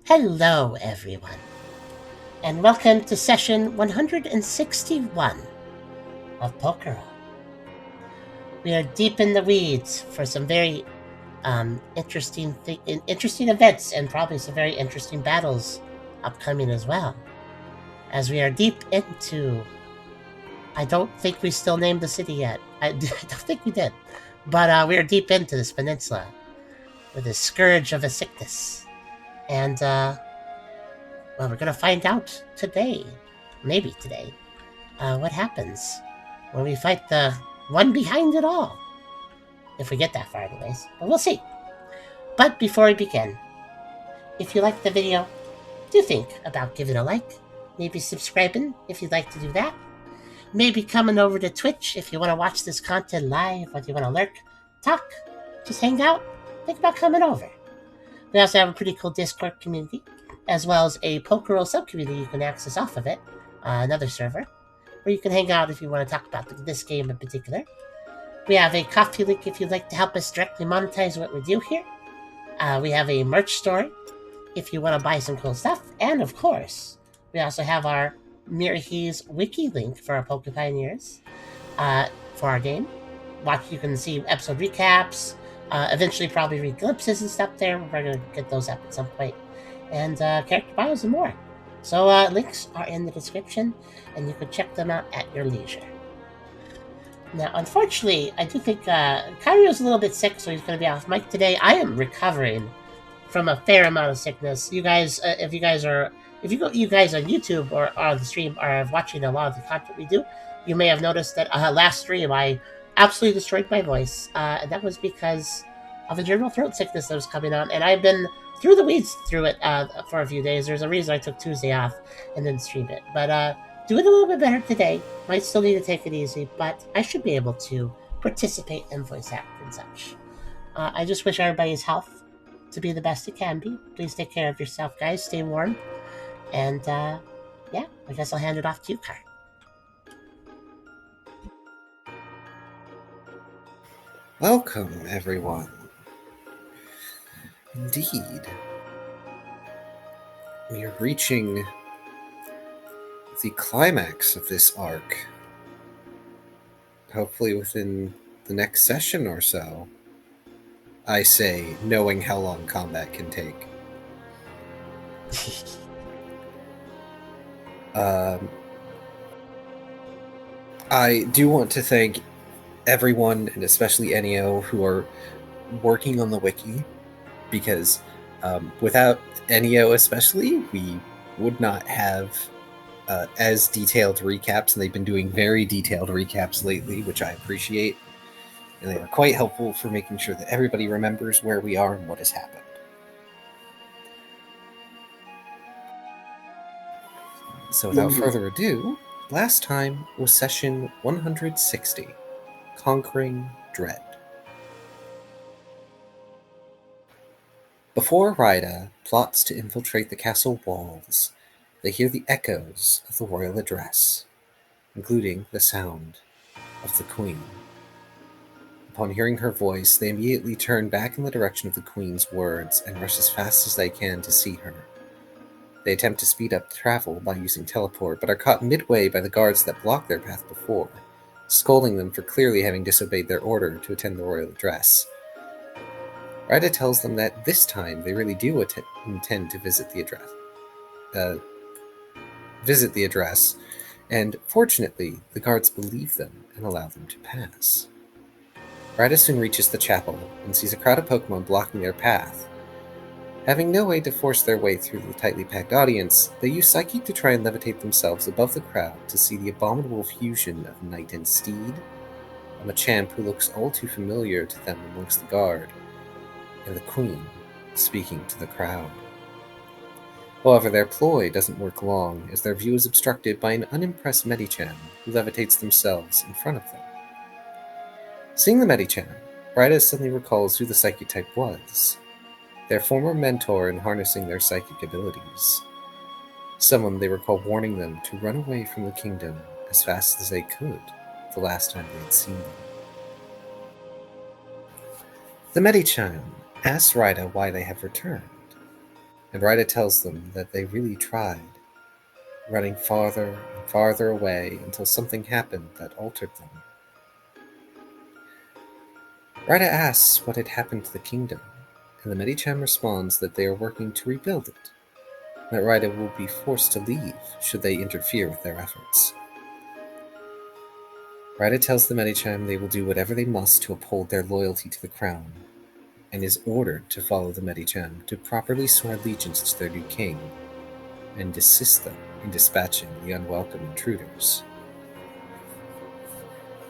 Hello, everyone, and welcome to session 161 of Pokerole. We are deep in the weeds for some very interesting events and probably some very interesting battles upcoming as well. As we are deep into, I don't think we still named the city yet. I don't think we did, but we are deep into this peninsula with the scourge of a sickness, and well, we're gonna find out today, maybe today, what happens when we fight the one behind it all. If we get that far, anyways. But we'll see. But before we begin, if you liked the video, do think about giving a like, maybe subscribing if you'd like to do that, maybe coming over to Twitch if you want to watch this content live, or if you want to lurk, talk, just hang out, think about coming over. We also have a pretty cool Discord community, as well as a Pokerole sub-community you can access off of it, another server, where you can hang out if you want to talk about this game in particular. We have a coffee link if you'd like to help us directly monetize what we do here. We have a merch store if you want to buy some cool stuff. And of course, we also have our Mirahis wiki link for our Poke Pioneers for our game. You can see episode recaps, eventually probably read glimpses and stuff there. We're going to get those up at some point. And character bios and more. So links are in the description, and you can check them out at your leisure. Now, unfortunately, I do think Kyrio's a little bit sick, so he's going to be off mic today. I am recovering from a fair amount of sickness. You guys, if you guys on YouTube or on the stream are watching a lot of the content we do, you may have noticed that last stream I absolutely destroyed my voice, and that was because of a general throat sickness that was coming on, and I've been through the weeds through it for a few days. There's a reason I took Tuesday off and didn't stream it, but doing a little bit better today. Might still need to take it easy, but I should be able to participate in voice act and such. I just wish everybody's health to be the best it can be. Please take care of yourself, guys. Stay warm. And, yeah, I guess I'll hand it off to you, Car. Welcome, everyone. Indeed. We are reaching the climax of this arc. Hopefully within the next session or so. I say, knowing how long combat can take. I do want to thank everyone, and especially Ennio, who are working on the wiki, because without Ennio especially, we would not have as detailed recaps, and they've been doing very detailed recaps lately, which I appreciate, and they are quite helpful for making sure that everybody remembers where we are and what has happened. So without further ado, last time was session 160, Conquering Dread. Before Ryda plots to infiltrate the castle walls, they hear the echoes of the royal address, including the sound of the Queen. Upon hearing her voice, they immediately turn back in the direction of the Queen's words and rush as fast as they can to see her. They attempt to speed up travel by using teleport, but are caught midway by the guards that blocked their path before, scolding them for clearly having disobeyed their order to attend the royal address. Ryda tells them that this time they really do intend to visit the address, and fortunately, the guards believe them and allow them to pass. Ryda soon reaches the chapel and sees a crowd of Pokemon blocking their path. Having no way to force their way through the tightly packed audience, they use Psychic to try and levitate themselves above the crowd to see the abominable fusion of Knight and Steed, a Machamp who looks all too familiar to them amongst the guard, and the Queen speaking to the crowd. However, their ploy doesn't work long, as their view is obstructed by an unimpressed Medicham who levitates themselves in front of them. Seeing the Medicham, Ryda suddenly recalls who the Psychic type was, their former mentor in harnessing their psychic abilities. Someone they recall warning them to run away from the kingdom as fast as they could the last time they had seen them. The Medicham asks Ryda why they have returned. and Ryda tells them that they really tried, running farther and farther away until something happened that altered them. Ryda asks what had happened to the kingdom, and the Medicham responds that they are working to rebuild it, that Ryda will be forced to leave should they interfere with their efforts. Ryda tells the Medicham they will do whatever they must to uphold their loyalty to the crown, and is ordered to follow the Medicham to properly swear allegiance to their new king, and assist them in dispatching the unwelcome intruders.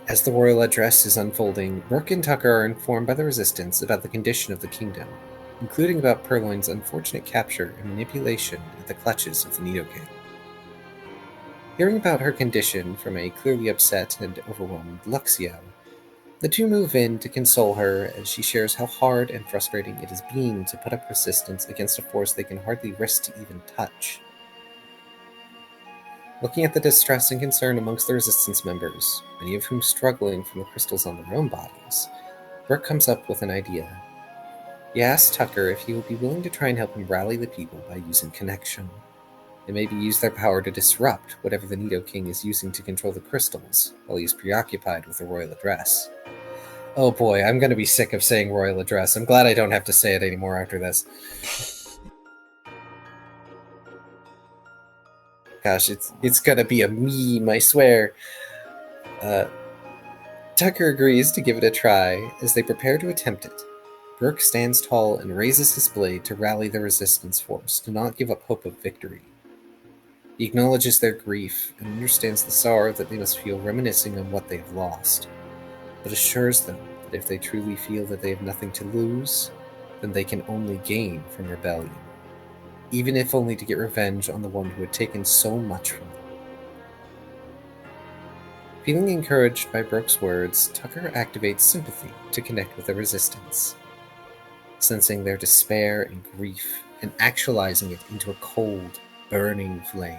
As the royal address is unfolding, Brooke and Tucker are informed by the Resistance about the condition of the kingdom, including about Purloin's unfortunate capture and manipulation at the clutches of the Nidoking. Hearing about her condition from a clearly upset and overwhelmed Luxio, the two move in to console her as she shares how hard and frustrating it has been to put up resistance against a force they can hardly risk to even touch. Looking at the distress and concern amongst the Resistance members, many of whom struggling from the crystals on their own bodies, Brooke comes up with an idea. He asks Tucker if he will be willing to try and help him rally the people by using connection, and maybe use their power to disrupt whatever the Nidoking is using to control the crystals while he is preoccupied with the royal address. Oh boy, I'm going to be sick of saying royal address. I'm glad I don't have to say it anymore after this. Gosh, it's gonna be a meme, I swear. Tucker agrees to give it a try as they prepare to attempt it. Brooke stands tall and raises his blade to rally the resistance force to not give up hope of victory. He acknowledges their grief and understands the sorrow that they must feel reminiscing on what they have lost, but assures them that if they truly feel that they have nothing to lose, then they can only gain from rebellion, even if only to get revenge on the one who had taken so much from them. Feeling encouraged by Brooke's words, Tucker activates sympathy to connect with the Resistance, sensing their despair and grief and actualizing it into a cold, burning flame,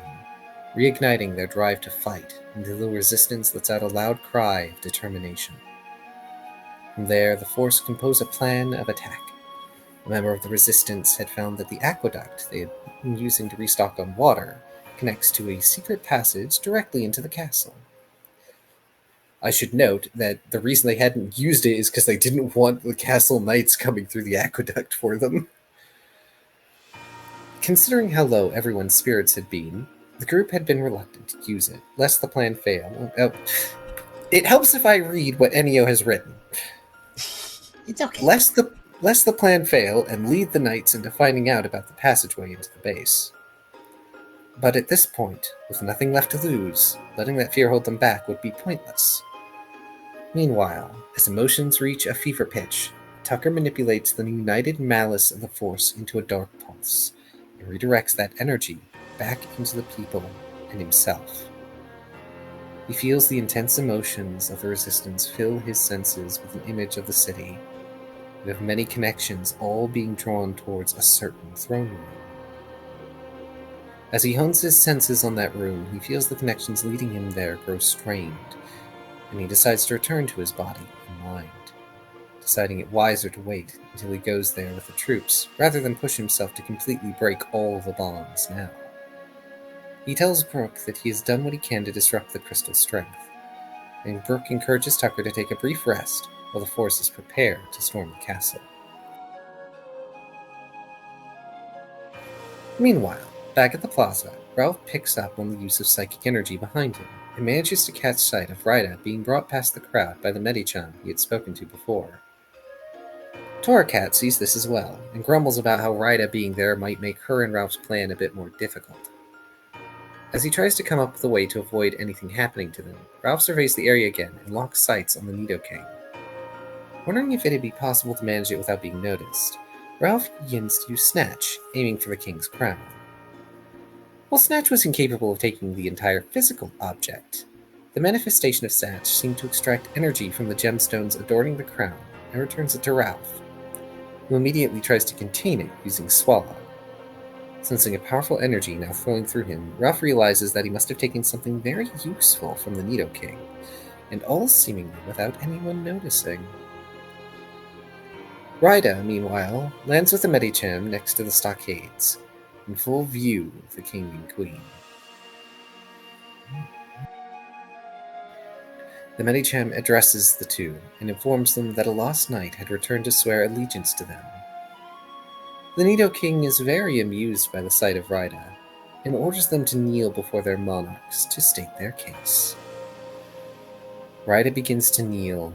reigniting their drive to fight until the Resistance lets out a loud cry of determination. From there, the force composed a plan of attack. A member of the Resistance had found that the aqueduct they had been using to restock on water connects to a secret passage directly into the castle. I should note that the reason they hadn't used it is because they didn't want the castle knights coming through the aqueduct for them. Considering how low everyone's spirits had been, the group had been reluctant to use it, lest the plan fail. It helps if I read what Ennio has written. It's okay. Lest the plan fail and lead the knights into finding out about the passageway into the base. But at this point, with nothing left to lose, letting that fear hold them back would be pointless. Meanwhile, as emotions reach a fever pitch, Tucker manipulates the united malice of the Force into a dark pulse, and redirects that energy back into the people and himself. He feels the intense emotions of the Resistance fill his senses with an image of the city, and of many connections all being drawn towards a certain throne room. As he hones his senses on that room, he feels the connections leading him there grow strained, and he decides to return to his body and mind, deciding it wiser to wait until he goes there with the troops, rather than push himself to completely break all the bonds now. He tells Brooke that he has done what he can to disrupt the crystal strength, and Brooke encourages Tucker to take a brief rest while the forces prepare to storm the castle. Meanwhile, back at the Plaza, Ralph picks up on the use of psychic energy behind him, and manages to catch sight of Ryda being brought past the crowd by the Medicham he had spoken to before. Torracat sees this as well, and grumbles about how Ryda being there might make her and Ralph's plan a bit more difficult. As he tries to come up with a way to avoid anything happening to them, Ralph surveys the area again and locks sights on the Nidoking. Wondering if it'd be possible to manage it without being noticed, Ralph begins to use Snatch, aiming for the king's crown. While Snatch was incapable of taking the entire physical object, the manifestation of Snatch seemed to extract energy from the gemstones adorning the crown and returns it to Ralph, who immediately tries to contain it using Swallow. Sensing a powerful energy now flowing through him, Ralph realizes that he must have taken something very useful from the Nidoking, and all seemingly without anyone noticing. Ryda, meanwhile, lands with the Medicham next to the stockades, in full view of the king and queen. The Medicham addresses the two and informs them that a lost knight had returned to swear allegiance to them. The Nido King is very amused by the sight of Rida and orders them to kneel before their monarchs to state their case. Rida begins to kneel,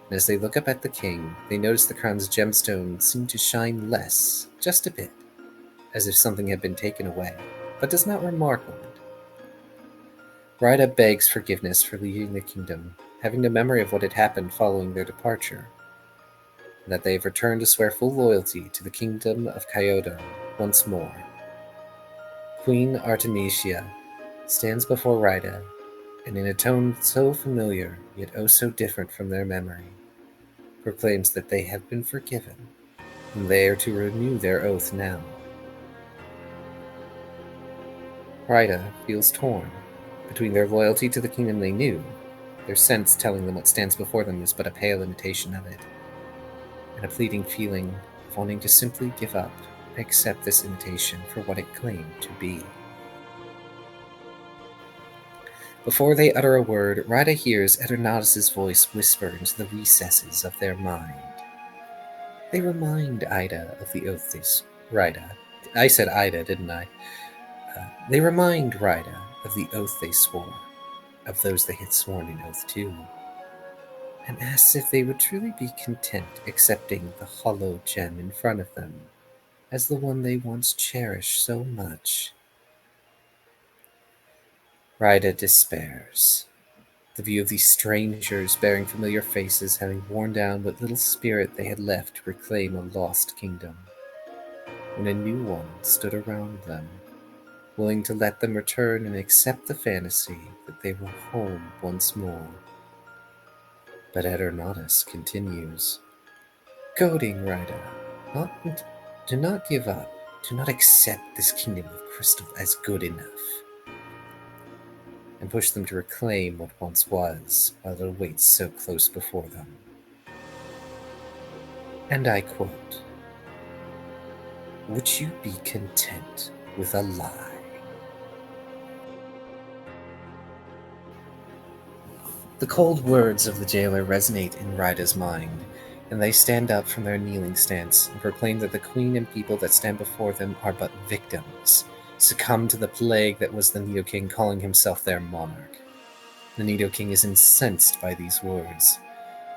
and as they look up at the king, they notice the crown's gemstones seem to shine less, just a bit, as if something had been taken away, but does not remark on it. Rida begs forgiveness for leaving the kingdom, having no memory of what had happened following their departure, and that they have returned to swear full loyalty to the kingdom of Kyrio once more. Queen Artemisia stands before Rida, and in a tone so familiar, yet oh so different from their memory, proclaims that they have been forgiven, and they are to renew their oath now. Rida feels torn between their loyalty to the kingdom they knew, their sense telling them what stands before them is but a pale imitation of it, and a pleading feeling of wanting to simply give up and accept this imitation for what it claimed to be. Before they utter a word, Rida hears Eternatus' voice whisper into the recesses of their mind. They remind Ida of the oath Rida. I said Ida, didn't I? They remind Rida of the oath they swore, of those they had sworn an oath to, and asks if they would truly be content accepting the hollow gem in front of them as the one they once cherished so much. Rida despairs. The view of these strangers bearing familiar faces having worn down what little spirit they had left to reclaim a lost kingdom, when a new one stood around them, willing to let them return and accept the fantasy that they were home once more. But Eternatus continues, goading Rida, do not give up, do not accept this kingdom of crystal as good enough, and push them to reclaim what once was, while it awaits so close before them. And I quote, "Would you be content with a lie?" The cold words of the jailer resonate in Rida's mind, and they stand up from their kneeling stance and proclaim that the queen and people that stand before them are but victims, succumb to the plague that was the Nido King calling himself their monarch. The Nido King is incensed by these words,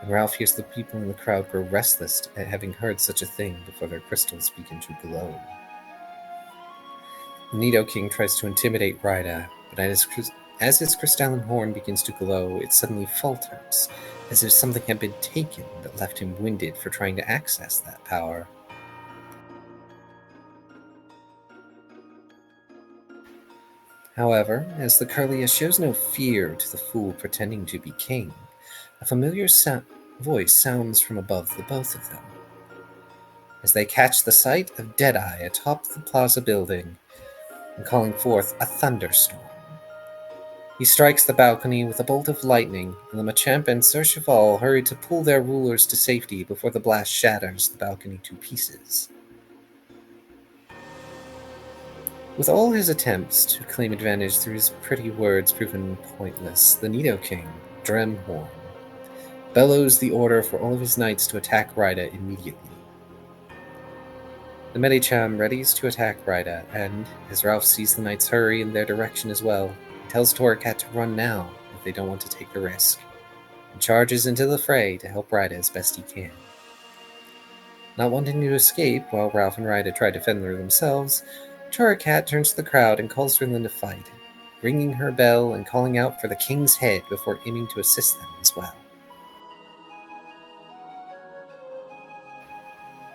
and Ralph hears the people in the crowd grow restless at having heard such a thing before their crystals begin to glow. The Nido King tries to intimidate Rida, but as his crystalline horn begins to glow, it suddenly falters, as if something had been taken that left him winded for trying to access that power. However, as the Curlia shows no fear to the fool pretending to be king, a familiar voice sounds from above the both of them, as they catch the sight of Deadeye atop the Plaza building and calling forth a thunderstorm. He strikes the balcony with a bolt of lightning, and the Machamp and Sir Cheval hurry to pull their rulers to safety before the blast shatters the balcony to pieces. With all his attempts to claim advantage through his pretty words proven pointless, the Nido King, Dremhorn, bellows the order for all of his knights to attack Rida immediately. The Medicham readies to attack Rida, and, as Ralph sees the knights hurry in their direction as well, he tells Torracat to run now if they don't want to take the risk, and charges into the fray to help Rida as best he can. Not wanting to escape while Ralph and Rida try to fend for themselves, Torracat turns to the crowd and calls for them to fight, ringing her bell and calling out for the king's head before aiming to assist them as well.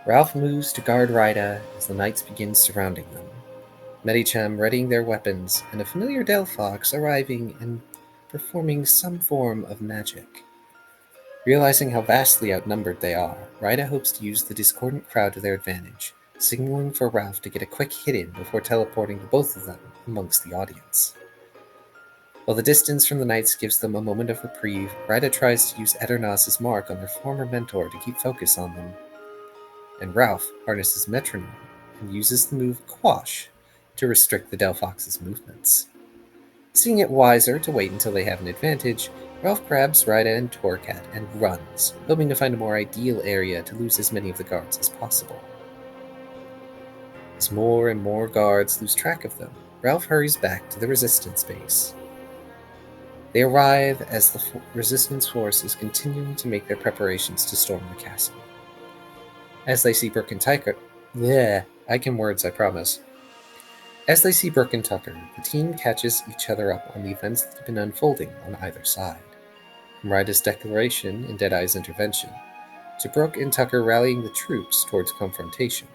Ralph moves to guard Rida as the knights begin surrounding them, Medicham readying their weapons, and a familiar Delphox arriving and performing some form of magic. Realizing how vastly outnumbered they are, Rida hopes to use the discordant crowd to their advantage, signaling for Ralph to get a quick hit in before teleporting the both of them amongst the audience. While the distance from the knights gives them a moment of reprieve, Rida tries to use Eternatus' mark on their former mentor to keep focus on them, and Ralph harnesses Metronome and uses the move Quash to restrict the Delphox's movements. Seeing it wiser to wait until they have an advantage, Ralph grabs Rida and Torcat and runs, hoping to find a more ideal area to lose as many of the guards as possible. As more and more guards lose track of them, Ralph hurries back to the Resistance base. They arrive as the Resistance force is continuing to make their preparations to storm the castle. As they see Brooke and Tucker, I can words, I promise. As they see Brooke and Tucker, the team catches each other up on the events that have been unfolding on either side. From Ryda's declaration and Deadeye's intervention, to Brooke and Tucker rallying the troops towards confrontation.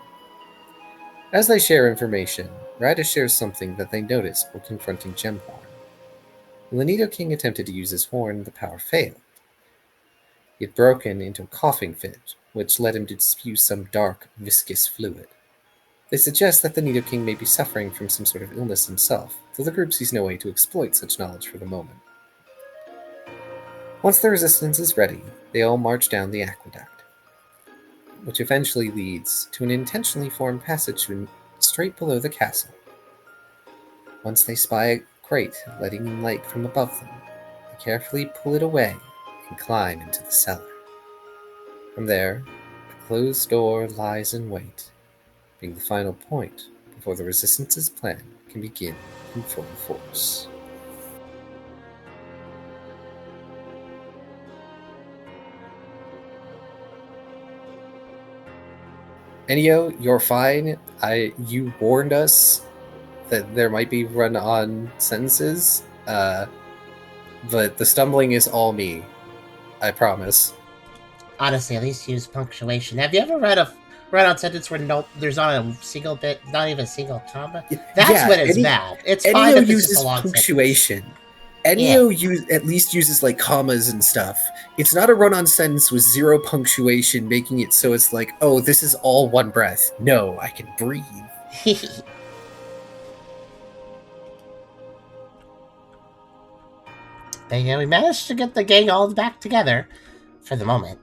As they share information, Ryda shares something that they notice while confronting Gemhorn. When the Nido King attempted to use his horn, the power failed. He had broken into a coughing fit, which led him to spew some dark, viscous fluid. They suggest that the Nido King may be suffering from some sort of illness himself, though the group sees no way to exploit such knowledge for the moment. Once the resistance is ready, they all march down the aqueduct, which eventually leads to an intentionally formed passage straight below the castle. Once they spy a crate letting in light from above them, they carefully pull it away and climb into the cellar. From there, the closed door lies in wait, being the final point before the Resistance's plan can begin in full force. Enio, you're fine. You warned us that there might be run-on sentences, but the stumbling is all me. I promise. Honestly, at least use punctuation. Have you ever read a run-on sentence where there's not a single bit, not even a single comma? That's when it's bad. It's fine if it's just a long punctuation. Sentence. Enio at least uses like commas and stuff. It's not a run-on sentence with zero punctuation, making it so it's like, oh, this is all one breath. No, I can breathe. But yeah, we managed to get the gang all back together for the moment.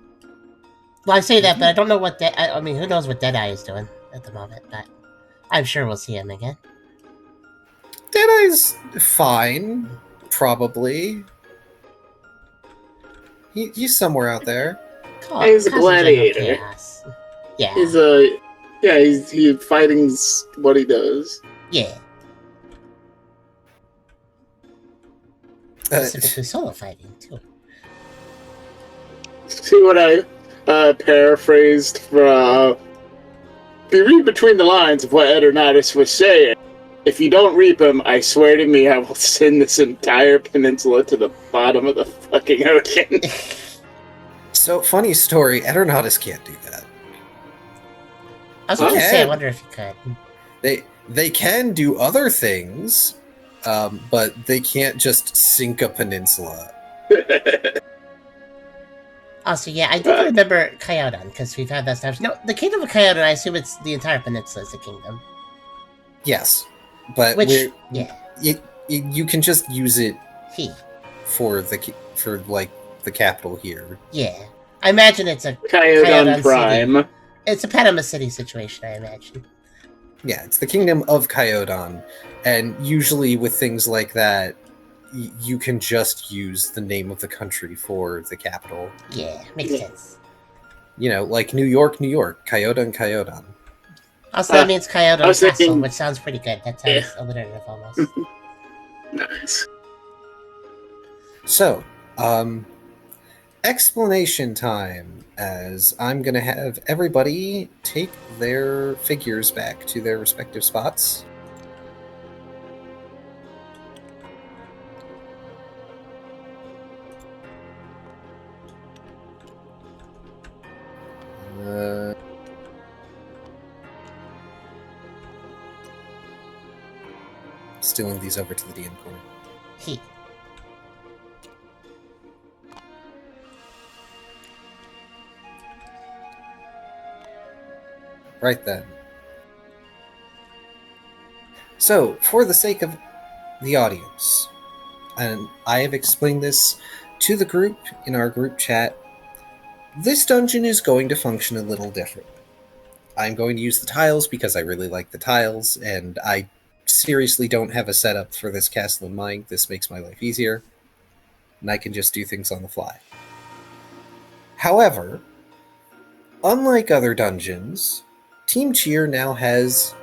Well, I say that, but I don't know what I mean, who knows what Deadeye is doing at the moment, but I'm sure we'll see him again. Deadeye's fine, probably. He's somewhere out there. He's a gladiator. Yeah. He's fighting what he does. Yeah. Specifically solo fighting, too. See what I paraphrased from... If you read between the lines of what Eternatus was saying, if you don't reap him, I swear to me I will send this entire peninsula to the bottom of the fucking ocean. So, funny story, Eternatus can't do that. I was going to say, I wonder if he could. They can do other things, but they can't just sink a peninsula. Also, yeah, I do remember Kyodon, because we've had that stuff. No, the Kingdom of Kyodon, I assume it's the entire peninsula is the kingdom. Yes, but you can just use it for the capital here. Yeah, I imagine it's a Kyodon Prime. City. It's a Panama City situation, I imagine. Yeah, it's the Kingdom of Kyodon, and usually with things like that, you can just use the name of the country for the capital. Yeah, makes sense. You know, like New York, Kyodon. Also, that means Kyodon Castle, which sounds pretty good. That sounds alliterative almost. Nice. So, explanation time, as I'm going to have everybody take their figures back to their respective spots. Stealing these over to the DM corner. Right then. So, for the sake of the audience, and I have explained this to the group in our group chat, this dungeon is going to function a little different. I'm going to use the tiles because I really like the tiles, and I seriously don't have a setup for this castle in mind, this makes my life easier, and I can just do things on the fly. However, unlike other dungeons, Team Cheer now has,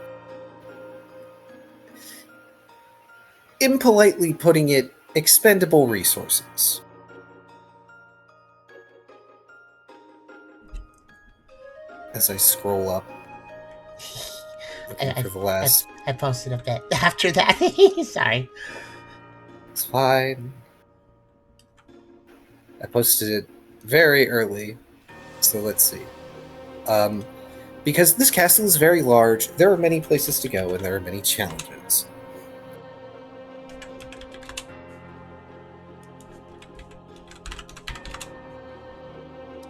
impolitely putting it, expendable resources. As I scroll up, looking for the last... I posted a bit after that. Sorry. It's fine. I posted it very early, so let's see. Because this castle is very large, there are many places to go, and there are many challenges.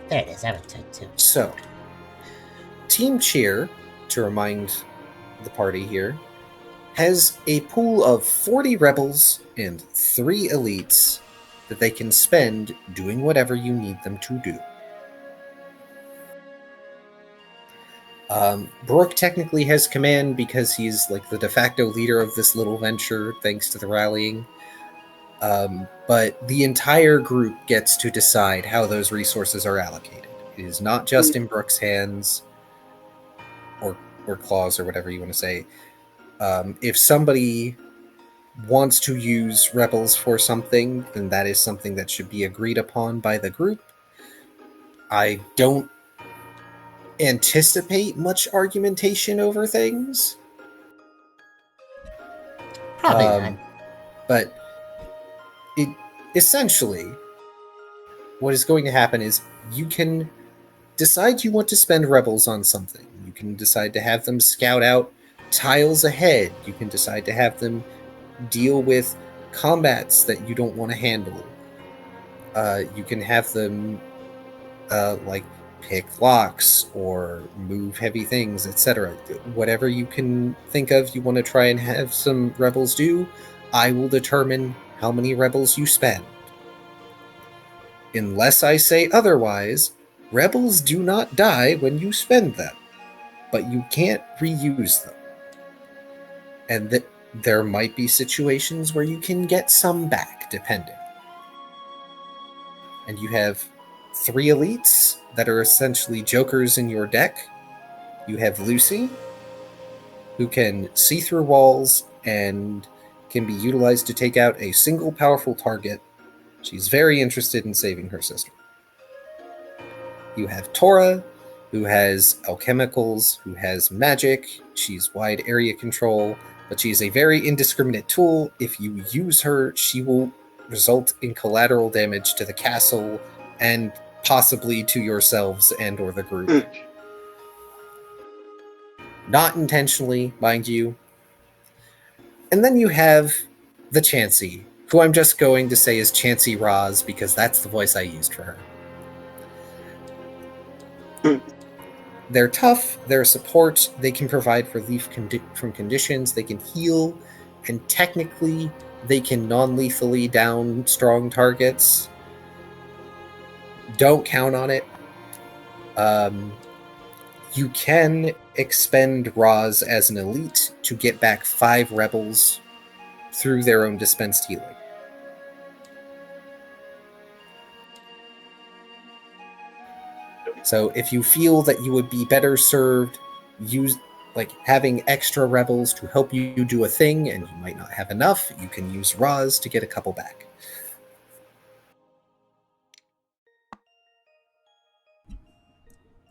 There it is. I went to it too. So, Team Cheer, to remind the party here, has a pool of 40 rebels and 3 elites that they can spend doing whatever you need them to do. Brooke technically has command because he's like the de facto leader of this little venture, thanks to the rallying. But the entire group gets to decide how those resources are allocated. It is not just in Brooke's hands, or claws, or whatever you want to say. If somebody wants to use rebels for something, then that is something that should be agreed upon by the group. I don't anticipate much argumentation over things. Probably not. But it essentially, what is going to happen is you can decide you want to spend rebels on something. You can decide to have them scout out tiles ahead. You can decide to have them deal with combats that you don't want to handle. You can have them like pick locks or move heavy things, etc. Whatever you can think of you want to try and have some rebels do, I will determine how many rebels you spend. Unless I say otherwise, rebels do not die when you spend them, but you can't reuse them. And there might be situations where you can get some back, depending. And you have 3 elites that are essentially jokers in your deck. You have Lucy, who can see through walls and can be utilized to take out a single powerful target. She's very interested in saving her sister. You have Tora, who has alchemicals, who has magic. She's wide area control, but she is a very indiscriminate tool. If you use her, she will result in collateral damage to the castle and possibly to yourselves and or the group. Not intentionally, mind you. And then you have the Chansey, who I'm just going to say is Chansey Roz because that's the voice I used for her. They're tough, they're support, they can provide relief from conditions, they can heal, and technically they can non-lethally down strong targets. Don't count on it. You can expend Roz as an elite to get back 5 rebels through their own dispensed healing. So if you feel that you would be better served having extra rebels to help you do a thing and you might not have enough, you can use Roz to get a couple back.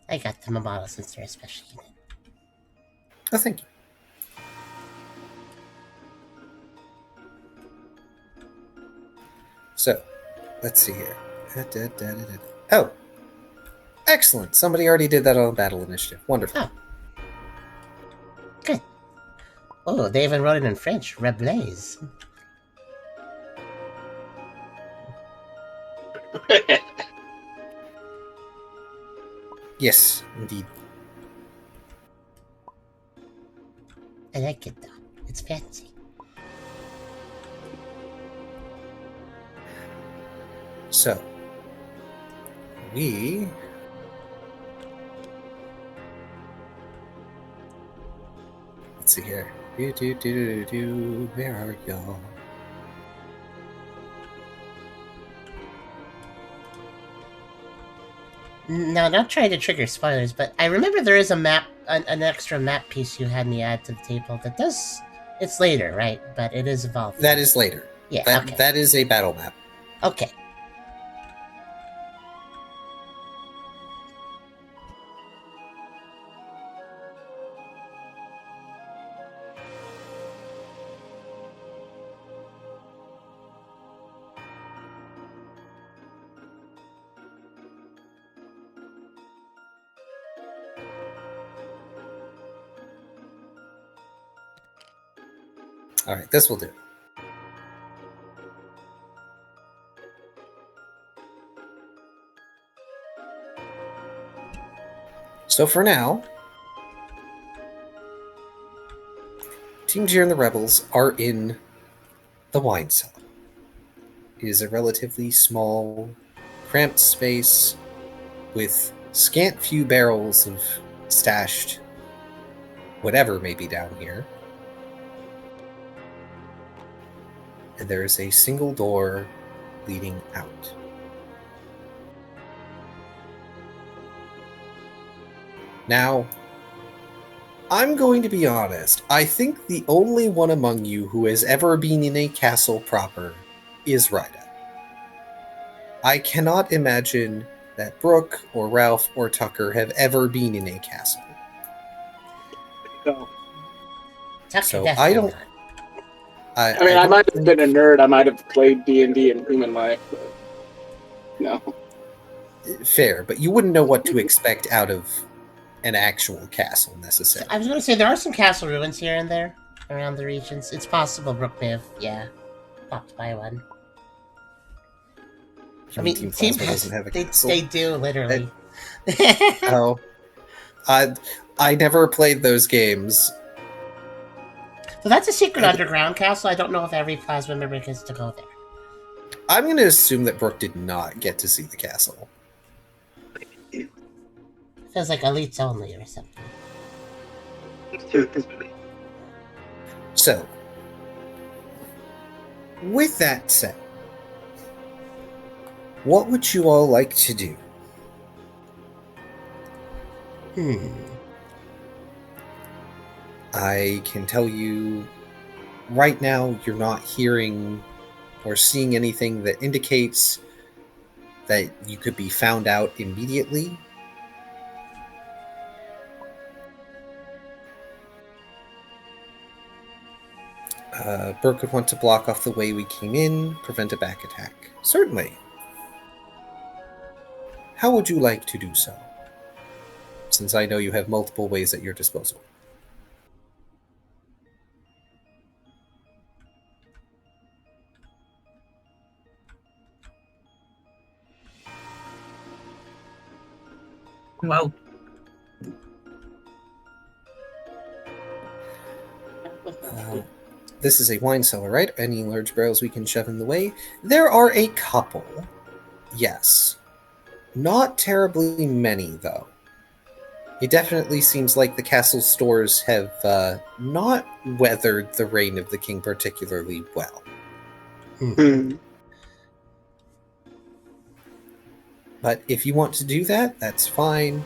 I got them a model since they're a special unit. Oh, thank you. So, let's see here. Oh! Excellent! Somebody already did that on Battle Initiative. Wonderful. Oh. Good. Oh, they even wrote it in French. Reblaze. Yes, indeed. I like it, though. It's fancy. So, let's see here. Where are y'all? No, not trying to trigger spoilers, but I remember there is a map, an extra map piece you had me add to the table that does. It's later, right? But it is evolving. That is later. Yeah. Okay. That is a battle map. Okay. All right, this will do. So for now, Team Jir and the Rebels are in the wine cellar. It is a relatively small, cramped space with scant few barrels of stashed whatever may be down here. And there is a single door leading out. Now, I'm going to be honest. I think the only one among you who has ever been in a castle proper is Ryda. I cannot imagine that Brooke or Ralph or Tucker have ever been in a castle. No. Tucker So definitely I don't. not. I mean, I might have been a nerd. I might have played D&D in human life, but no. Fair, but you wouldn't know what to expect out of an actual castle necessarily. I was going to say there are some castle ruins here and there around the regions. It's possible Brooke may have, popped by one. I mean, Team Team Plasma doesn't have a castle. They do, literally. Oh, I never played those games. So that's a secret underground castle. I don't know if every Plasma member gets to go there. I'm going to assume that Brooke did not get to see the castle. Feels like elites only or something. So, with that said, what would you all like to do? I can tell you right now you're not hearing or seeing anything that indicates that you could be found out immediately. Burke would want to block off the way we came in, prevent a back attack. Certainly. How would you like to do so? Since I know you have multiple ways at your disposal. Well, this is a wine cellar, right? Any large barrels we can shove in the way? There are a couple. Yes. Not terribly many, though. It definitely seems like the castle stores have not weathered the reign of the king particularly well. But if you want to do that, that's fine.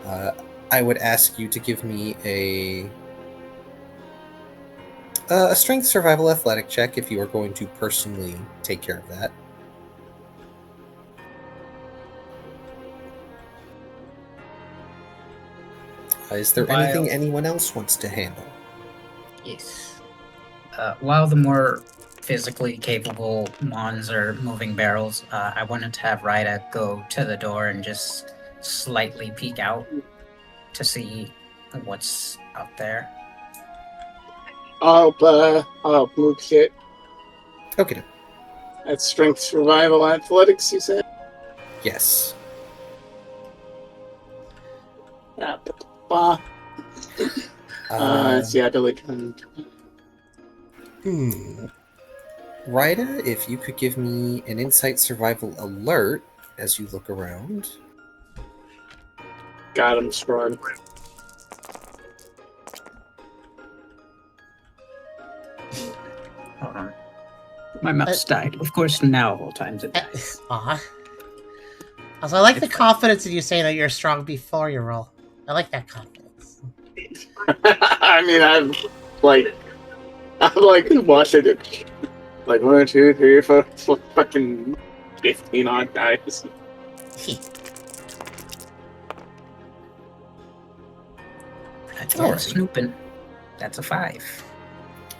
I would ask you to give me a strength survival athletic check if you are going to personally take care of that. Is there anything anyone else wants to handle? yes. While the more physically capable Mons are moving barrels, I wanted to have Ryda go to the door and just slightly peek out to see what's up there. I'll move shit. Okay. That's strength, survival, athletics, you said? Yes. Let's see, I delete. Ryda, if you could give me an insight survival alert as you look around. Got him, screwed. Hold on. My mouse died. Of course, now of all times it dies. Aw. Also, I like the confidence in you saying that you're strong before you roll. I like that confidence. I mean, I've watched it. Like 1, 2, 3, 4, fucking 15 odd dice. Snooping. That's a 5.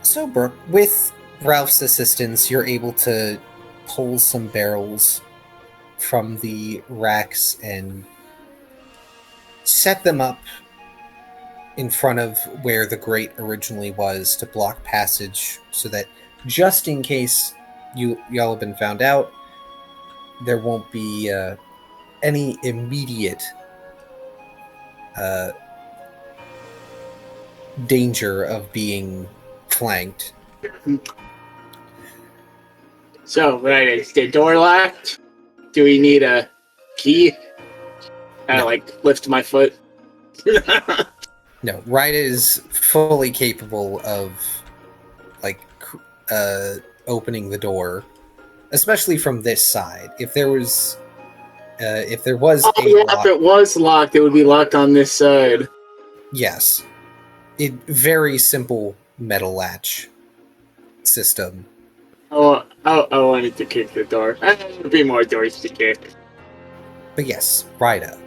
So, Brooke, with Ralph's assistance, you're able to pull some barrels from the racks and set them up in front of where the grate originally was to block passage, so that just in case y'all have been found out, there won't be any immediate danger of being flanked. So, right, is the door locked? Do we need a key? No. Lift my foot. No, Ryda is fully capable of opening the door, especially from this side. If there was if it was locked, it would be locked on this side. Yes. Very simple metal latch system. Oh, I wanted to kick the door. There would be more doors to kick. But yes, Ryda.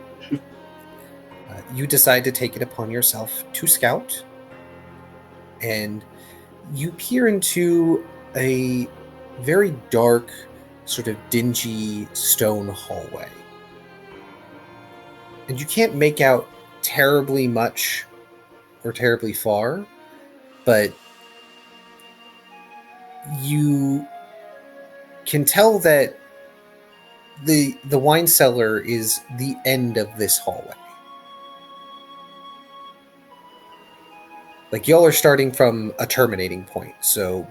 You decide to take it upon yourself to scout, and you peer into a very dark, sort of dingy stone hallway. And you can't make out terribly much or terribly far, but you can tell that the wine cellar is the end of this hallway. Like, y'all are starting from a terminating point, so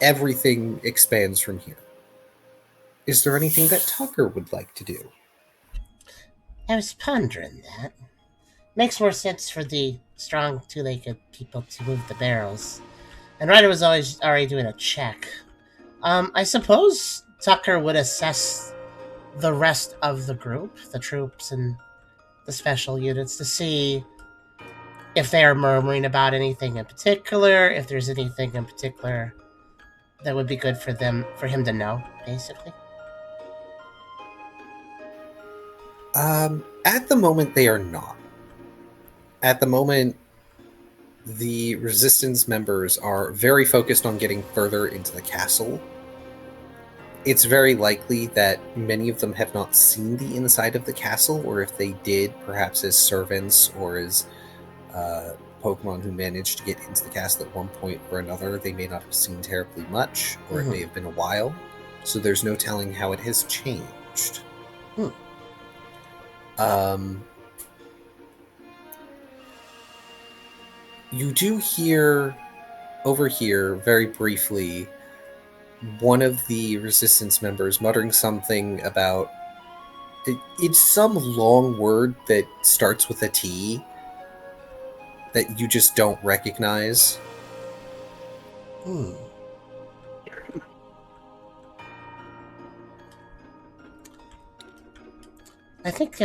everything expands from here. Is there anything that Tucker would like to do? I was pondering that. Makes more sense for the strong two-legged people to move the barrels. And Ryder was already doing a check. I suppose Tucker would assess the rest of the group, the troops and the special units, to see if they are murmuring about anything in particular, if there's anything in particular that would be good for him to know, basically. At the moment, they are not. At the moment, the Resistance members are very focused on getting further into the castle. It's very likely that many of them have not seen the inside of the castle, or if they did, perhaps as servants or as Pokemon who managed to get into the castle at one point or another, they may not have seen terribly much, or it may have been a while. So there's no telling how it has changed. You do hear, over here, very briefly, one of the Resistance members muttering something about... It's some long word that starts with a T that you just don't recognize. I think,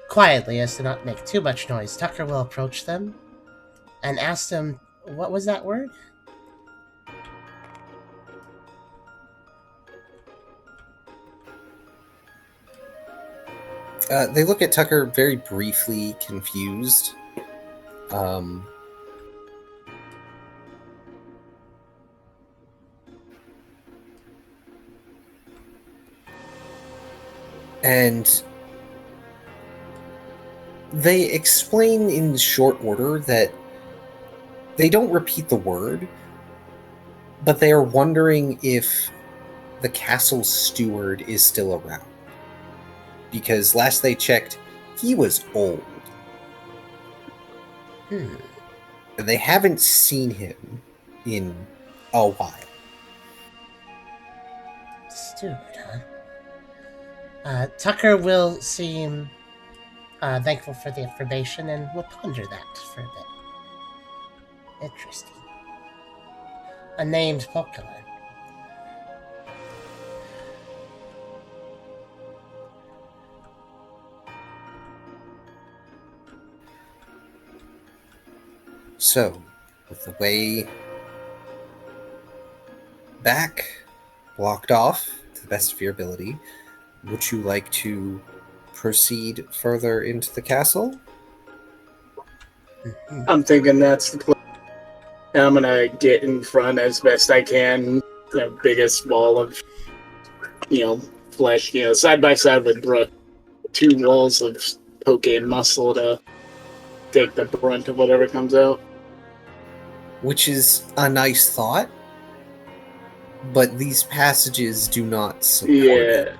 quietly, as to not make too much noise, Tucker will approach them and ask them, what was that word? They look at Tucker very briefly, confused. And they explain in short order that they don't repeat the word, but they are wondering if the castle steward is still around. Because last they checked, he was old. And they haven't seen him in a while. Steward, huh? Tucker will seem thankful for the information and will ponder that for a bit. Interesting. a named Pokemon. So, with the way back blocked off to the best of your ability, would you like to proceed further into the castle? I'm thinking that's the plan. I'm gonna get in front as best I can. The biggest wall of, flesh, side by side with Brooke. 2 walls of poke and muscle to take the brunt of whatever comes out. Which is a nice thought, but these passages do not support it.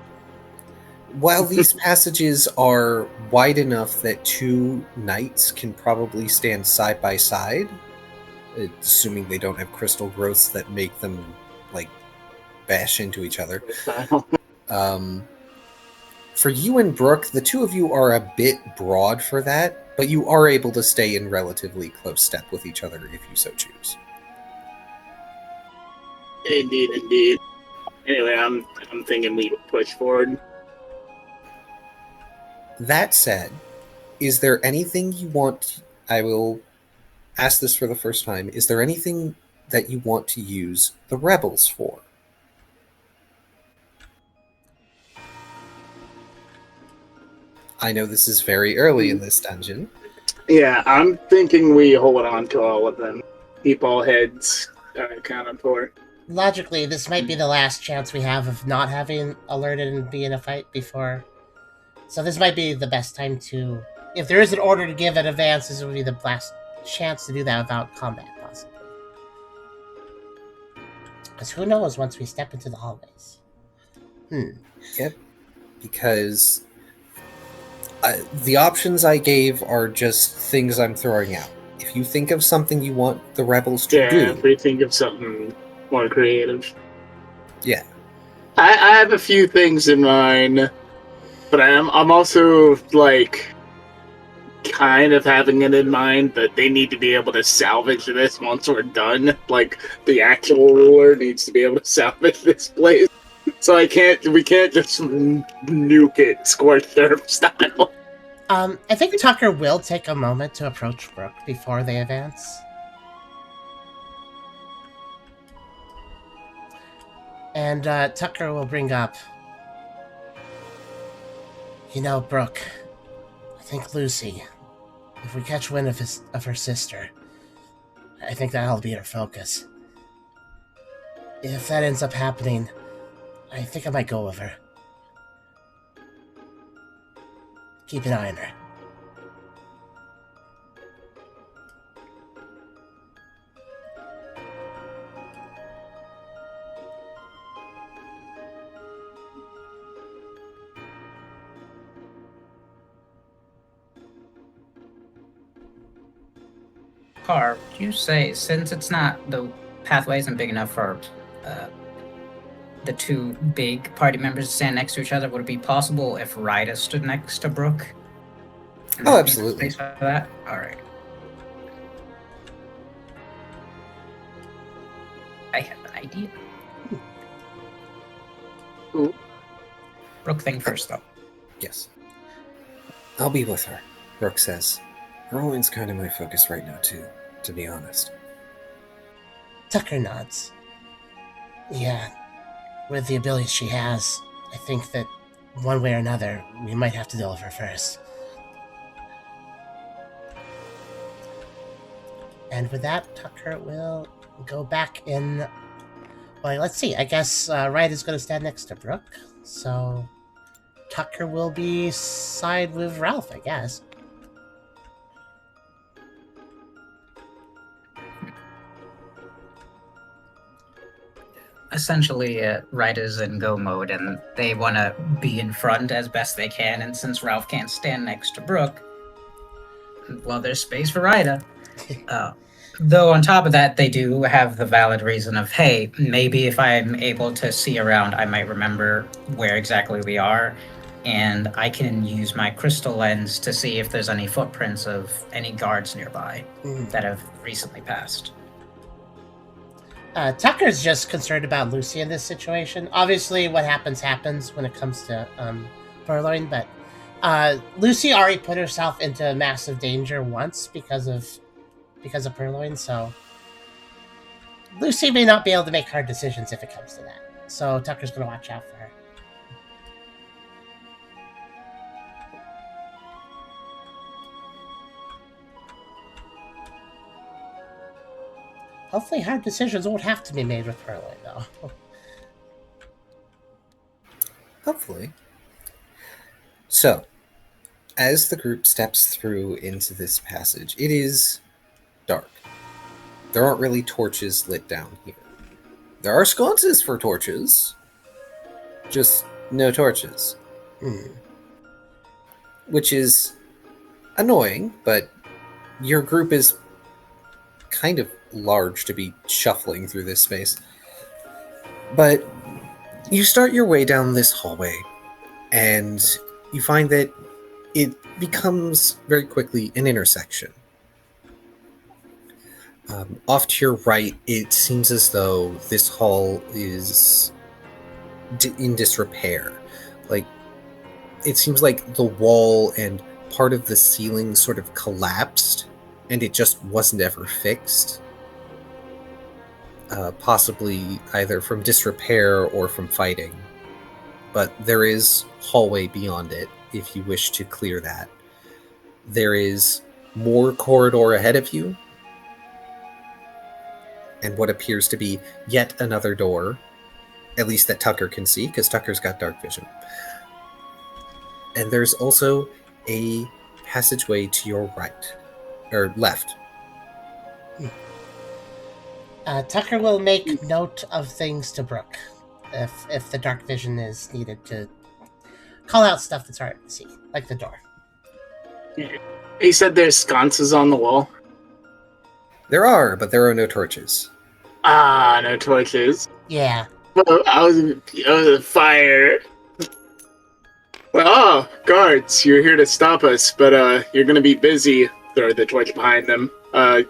While these passages are wide enough that 2 knights can probably stand side by side, assuming they don't have crystal growths that make them, bash into each other. For you and Brooke, the 2 of you are a bit broad for that, but you are able to stay in relatively close step with each other if you so choose. Indeed. Anyway, I'm thinking we push forward. That said, is there anything you want... I will ask this for the first time. Is there anything that you want to use the rebels for? I know this is very early in this dungeon. Yeah, I'm thinking we hold on to all of them. Keep all heads accounted for. Logically, this might be the last chance we have of not having alerted and be in a fight before. So this might be the best time to... If there is an order to give in advance, this would be the last chance to do that without combat, possibly. Because who knows once we step into the hallways. Yep. Because the options I gave are just things I'm throwing out. If you think of something you want the rebels to do... if we think of something more creative. Yeah. I have a few things in mind, but I'm also, kind of having it in mind that they need to be able to salvage this once we're done. The actual ruler needs to be able to salvage this place. So we can't just nuke it scorched earth style. I think Tucker will take a moment to approach Brooke before they advance. And Tucker will bring up... Brooke, I think Lucy, if we catch wind of her sister, I think that'll be her focus. If that ends up happening, I think I might go with her. Keep an eye on her. Car, would you say, since it's not, the pathway isn't big enough for the 2 big party members to stand next to each other, would it be possible if Ryda stood next to Brooke? Oh, absolutely. Space for that? Alright. I have an idea. Ooh. Brooke thing first, though. Yes. I'll be with her, Brooke says. Rowan's kind of my focus right now, too, to be honest. Tucker nods. Yeah, with the abilities she has, I think that one way or another, we might have to deal with her first. And with that, Tucker will go back in... Well, let's see. I guess Wright is going to stand next to Brooke, so Tucker will be side with Ralph, I guess. Essentially, Wright is in go mode, and they want to be in front as best they can, and since Ralph can't stand next to Brooke, well, there's space for Ryda. Though on top of that, they do have the valid reason of, hey, maybe if I'm able to see around, I might remember where exactly we are, and I can use my crystal lens to see if there's any footprints of any guards nearby that have recently passed. Tucker's just concerned about Lucy in this situation. Obviously, what happens happens when it comes to Purloin, but Lucy already put herself into massive danger once because of Purloin, so Lucy may not be able to make hard decisions if it comes to that. So Tucker's going to watch out for her. Hopefully hard decisions won't have to be made with Purloin, though. Hopefully. So, as the group steps through into this passage, it is dark. There aren't really torches lit down here. There are sconces for torches, just no torches. Which is annoying, but your group is kind of large to be shuffling through this space. But you start your way down this hallway, and you find that it becomes very quickly an intersection. Off to your right, it seems as though this hall is in disrepair. Like, it seems like the wall and part of the ceiling sort of collapsed, and it just wasn't ever fixed. Possibly either from disrepair or from fighting. But there is hallway beyond it, if you wish to clear that. There is more corridor ahead of you, and what appears to be yet another door, at least that Tucker can see, because Tucker's got dark vision. And there's also a passageway to your right, or left. Tucker will make note of things to Brooke if the dark vision is needed to call out stuff that's hard to see, like the door. He said there's sconces on the wall. There are, but there are no torches. Ah, no torches. Yeah. Well, I was a fire. Well, guards, you're here to stop us, but you're gonna be busy. Throw the torch behind them.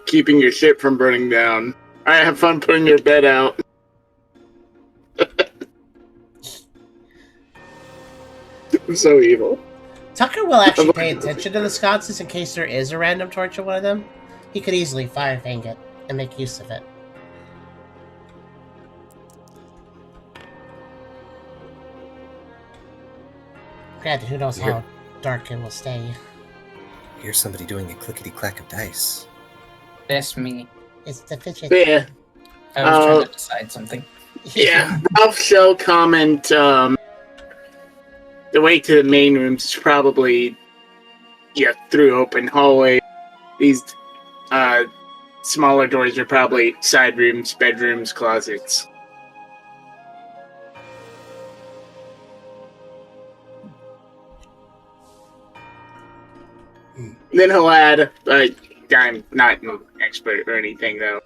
Keeping your ship from burning down. Alright, have fun putting your bed out. I'm so evil. Tucker will actually pay attention to the sconces in case there is a random torch in one of them. He could easily fire fang it and make use of it. Granted, who knows how dark it will stay. Here's somebody doing a clickety-clack of dice. That's me. It's the fidget. Yeah. I was trying to decide something. Yeah, Ralph shall comment, the way to the main rooms is probably, through open hallway. These, smaller doors are probably side rooms, bedrooms, closets. Then he'll add, I'm not an expert or anything, though.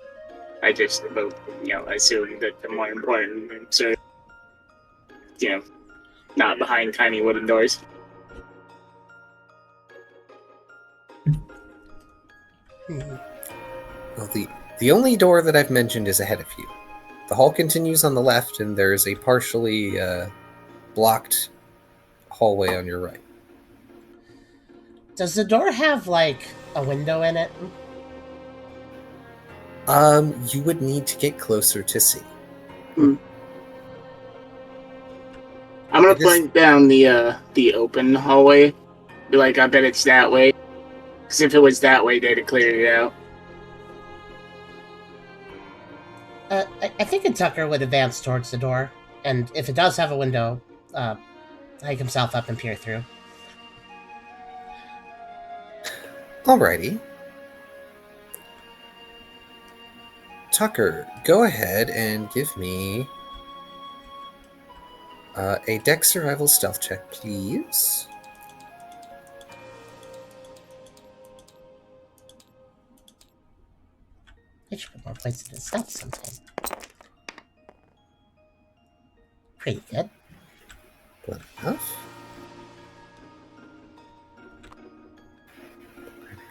I just, assume that the more important rooms are, not behind tiny wooden doors. Well, the only door that I've mentioned is ahead of you. The hall continues on the left, and there's a partially blocked hallway on your right. Does the door have, a window in it? You would need to get closer to see. I'm gonna point down the open hallway. Be like, I bet it's that way. Because if it was that way, they'd have cleared it out. I think Tucker would advance towards the door, and if it does have a window, hike himself up and peer through. Alrighty. Tucker, go ahead and give me a Dex Survival Stealth check, please. I should put more points in the stealth sometime. Pretty good. Good enough.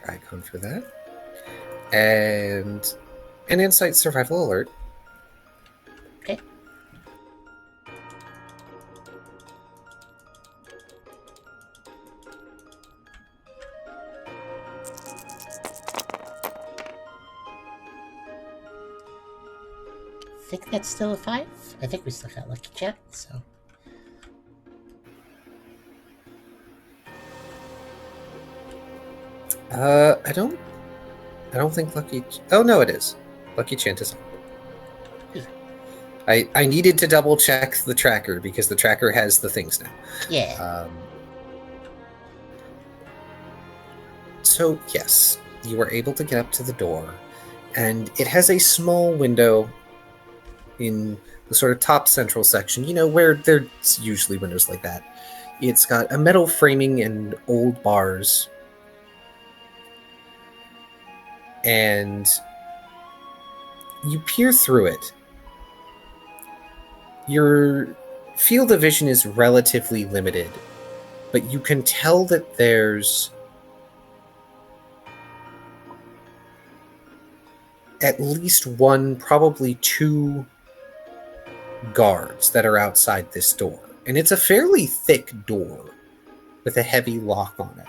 Icon for that. And an Insight Survival Alert. think that's still a 5. I think we still got lucky chat, so. I don't think lucky. Oh no, it is. Lucky chant is on. I needed to double check the tracker because the tracker has the things now. Yeah. So yes, you were able to get up to the door, and it has a small window in the sort of top central section, where there's usually windows like that. It's got a metal framing and old bars, and you peer through it. Your field of vision is relatively limited, but you can tell that there's at least one, probably two guards that are outside this door. And it's a fairly thick door with a heavy lock on it.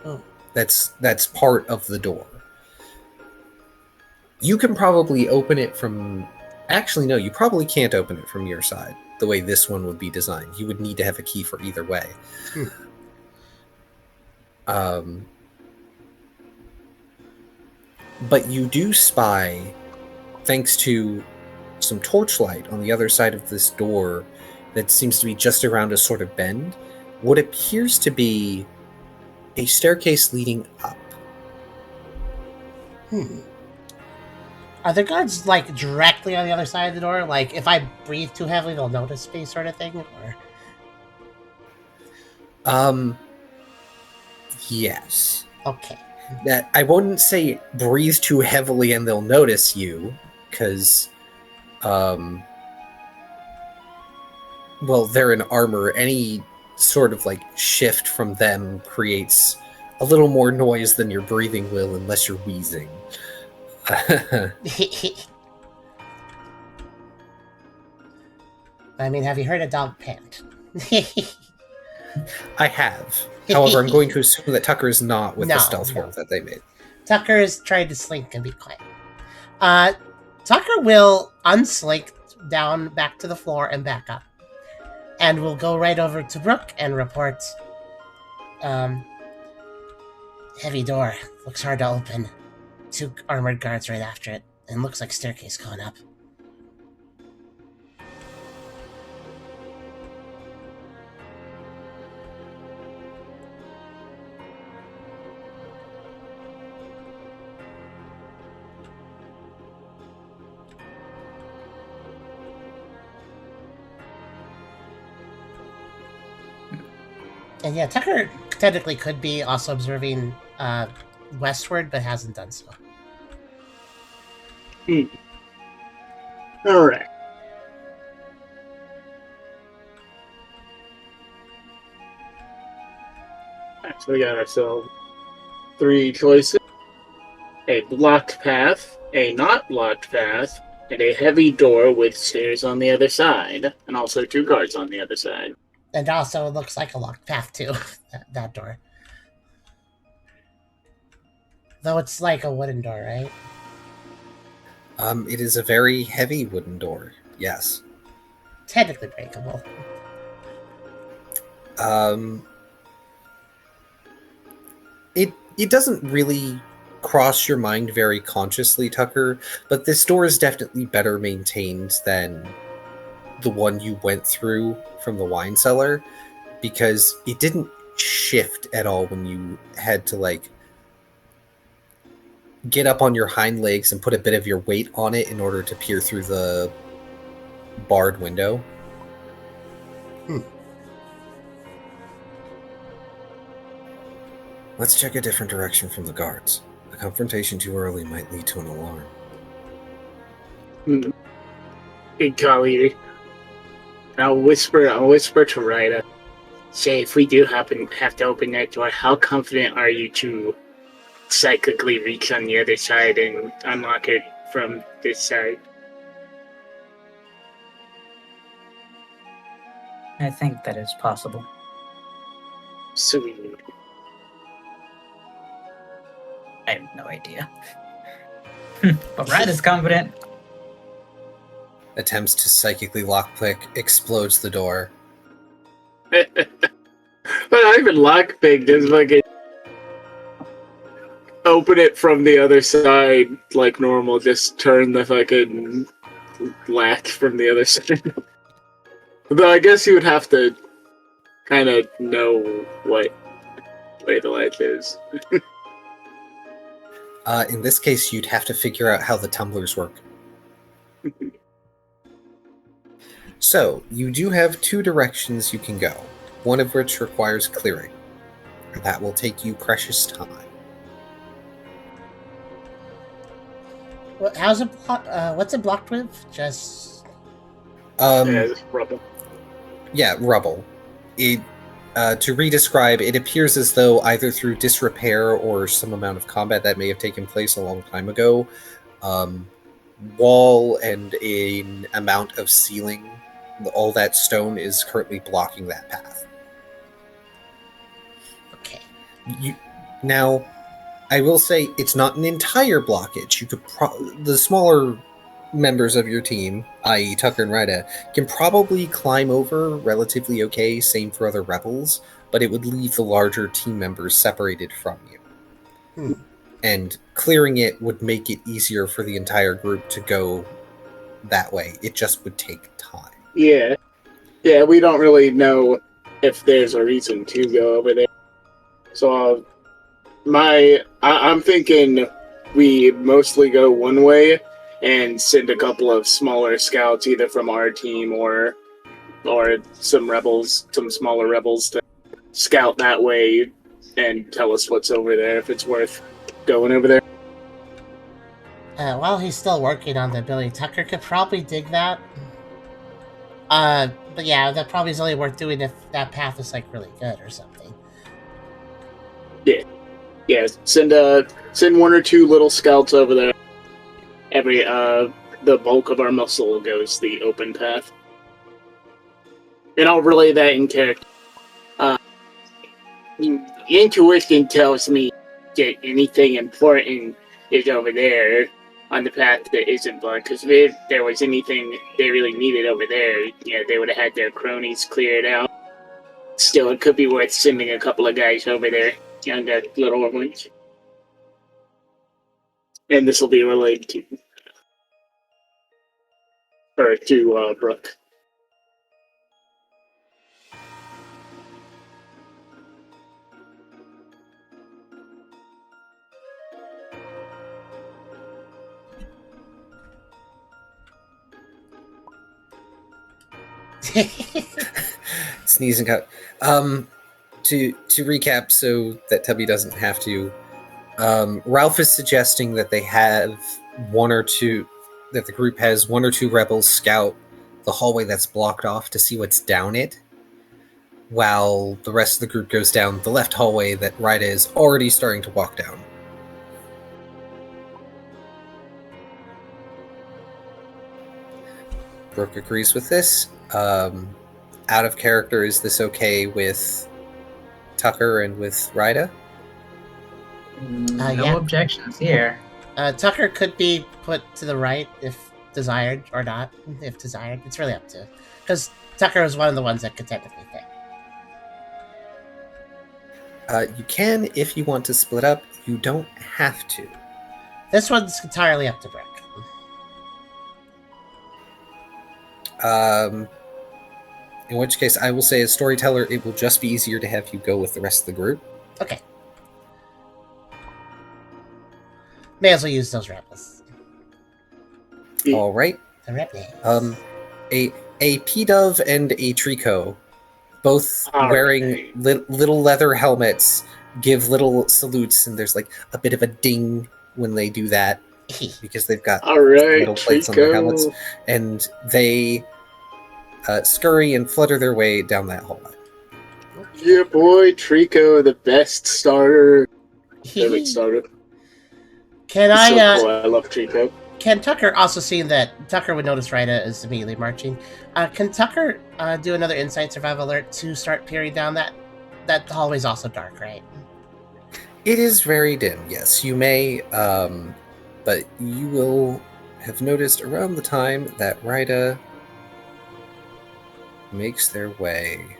Oh. That's part of the door. You can probably open it from... Actually, no, you probably can't open it from your side, the way this one would be designed. You would need to have a key for either way. But you do spy, thanks to some torchlight on the other side of this door that seems to be just around a sort of bend, what appears to be a staircase leading up. Are the guards, like, directly on the other side of the door? Like, if I breathe too heavily, they'll notice me, sort of thing? Or... Yes. Okay. That I wouldn't say breathe too heavily and they'll notice you, because, well, they're in armor. Any sort of, like, shift from them creates a little more noise than your breathing will, unless you're wheezing. I mean, have you heard a dog pant? I have. However, I'm going to assume that Tucker is not with the stealth roll that they made. Tucker is trying to slink and be quiet. Tucker will unslink down back to the floor and back up. And we'll go right over to Brooke and report. Heavy door. Looks hard to open. 2 armored guards right after it. And looks like staircase going up. And yeah, Tucker technically could be also observing westward, but hasn't done so. Alright. So we got ourselves 3 choices. A blocked path, a not blocked path, and a heavy door with stairs on the other side, and also 2 guards on the other side. And also, it looks like a locked path, too, that door. Though it's like a wooden door, right? It is a very heavy wooden door, yes. Technically breakable. It doesn't really cross your mind very consciously, Tucker, but this door is definitely better maintained than the one you went through from the wine cellar, because it didn't shift at all when you had to, like, get up on your hind legs and put a bit of your weight on it in order to peer through the barred window. Let's check a different direction from the guards. A confrontation too early might lead to an alarm. Good call, Edie. I'll whisper to Ryda. Say, if we do have to open that door, how confident are you to psychically reach on the other side and unlock it from this side? I think that is possible. Sweet. I have no idea. But Rat is confident. attempts to psychically lockpick, explodes the door. But I even lockpick just fucking open it from the other side like normal. Just turn the fucking latch from the other side. Though I guess you would have to kind of know what way the latch is. In this case, you'd have to figure out how the tumblers work. So, you do have two directions you can go, one of which requires clearing. That will take you precious time. Well, how's it what's it blocked with? Just... Yeah, just rubble. Yeah, rubble. To re-describe, it appears as though either through disrepair or some amount of combat that may have taken place a long time ago, wall and an amount of ceiling, all that stone is currently blocking that path. Okay. Now, I will say it's not an entire blockage. You could the smaller members of your team, i.e. Tucker and Ryda, can probably climb over relatively okay, same for other rebels, but it would leave the larger team members separated from you. And clearing it would make it easier for the entire group to go that way. It just would take time. Yeah. Yeah, we don't really know if there's a reason to go over there. So, I'm thinking we mostly go one way and send a couple of smaller scouts, either from our team or some smaller rebels, to scout that way and tell us what's over there, if it's worth going over there. While he's still working on the ability, Tucker could probably dig that. But yeah, that probably is only worth doing if that path is like really good or something. Yeah, send one or two little scouts over there. The bulk of our muscle goes the open path. And I'll relay that in character. Intuition tells me that anything important is over there on the path that isn't blocked. Because if there was anything they really needed over there, they would have had their cronies cleared out. Still, it could be worth sending a couple of guys over there. The little ones. And this will be related to Brooke. Sneezing out. To recap, so that Tubby doesn't have to, Ralph is suggesting that they have that the group has one or two rebels scout the hallway that's blocked off to see what's down it, while the rest of the group goes down the left hallway that Ryda is already starting to walk down. Brooke agrees with this. Out of character, is this okay with Tucker and with Ryda? No objections here. Tucker could be put to the right if desired, or not if desired. It's really up to, because Tucker is one of the ones that could technically fit. You can if you want to split up. You don't have to. This one's entirely up to Brick. In which case, I will say, as storyteller, it will just be easier to have you go with the rest of the group. Okay. May as well use those rebels. All right. The rebels. A P-Dove and a Trico, both wearing little leather helmets, give little salutes, and there's like a bit of a ding when they do that because they've got metal plates on their helmets, and they scurry and flutter their way down that hallway. Yeah, boy, Trico, the best starter. Perfect starter. Cool. I love Trico. Can Tucker, also seeing that Tucker would notice Ryda is immediately marching, can Tucker do another insight survival alert to start peering down that the hallway's also dark, right? It is very dim, yes. You may, but you will have noticed around the time that Rida makes their way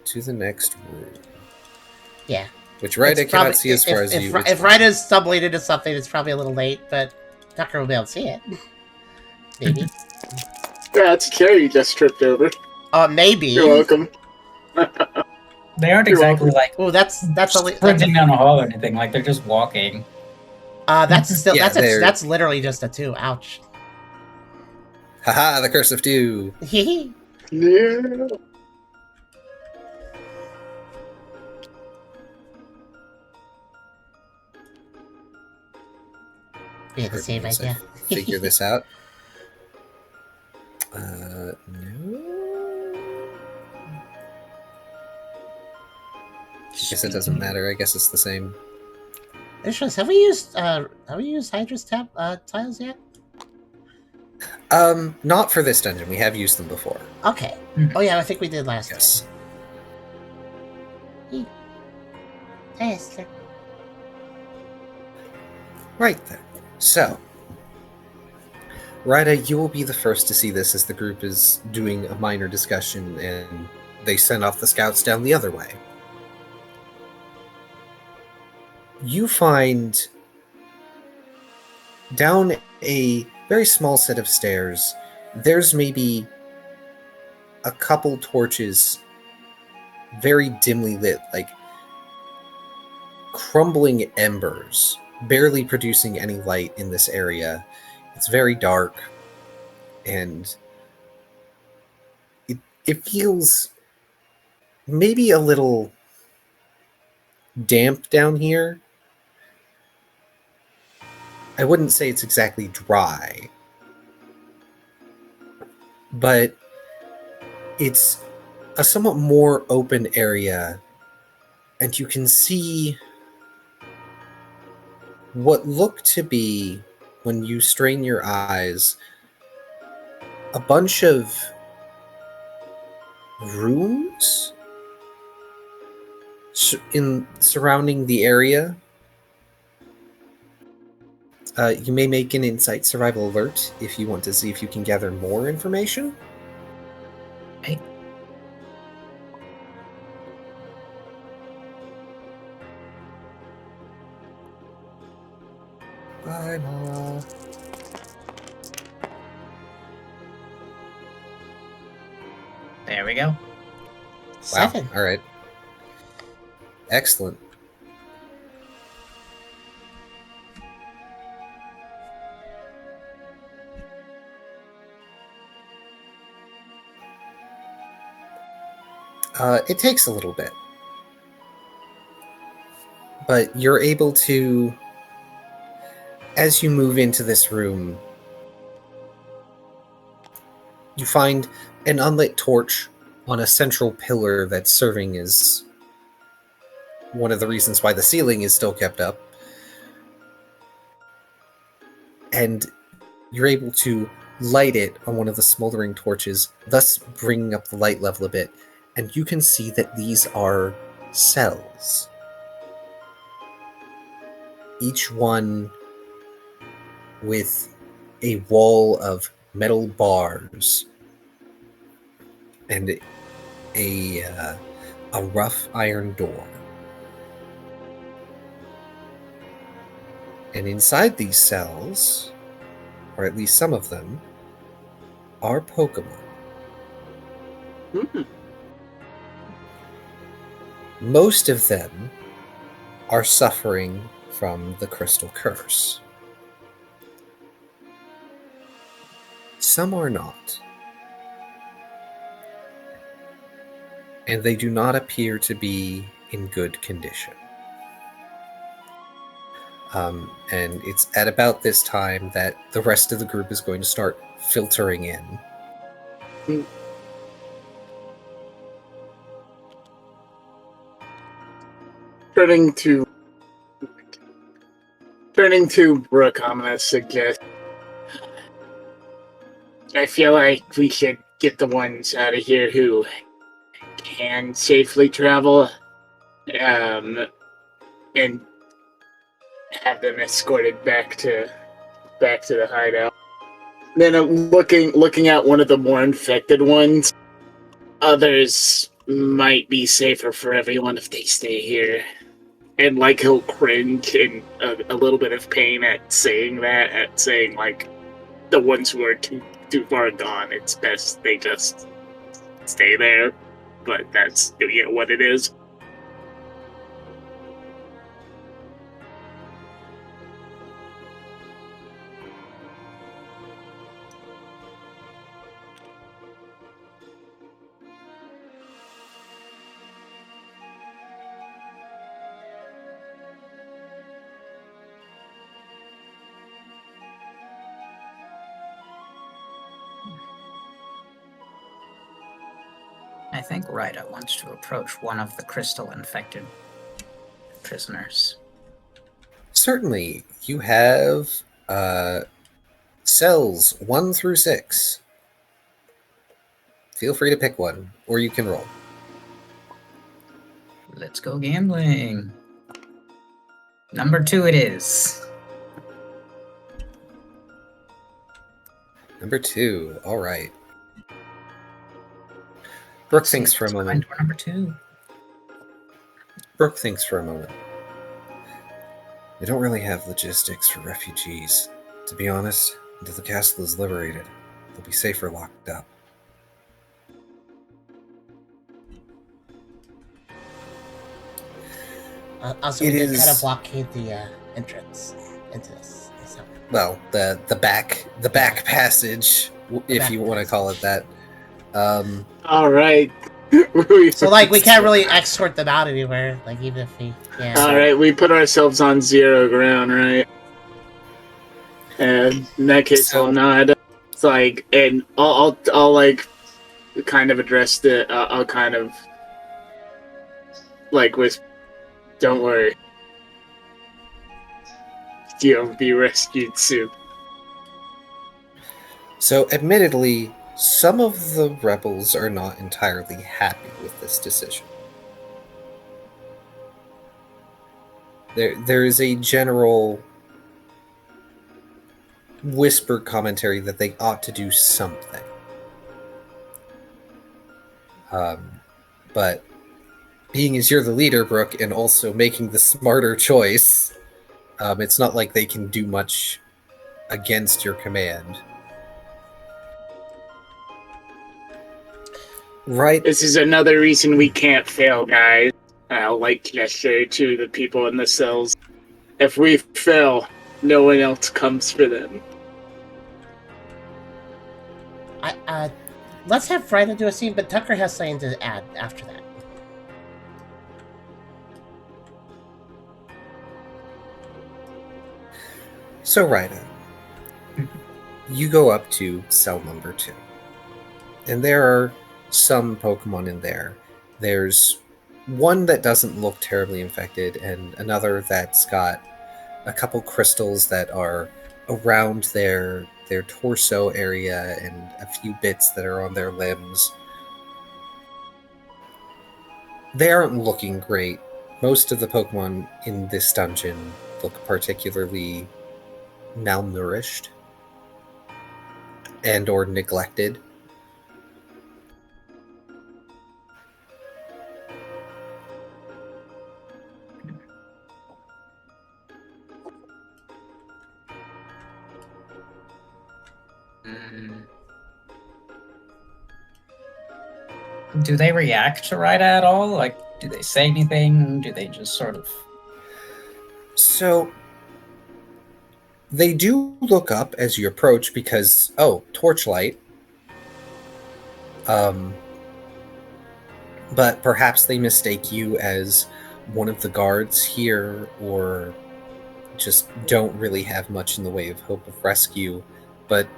to the next room. Yeah. Which Rida It's cannot see as far as you. If Ryda's stumbling into something, it's probably a little late, but Tucker will be able to see it. Maybe. That's Kyrio you just tripped over. Maybe. You're welcome. They aren't You're exactly welcome. like Oh, that's only sprinting down a hall or anything. Like they're just walking. that's still Yeah, that's literally just a 2. Ouch. Haha, the curse of 2. Yeah. We had the same As I idea. figure this out. No. I guess it doesn't matter. I guess it's the same. Issues, have we used Hydra's tiles yet? Not for this dungeon. We have used them before. Okay. Oh yeah, I think we did last Yes. time. Yes. Right then. So, Rida, you will be the first to see this as the group is doing a minor discussion and they send off the scouts down the other way. You find down a very small set of stairs, there's maybe a couple torches very dimly lit, like crumbling embers, barely producing any light in this area. It's very dark, and it feels maybe a little damp down here. I wouldn't say it's exactly dry, but it's a somewhat more open area, and you can see what look to be, when you strain your eyes, a bunch of rooms surrounding the area. You may make an insight survival alert if you want to see if you can gather more information. Hey. Bye, Mala. There we go. 7. Wow. All right. Excellent. It takes a little bit, but you're able to, as you move into this room, you find an unlit torch on a central pillar that's serving as one of the reasons why the ceiling is still kept up. And you're able to light it on one of the smoldering torches, thus bringing up the light level a bit. And you can see that these are cells. Each one with a wall of metal bars and a rough iron door. And inside these cells, or at least some of them, are Pokemon. Hmm. Most of them are suffering from the crystal curse. Some are not. And they do not appear to be in good condition. And it's at about this time that the rest of the group is going to start filtering in. Turning to Brooke, I'm gonna suggest. I feel like we should get the ones out of here who can safely travel, and have them escorted back to back to the hideout. Then looking at one of the more infected ones. Others might be safer for everyone if they stay here. And like he'll cringe in a little bit of pain at saying that, at saying like the ones who are too far gone, it's best they just stay there. But that's what it is. I think Ryda wants to approach one of the crystal-infected prisoners. Certainly, you have cells 1 through 6. Feel free to pick one, or you can roll. Let's go gambling. Number 2 it is. Number 2, all right. Brooke thinks for a moment. Door number 2. Brooke thinks for a moment. They don't really have logistics for refugees. To be honest, until the castle is liberated, they'll be safer locked up. Also, we did kind of blockade the entrance into this. So. Well, the back passage, you want to call it that. All right. So, like, we can't really escort them out anywhere. Like, even if we can. All right, we put ourselves on zero ground, right? And in that case, So- I'll nod. It's like, and I'll like kind of address the. I'll kind of like with. Don't worry. You'll be rescued soon. So, admittedly, some of the rebels are not entirely happy with this decision. There is a general whisper commentary that they ought to do something. But being as you're the leader, Brooke, and also making the smarter choice, it's not like they can do much against your command. Right. This is another reason we can't fail, guys. I'll like gesture to the people in the cells. If we fail, no one else comes for them. Let's have Ryda do a scene, but Tucker has something to add after that. So, Ryda, you go up to cell number 2. And there are some Pokemon in there. There's one that doesn't look terribly infected, and another that's got a couple crystals that are around their torso area and a few bits that are on their limbs. They aren't looking great. Most of the Pokemon in this dungeon look particularly malnourished and or neglected. Do they react to Ryda at all? Like, do they say anything? Do they just sort of... So, they do look up as you approach because, torchlight. But perhaps they mistake you as one of the guards here, or just don't really have much in the way of hope of rescue. But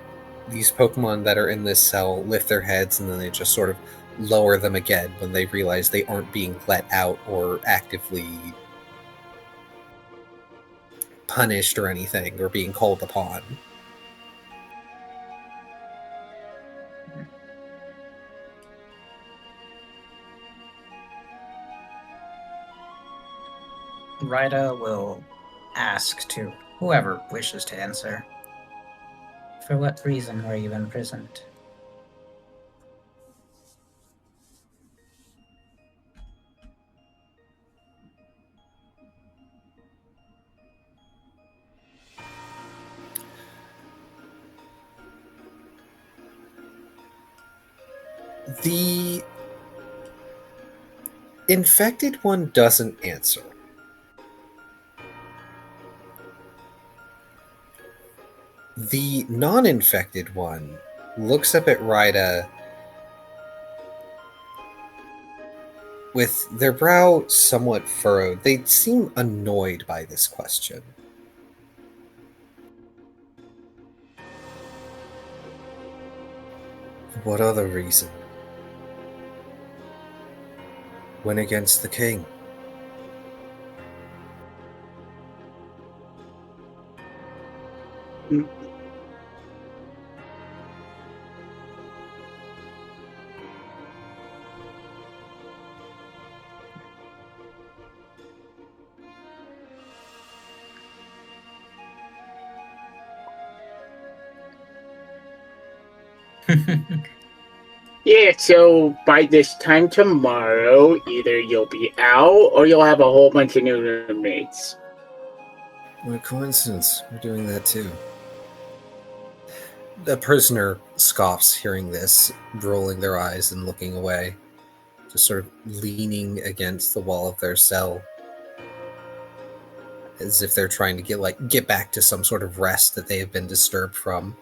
these Pokemon that are in this cell lift their heads and then they just sort of lower them again when they realize they aren't being let out or actively punished or anything, or being called upon. Ryda will ask to whoever wishes to answer. For what reason were you imprisoned? The infected one doesn't answer. The non-infected one looks up at Rida with their brow somewhat furrowed. They seem annoyed by this question. What other reason? Went against the king. Yeah, so by this time tomorrow, either you'll be out or you'll have a whole bunch of new roommates. What a coincidence. We're doing that too. The prisoner scoffs hearing this, rolling their eyes and looking away, just sort of leaning against the wall of their cell, as if they're trying to get back to some sort of rest that they have been disturbed from.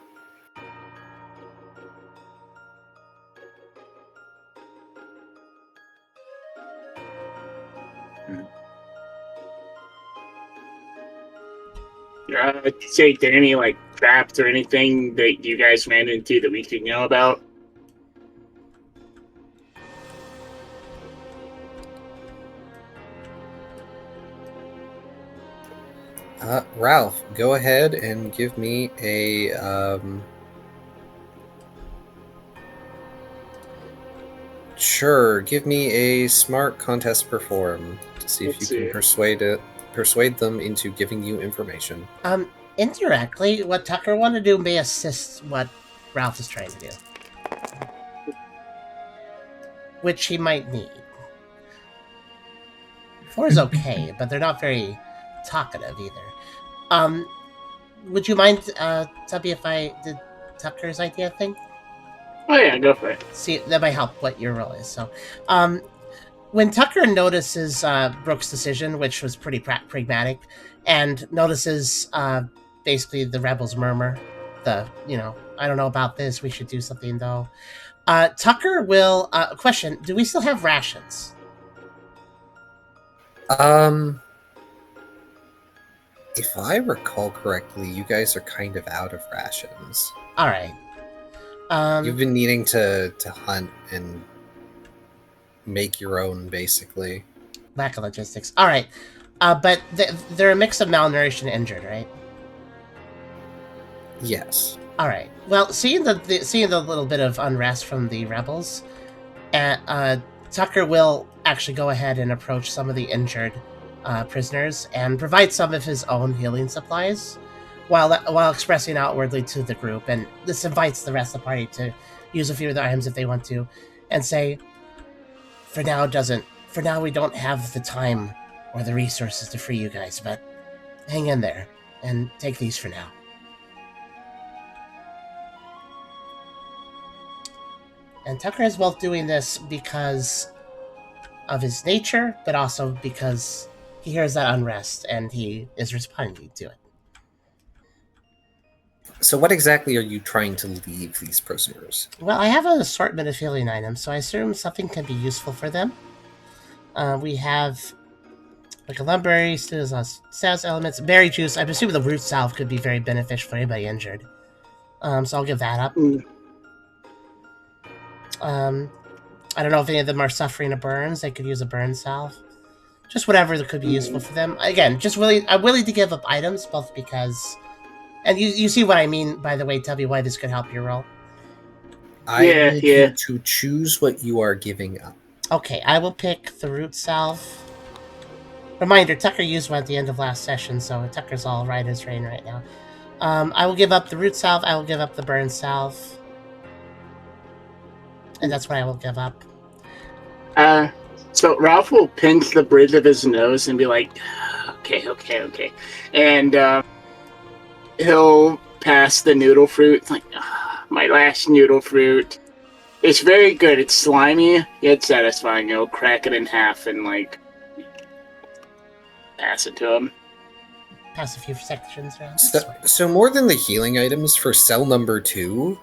Say, there any traps or anything that you guys ran into that we should know about? Ralph, go ahead and give me a sure, give me a smart contest perform to see if you can persuade them into giving you information. Indirectly, what Tucker wanted to do may assist what Ralph is trying to do, which he might need. 4 is okay, but they're not very talkative either. Would you mind, Tubby, if I did Tucker's idea thing? Oh yeah, go for it. See, that might help what your role is. So, when Tucker notices Brooke's decision, which was pretty pragmatic, and notices basically the rebels murmur, I don't know about this, we should do something though. Tucker will, question, do we still have rations? If I recall correctly, you guys are kind of out of rations. All right. You've been needing to hunt and make your own, basically. Lack of logistics. All right. But they're a mix of malnourished and injured, right? Yes. All right. Well, seeing the little bit of unrest from the rebels, Tucker will actually go ahead and approach some of the injured prisoners and provide some of his own healing supplies, while expressing outwardly to the group. And this invites the rest of the party to use a few of the items if they want to, and say, For now, we don't have the time or the resources to free you guys, but hang in there and take these for now. And Tucker is both doing this because of his nature, but also because he hears that unrest and he is responding to it. So what exactly are you trying to leave these prisoners? Well, I have an assortment of healing items, so I assume something can be useful for them. We have a lumberry, sales elements, berry juice. I'm assuming the root salve could be very beneficial for anybody injured. So I'll give that up. I don't know if any of them are suffering a burns. They could use a burn salve. Just whatever that could be useful for them. Again, I'm willing to give up items, both because... And you see what I mean, by the way, Tubby, why this could help your role. I need you to choose what you are giving up. Okay, I will pick the root salve. Reminder, Tucker used one at the end of last session, so Tucker's all right as rain right now. I will give up the root salve. I will give up the burn salve. And that's what I will give up. So Ralph will pinch the bridge of his nose and be like, okay. And he'll pass the noodle fruit. It's like, my last noodle fruit. It's very good. It's slimy, yet satisfying. He'll crack it in half and, like, pass it to him. Pass a few sections around. So more than the healing items for cell number 2,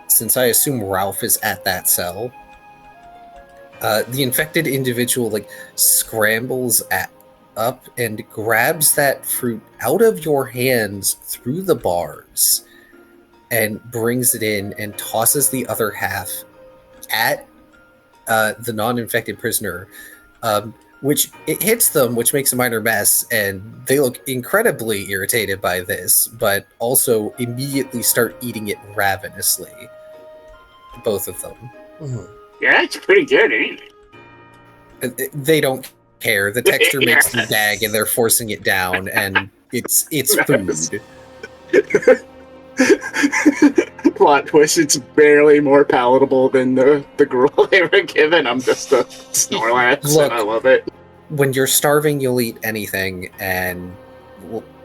since I assume Ralph is at that cell, the infected individual like scrambles up and grabs that fruit out of your hands through the bars and brings it in and tosses the other half at the non-infected prisoner, which it hits them, which makes a minor mess, and they look incredibly irritated by this, but also immediately start eating it ravenously. Both of them. Mm-hmm. Yeah, it's pretty good, ain't it? They don't care. The texture makes them gag, and they're forcing it down, and it's food. Plot twist, it's barely more palatable than the gruel they were given. I'm just a Snorlax, Look, and I love it. When you're starving, you'll eat anything, and,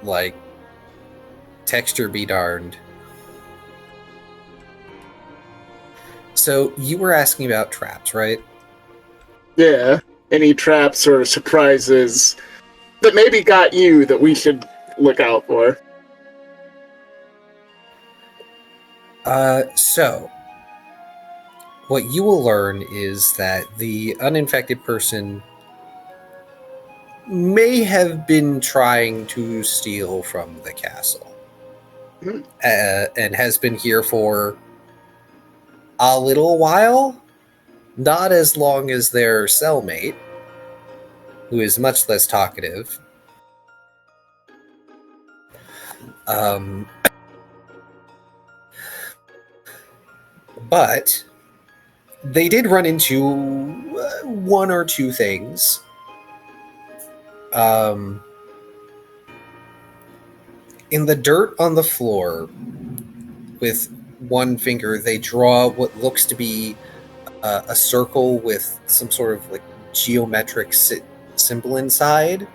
like, texture be darned. So, you were asking about traps, right? Yeah. Any traps or surprises that maybe got you that we should look out for? So, what you will learn is that the uninfected person may have been trying to steal from the castle. Hmm. And has been here for a little while. Not as long as their cellmate, who is much less talkative. But they did run into one or two things. In the dirt on the floor, with one finger, they draw what looks to be a circle with some sort of like geometric symbol inside.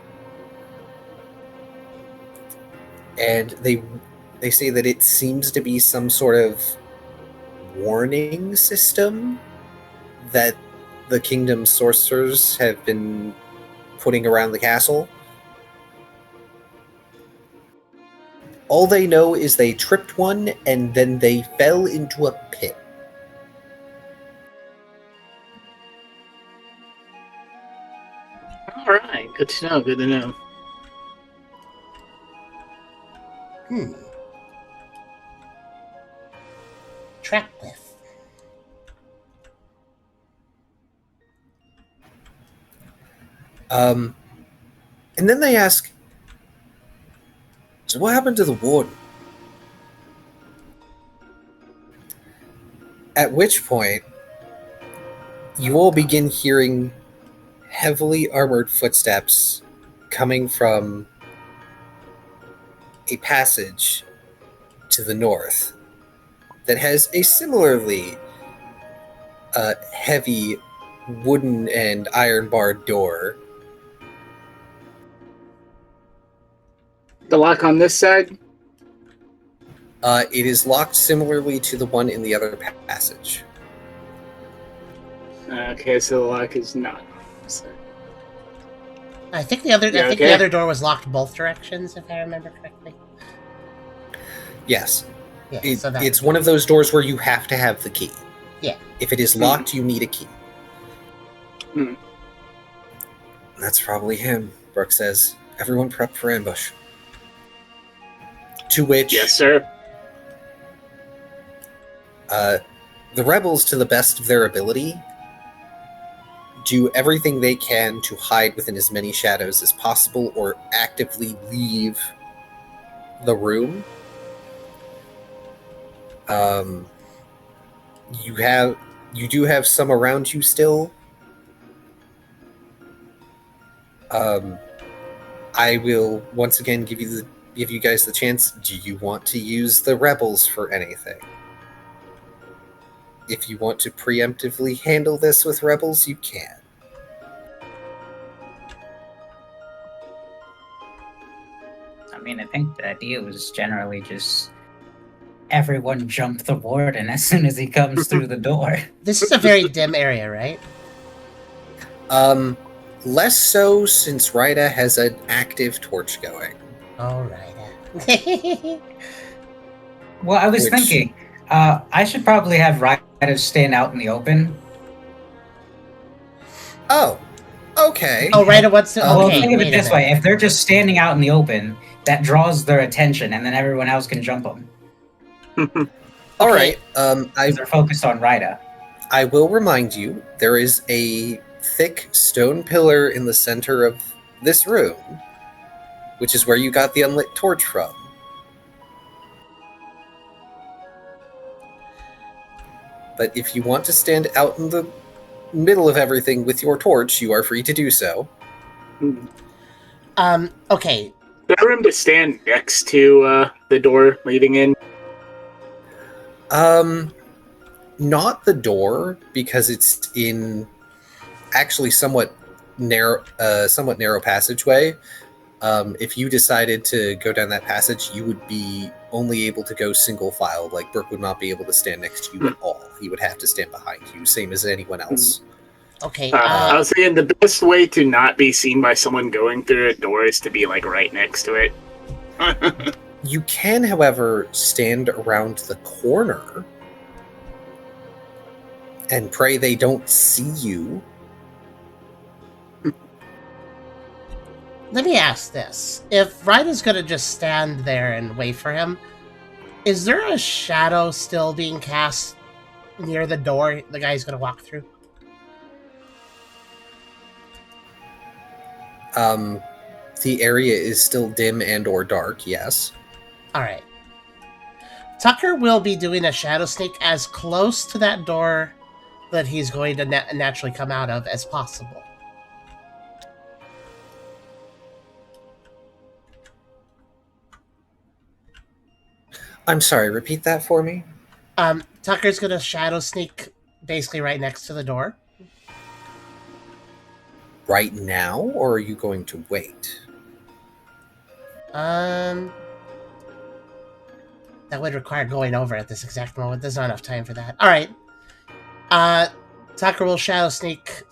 And they say that it seems to be some sort of warning system that the kingdom's sorcerers have been putting around the castle. All they know is they tripped one and then they fell into a pit. All right, good to know. Good to know. Trap lift. And then they ask, so what happened to the warden? At which point, you all begin hearing heavily armored footsteps coming from a passage to the north that has a similarly heavy wooden and iron barred door. The lock on this side? It is locked similarly to the one in the other passage. Okay, so the lock is not. So. I think the other door was locked both directions, if I remember correctly. Yes. Yeah, It's one of those doors where you have to have the key. Yeah. If it is locked, you need a key. Hmm. That's probably him, Brooke says. Everyone prep for ambush. To which... Yes, sir. The rebels, to the best of their ability, do everything they can to hide within as many shadows as possible or actively leave the room. You do have some around you still. I will once again give you give you guys the chance. Do you want to use the rebels for anything? If you want to preemptively handle this with rebels, you can. I mean, I think the idea was generally just everyone jump the warden as soon as he comes through the door. This is a very dim area, right? Less so since Rida has an active torch going. All right. Well, I was Which- thinking, I should probably have Ryder stand out in the open. Oh, okay. Oh, right. What's the? Well, Okay, think of wait it a this minute. way: if they're just standing out in the open, that draws their attention, and then everyone else can jump them. All Okay. right. They're focused on Ryder. I will remind you, there is a thick stone pillar in the center of this room, which is where you got the unlit torch from. But if you want to stand out in the middle of everything with your torch, you are free to do so. Okay. Is there room to stand next to the door leading in? Not the door, because it's in actually somewhat narrow passageway. If you decided to go down that passage, you would be only able to go single file. Like, Brooke would not be able to stand next to you at all. He would have to stand behind you, same as anyone else. Okay. I was thinking the best way to not be seen by someone going through a door is to be like right next to it. You can, however, stand around the corner and pray they don't see you. Let me ask this. If Ryder's going to just stand there and wait for him, is there a shadow still being cast near the door the guy's going to walk through? The area is still dim and or dark, yes. All right. Tucker will be doing a shadow sneak as close to that door that he's going to naturally come out of as possible. I'm sorry, repeat that for me? Tucker's going to shadow sneak basically right next to the door. Right now, or are you going to wait? That would require going over at this exact moment. There's not enough time for that. All right. Tucker will shadow sneak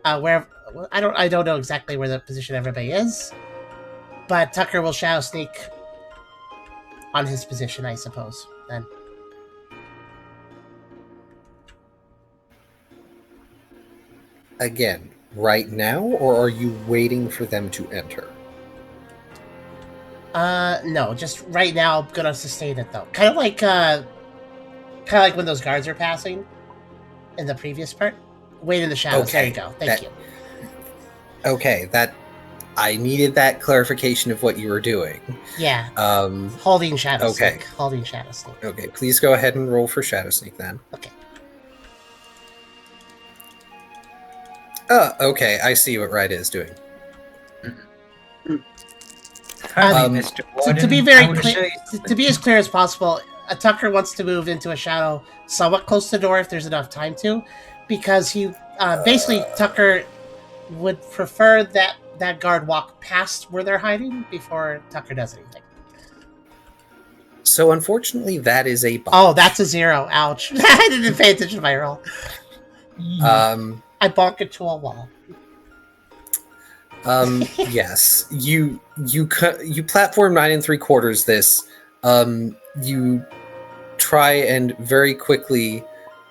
where I don't know exactly where the position everybody is, but Tucker will shadow sneak on his position, I suppose. Then. Again, right now, or are you waiting for them to enter? No, just right now. I'm gonna sustain it though. Kind of like when those guards are passing in the previous part. Wait in the shadows. Okay, There you go. Thank you. Okay, I needed that clarification of what you were doing. Yeah. Holding shadow Okay. sneak. Holding shadow sneak. Okay, please go ahead and roll for Shadow Sneak then. Okay. Okay, I see what Ride is doing. Mr. Warden, To be I very wanna clear, show you- to be as clear as possible, Tucker wants to move into a shadow somewhat close to the door if there's enough time to, because he basically Tucker would prefer that guard walk past where they're hiding before Tucker does anything. So unfortunately, that is a botch. Oh, that's a 0. Ouch! I didn't pay attention to my roll. I bonk it to a wall. Yes, you platform 9 3/4 this. You try and very quickly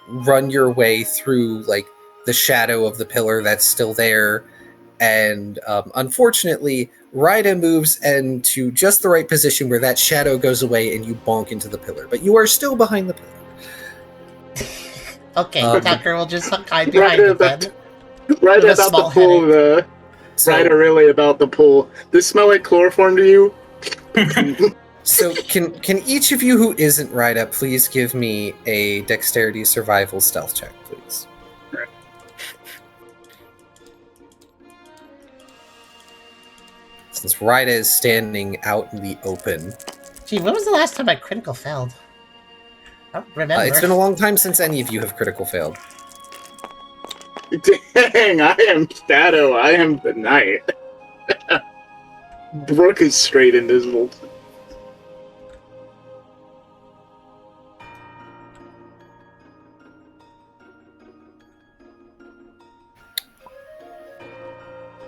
run your way through like the shadow of the pillar that's still there, and unfortunately, Rida moves into just the right position where that shadow goes away, and you bonk into the pillar. But you are still behind the pillar. Okay, Tucker will just hide behind it then. Right With a about small the pool, So, right really about the pool. Does it smell like chloroform to you? so can each of you who isn't Rida please give me a dexterity survival stealth check, please? since Ryda is standing out in the open. Gee, when was the last time I critical failed? I don't remember. It's been a long time since any of you have critical failed. Dang, I am Shadow. I am the Knight. Brooke is straight invisible.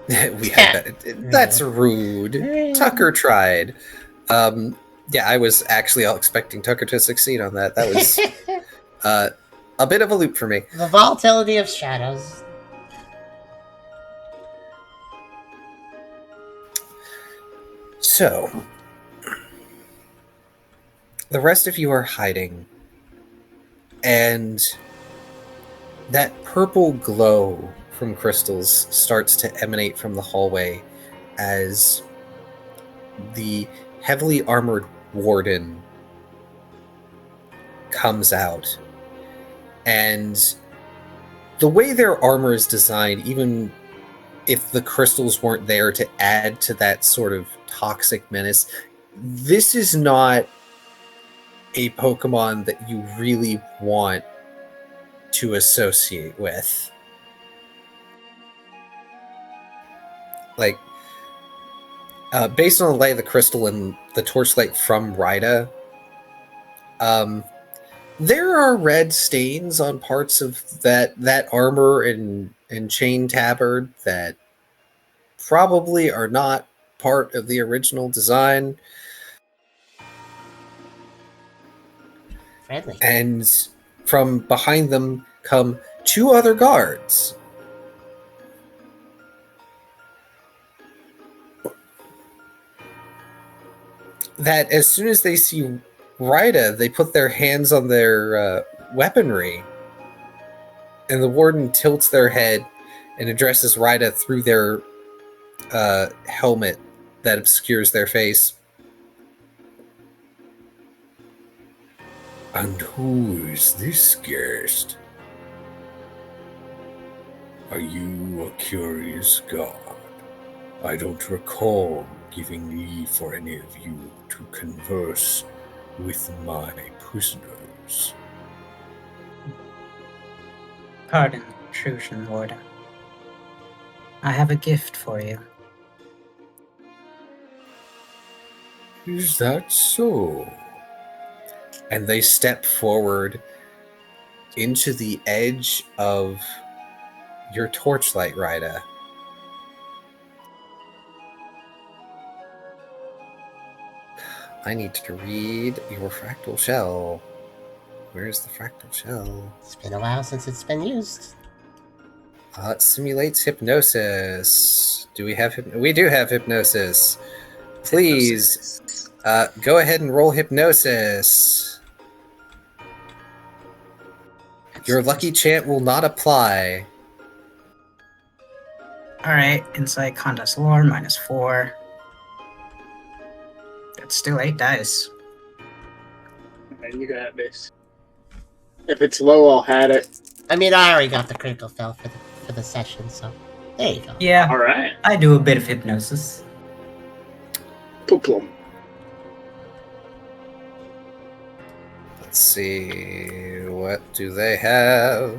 We had that. That's rude. Tucker tried. Yeah, I was actually all expecting Tucker to succeed on that. That was a bit of a loop for me. The volatility of shadows. So, the rest of you are hiding, and that purple glow from crystals starts to emanate from the hallway as the heavily armored Warden comes out. And the way their armor is designed, even if the crystals weren't there to add to that sort of toxic menace, this is not a Pokemon that you really want to associate with. Like, based on the light of the crystal and the torchlight from Ryda, there are red stains on parts of that armor and chain tabard that probably are not part of the original design. Friendly. And from behind them come two other guards. That as soon as they see Ryda, they put their hands on their weaponry, and the Warden tilts their head and addresses Ryda through their helmet that obscures their face. And who is this guest? Are you a curious god? I don't recall giving leave for any of you to converse with my prisoners. Pardon the intrusion, Warden. I have a gift for you. Is that so? And they step forward into the edge of your torchlight, Ryda. I need to read your fractal shell. Where's the fractal shell? It's been a while since it's been used. It simulates hypnosis. Do we have we do have hypnosis. Please, go ahead and roll hypnosis. Your lucky chant will not apply. Alright, Insight Contest Lore, -4. That's still 8 dice. Man, you got this. If it's low, I'll had it. I mean, I already got the critical fail for the session, so there you go. Yeah, Alright. I do a bit of hypnosis. Plum. Let's see, what do they have?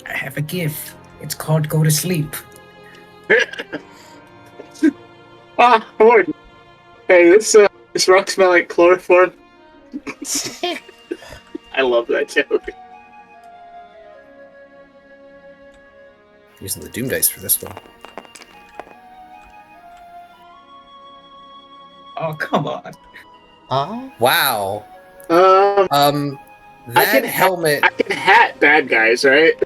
I have a gift. It's called Go to Sleep. Warden. Hey, this rock smell like chloroform. I love that joke. Using the Doom Dice for this one. Oh, come on. Oh, Wow. I That helmet. I can hat bad guys, right?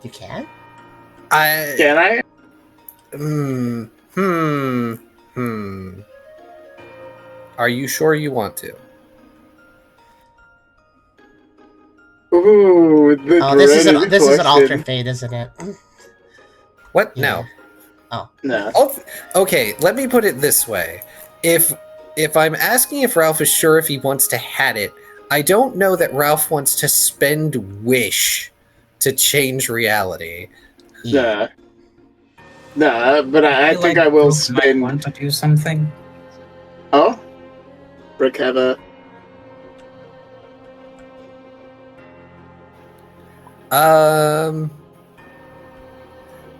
you can? Can I? Are you sure you want to? Ooh, the Oh, this is an question. alter fate, isn't it? What? Yeah. No. No. Okay, let me put it this way. If I'm asking if Ralph is sure if he wants to hat it, I don't know that Ralph wants to spend wish to change reality. Yeah. Nah, but I feel think like I will Brooke might spend. want to do something. Oh, Brick have a.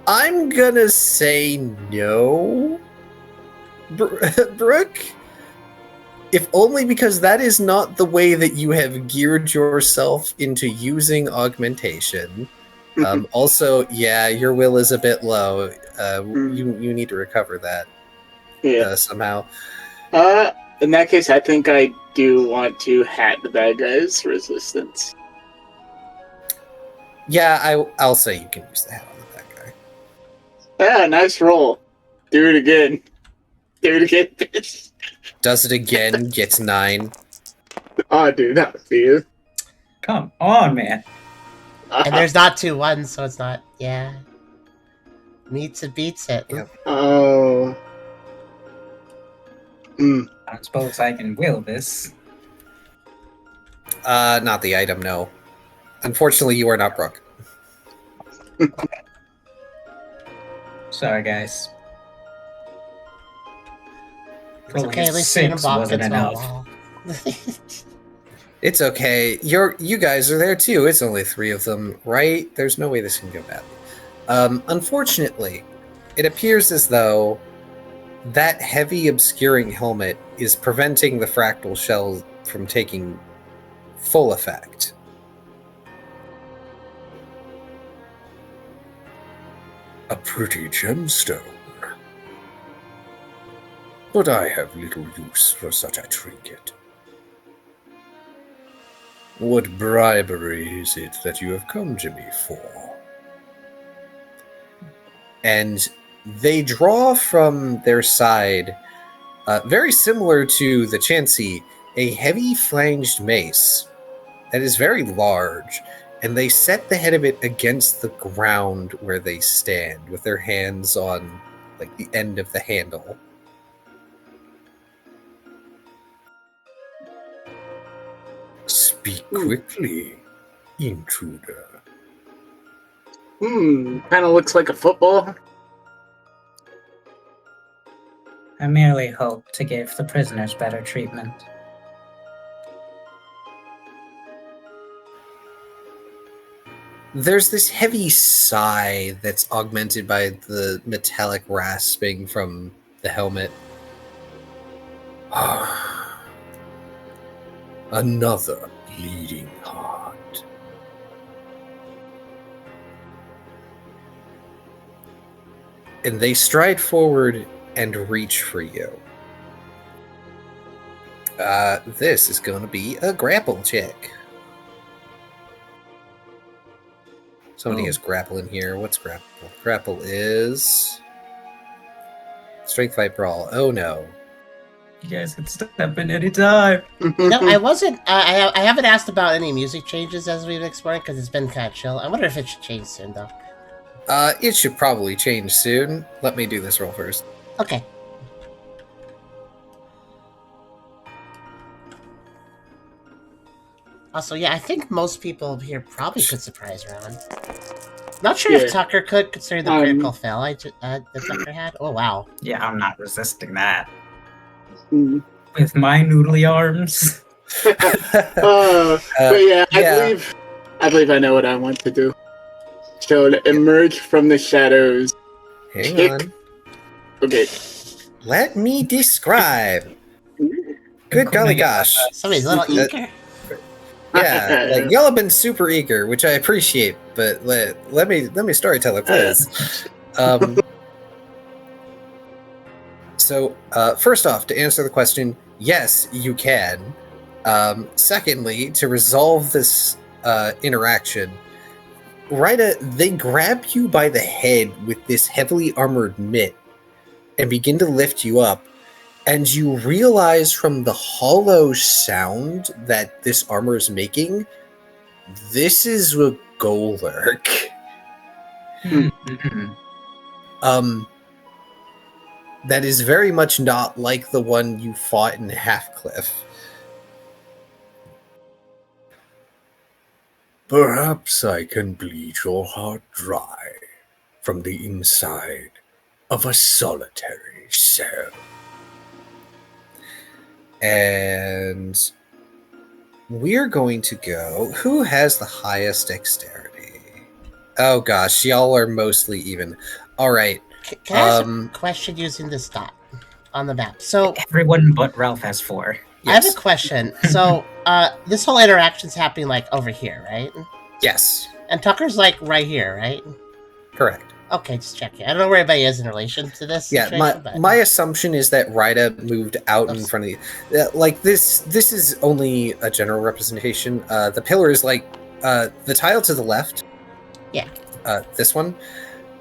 I'm gonna say no, Brooke. If only because that is not the way that you have geared yourself into using augmentation. Also, yeah, your will is a bit low. You need to recover that Yeah. somehow. In that case, I think I do want to hat the bad guy's resistance. Yeah, I'll say you can use the hat on the bad guy. Yeah, nice roll. Do it again. Do it again, bitch. Does it again, gets 9. Oh, dude, that would be it. Come on, man. And there's not 2 1s, so it's not. Yeah. Meets it, beats it. Yep. Oh. I don't suppose I can will this. Not the item, no. Unfortunately, you are not Brooke. Sorry, guys. It's okay, at least seeing a 6 box wasn't into a enough. wall. It's okay. You guys are there too. It's only 3 of them, right? There's no way this can go badly. Unfortunately, it appears as though that heavy obscuring helmet is preventing the fractal shell from taking full effect. A pretty gemstone. But I have little use for such a trinket. What bribery is it that you have come to me for? And they draw from their side, very similar to the Chansey, a heavy flanged mace that is very large, and they set the head of it against the ground where they stand, with their hands on like the end of the handle. Speak quickly, intruder. Kind of looks like a football. I merely hope to give the prisoners better treatment. There's this heavy sigh that's augmented by the metallic rasping from the helmet. Another bleeding heart. And they stride forward and reach for you. This is going to be a grapple check. Somebody has grapple in here. What's grapple? Grapple is strength fight brawl. Oh no. You guys can step in any time. No, I wasn't. I haven't asked about any music changes as we've explored because it's been kind of chill. I wonder if it should change soon, though. It should probably change soon. Let me do this roll first. Okay. Also, yeah, I think most people here probably could surprise round. Not sure if Tucker could, considering the critical fail that Tucker had. Oh, wow. Yeah, I'm not resisting that. With my noodly arms. But yeah, I believe I know what I want to do. So to emerge from the shadows. Hang on. Okay. Let me describe. Good golly gosh. Somebody's a little eager. Yeah, like y'all have been super eager, which I appreciate, but let me storyteller, please. So, first off, to answer the question, yes, you can. Secondly, to resolve this interaction, Ryda, they grab you by the head with this heavily armored mitt and begin to lift you up, and you realize from the hollow sound that this armor is making, this is a Golurk. That is very much not like the one you fought in Halfcliff. Perhaps I can bleed your heart dry from the inside of a solitary cell. And we're going to go... Who has the highest dexterity? Oh gosh, y'all are mostly even. All right. Can I ask a question using this dot on the map? So Everyone but Ralph has 4. I have a Yes. question. So this whole interaction's happening like over here, right? Yes. And Tucker's like right here, right? Correct. Okay, just checking. I don't know where everybody is in relation to this Yeah, situation, but my assumption is that Ryda moved out in Oops. front of you. Like this is only a general representation. The pillar is like the tile to the left. Yeah. This one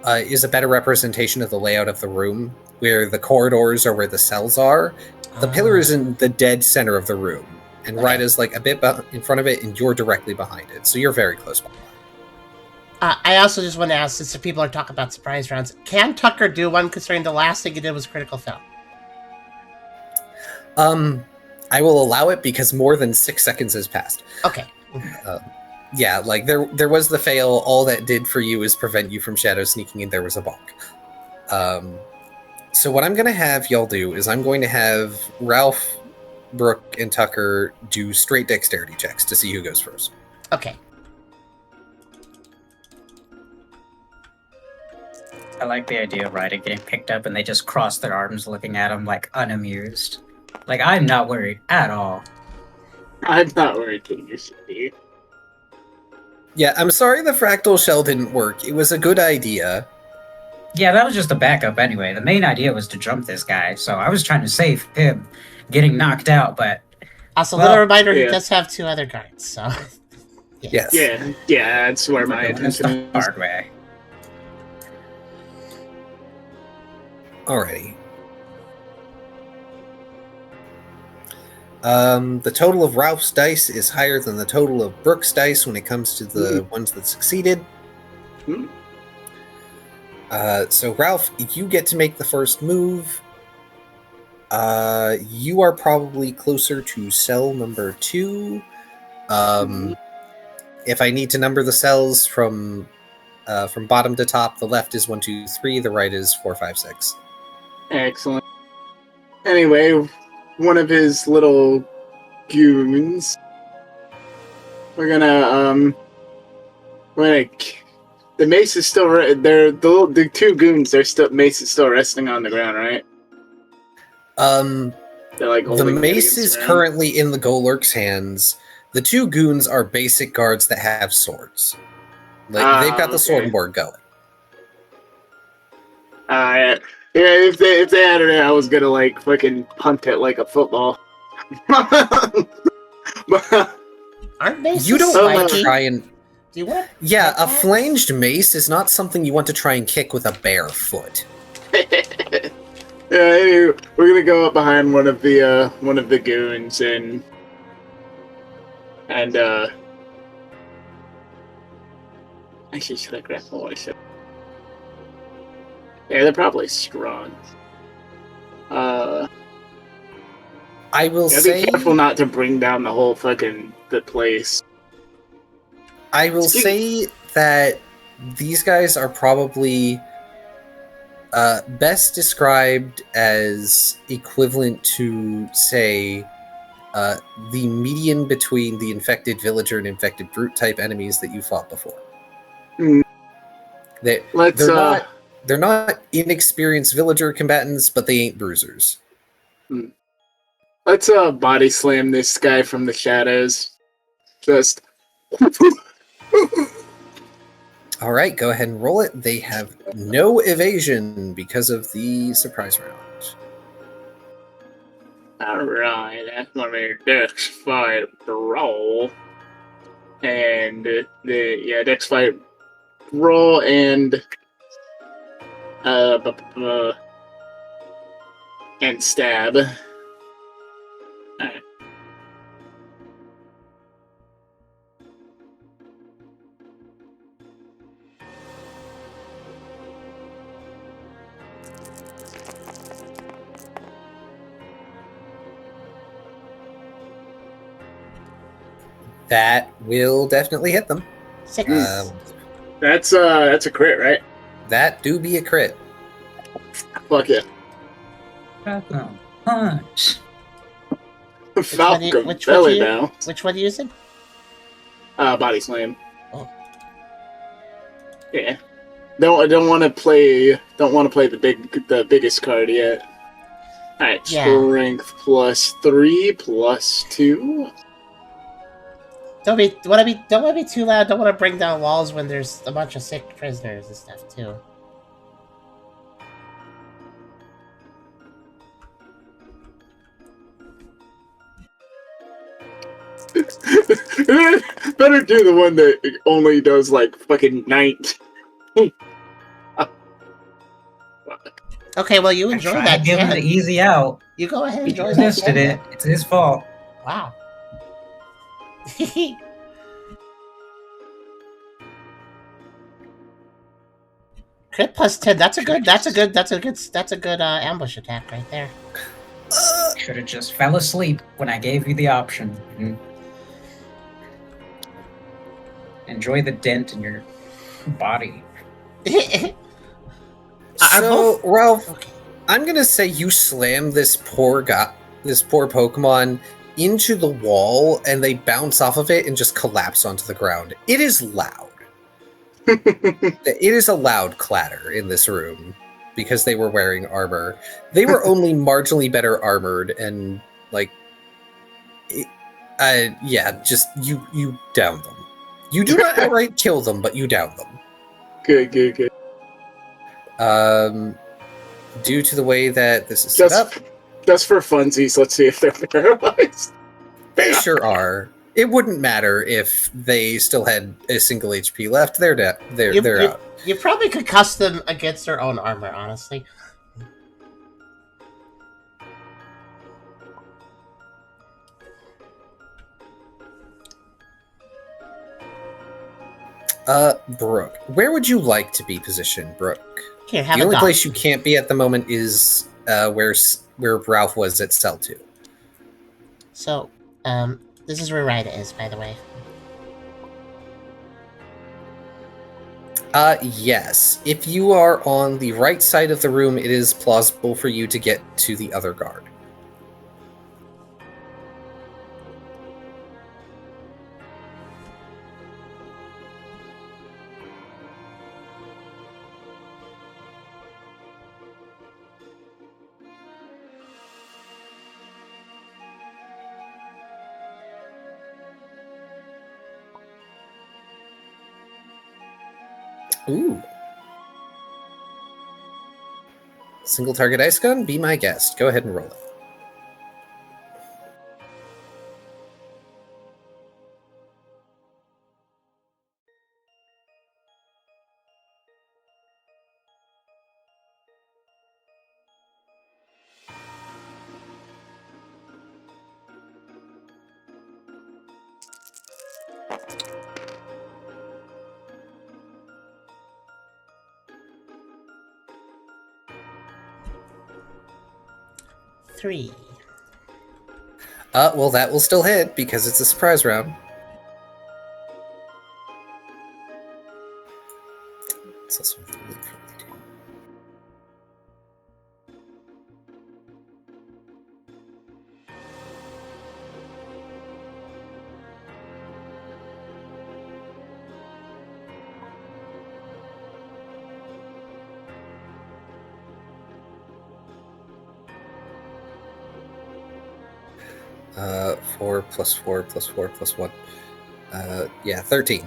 is a better representation of the layout of the room, where the corridors are where the cells are. The pillar is in the dead center of the room, and Okay. Ryda's like a bit in front of it, and you're directly behind it, so you're very close by. I also just want to ask, since the people are talking about surprise rounds, can Tucker do one, considering the last thing he did was critical fail? I will allow it because more than 6 seconds has passed. Okay. Yeah, like there was the fail. All that did for you is prevent you from shadow sneaking, and there was a bonk. So what I'm going to have y'all do is I'm going to have Ralph, Brooke, and Tucker do straight dexterity checks to see who goes first. Okay. I like the idea of Ryder getting picked up and they just cross their arms looking at him like unamused. Like, I'm not worried at all. I'm not worried that you see. Yeah, I'm sorry the fractal shell didn't work. It was a good idea. Yeah, that was just a backup anyway. The main idea was to jump this guy, so I was trying to save him getting knocked out, but... Also, Well, little reminder, he yeah. does have 2 other guards, so... Yes. Yeah, that's where my That's attention the is. hard way. Alrighty. The total of Ralph's dice is higher than the total of Brooke's dice when it comes to the ones that succeeded. Hmm. So Ralph, you get to make the first move. You are probably closer to cell number 2. If I need to number the cells from bottom to top, the left is 1, 2, 3. The right is 4, 5, 6. Excellent. Anyway, one of his little goons. The mace is still the 2 goons. Mace is still resting on the ground, right? They're like The holding it mace against is the ground. currently in the Golurk's hands. The 2 goons are basic guards that have swords. Like they've got the sword board going. Yeah, if they had it, I was gonna like fucking punt it like a football. Aren't maces You don't want to spiky? try and... Do you want? Yeah, a that? flanged mace is not something you want to try and kick with a bare foot. Yeah, anyway, we're gonna go up behind one of the goons and actually should I grab what I said? Yeah, they're probably strong. I will Gotta say... be careful not to bring down the whole fucking the place. I will say that these guys are probably best described as equivalent to, say, the median between the infected villager and infected brute type enemies that you fought before. Mm. They're not inexperienced villager combatants, but they ain't bruisers. Let's body slam this guy from the shadows. Just All right, go ahead and roll it. They have no evasion because of the surprise round. alright, that's my dex fight roll. And dex fight roll and stab. Alright. That will definitely hit them. 6. That's a crit, right? That do be a crit. Fuck it. Falcon punch. Falcon belly down. Which one are you using? Body slam. Oh. Yeah. I don't want to play the biggest card yet. Alright, Yeah. strength +3 +2. Don't want to be too loud. Don't want to bring down walls when there's a bunch of sick prisoners and stuff too. Better do the one that only does like fucking 19. Okay, well you enjoy that. Give him the easy out. You go ahead and He enjoy that. resisted it. It's his fault. Wow. Crit +10. That's a good ambush attack right there. Should have just fell asleep when I gave you the option. Enjoy the dent in your body. So, Ralph, Okay. I'm gonna say you slam this poor Pokemon into the wall, and they bounce off of it and just collapse onto the ground. It is loud. It is a loud clatter in this room because they were wearing armor. They were only marginally better armored, and just you down them. You do not outright kill them, but you down them. Good. Due to the way that this is set up, just for funsies, let's see if they're paralyzed. they sure are. It wouldn't matter if they still had a single HP left. They're dead. They're out. You probably could cuss them against their own armor, honestly. Brooke, where would you like to be positioned, Brooke? Here, have The a only dog. place you can't be at the moment is where Ralph was at cell 2. So, this is where Ryda is, by the way. Yes. If you are on the right side of the room, it is plausible for you to get to the other guard. Ooh. Single target ice gun? Be my guest. Go ahead and roll it. Three. Well, that will still hit because it's a surprise round. It's also really friendly, too. Uh, 4 plus 4 plus 4 plus 1. 13.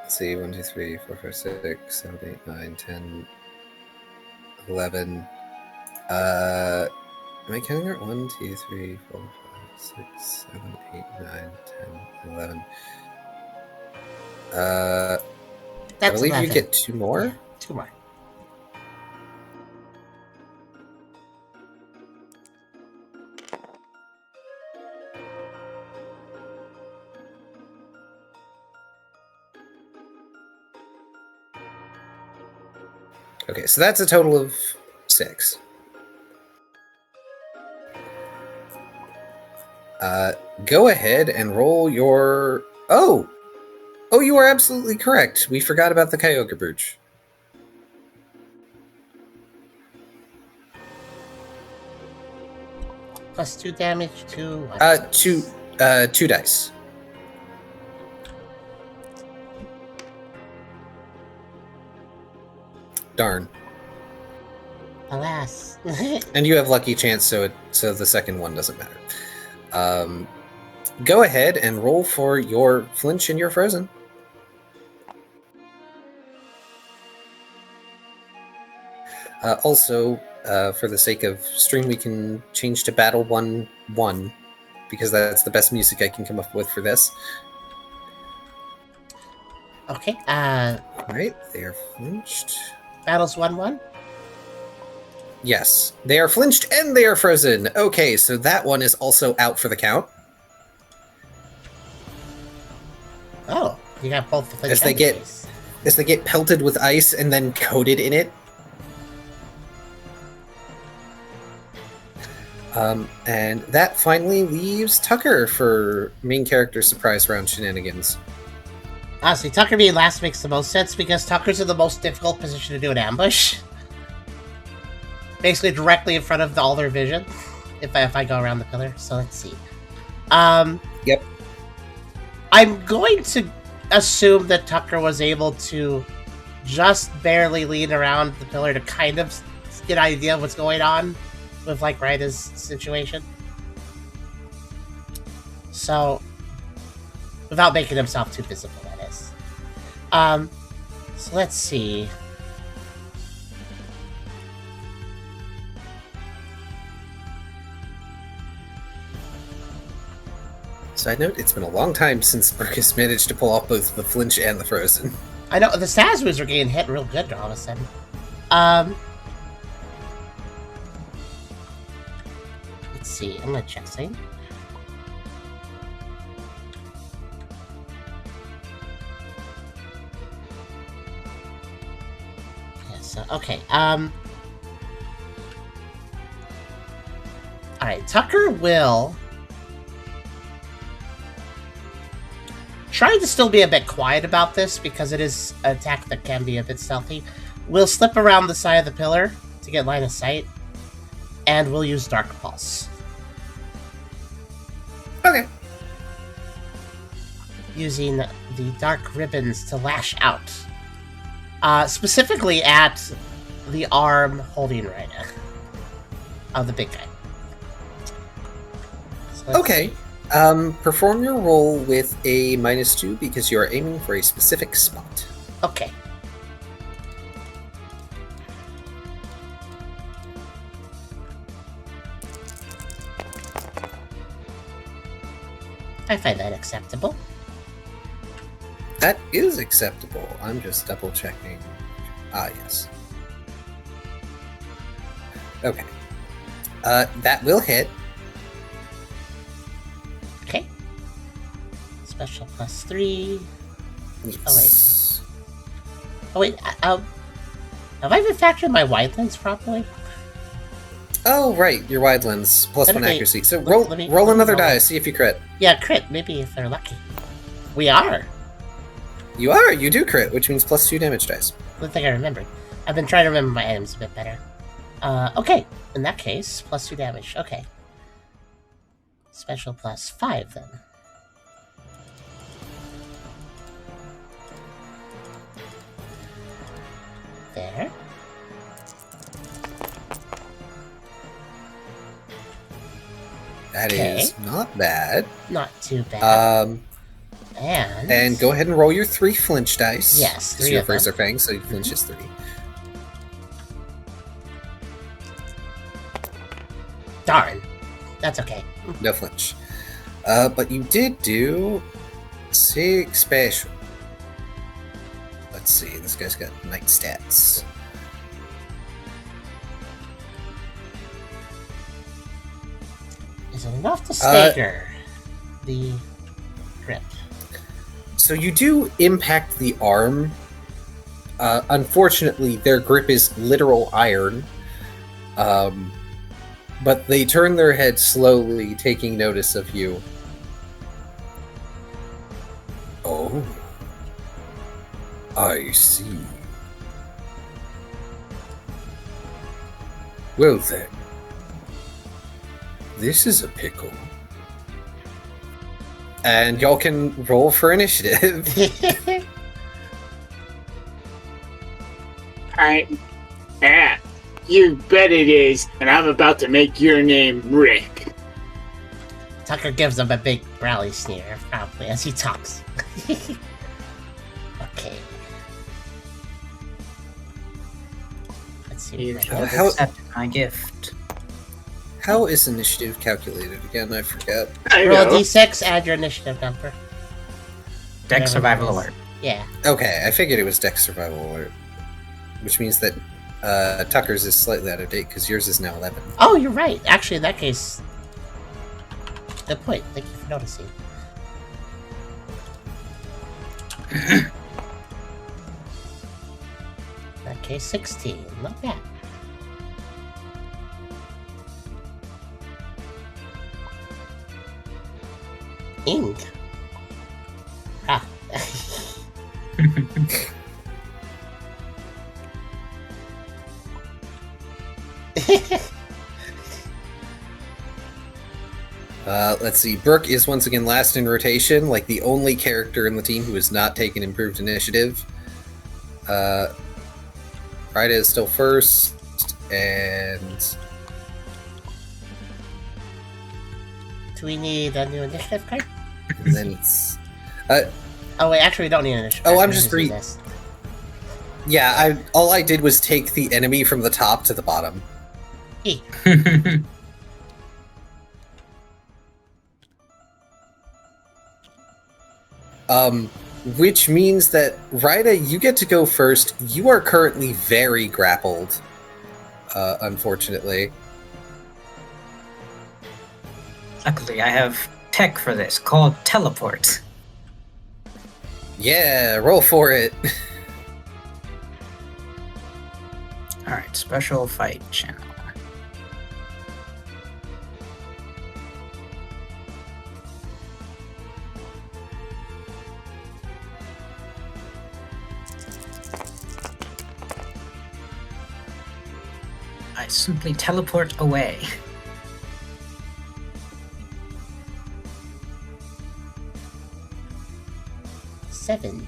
Let's see, 1, 2, 3, 4, 5, 6, 7, 8, 9, 10, 11. Am I counting right? 1, 2, 3, 4, 5, 6, 7, 8, 9, 10, 11. I That's believe 11. you get 2 more. Yeah, 2 more. Okay, so that's a total of 6. Go ahead and roll your... Oh, you are absolutely correct. We forgot about the Kyogre Brooch. Plus 2 damage to... Two dice. Darn. Alas. And you have lucky chance, so the second one doesn't matter. Go ahead and roll for your flinch and your frozen. Also, for the sake of stream, we can change to battle 1-1 because that's the best music I can come up with for this. Okay. Alright, they are flinched. Battles 1-1? Yes, they are flinched and they are frozen. Okay, so that one is also out for the count. Oh, you got both the flinch As they and get- the face. As they get pelted with ice and then coated in it. And that finally leaves Tucker for main character surprise round shenanigans. Honestly, Tucker being last makes the most sense because Tucker's in the most difficult position to do an ambush. Basically directly in front of all their vision. If I go around the pillar. So let's see. Yep. I'm going to assume that Tucker was able to just barely lean around the pillar to kind of get an idea of what's going on with, like, Ryda's situation. So, without making himself too visible, that is. So let's see. Side note, it's been a long time since Burke has managed to pull off both the flinch and the frozen. I know, the status moves are getting hit real good all of a sudden. Let's see, I'm gonna check something. Yeah, so, okay, alright, Tucker will... trying to still be a bit quiet about this because it is an attack that can be a bit stealthy. We'll slip around the side of the pillar to get line of sight, and we'll use Dark Pulse. Okay. Using the dark ribbons to lash out. Specifically at the arm holding Ryda. Of the big guy. So let's Okay. see. Perform your roll with a -2 because you are aiming for a specific spot. Okay. I find that acceptable. That is acceptable. I'm just double checking. Ah, yes. Okay. That will hit. Okay. Special +3. Yes. Oh wait, have I even factored my wide lens properly? Oh, right. Your wide lens. +1 Okay, accuracy. So let me roll another roll. die. See if you crit. Yeah, crit. Maybe if they're lucky. We are. You are. You do crit, which means +2 damage dice. I think I remembered. I've been trying to remember my items a bit better. Okay. In that case, +2 damage. Okay. Special +5 then. There. That Okay. is not bad. Not too bad. And And go ahead and roll your 3 flinch dice. Yes, 'cause 3 your of them. Razor Fang, so you flinch is 3. Darn. That's okay. No flinch. But you did do 6 special. Let's see, this guy's got night stats. Is it enough to stagger the grip? So you do impact the arm. Unfortunately, their grip is literal iron. but they turn their head slowly, taking notice of you. Oh, I see. Well then, this is a pickle. And y'all can roll for initiative. You bet it is, and I'm about to make your name Rick. Tucker gives him a big rally sneer, probably, as he talks. Okay. Let's see. You what should that have is. accepted my gift. How is initiative calculated again? I forget. I Roll a know. d6, add your initiative number. Dex survival alert. Yeah. Okay, I figured it was Dex Survival Alert. Which means that Tucker's is slightly out of date, because yours is now 11. Oh, you're right. Actually, in that case... Good point. Thank you for noticing. In that case, 16. Not bad. Ink. Ah. Let's see. Brooke is once again last in rotation, like the only character in the team who has not taken improved initiative. Ryda is still first, and Do we need a new initiative card? then it's... Oh, wait, actually, we don't need an initiative Oh, card. I'm We just do this. Yeah, all I did was take the enemy from the top to the bottom. Which means that, Ryda, you get to go first. You are currently very grappled, unfortunately. Luckily, I have tech for this called teleport. Yeah, roll for it. Alright, special fight channel. I simply teleport away. Seven.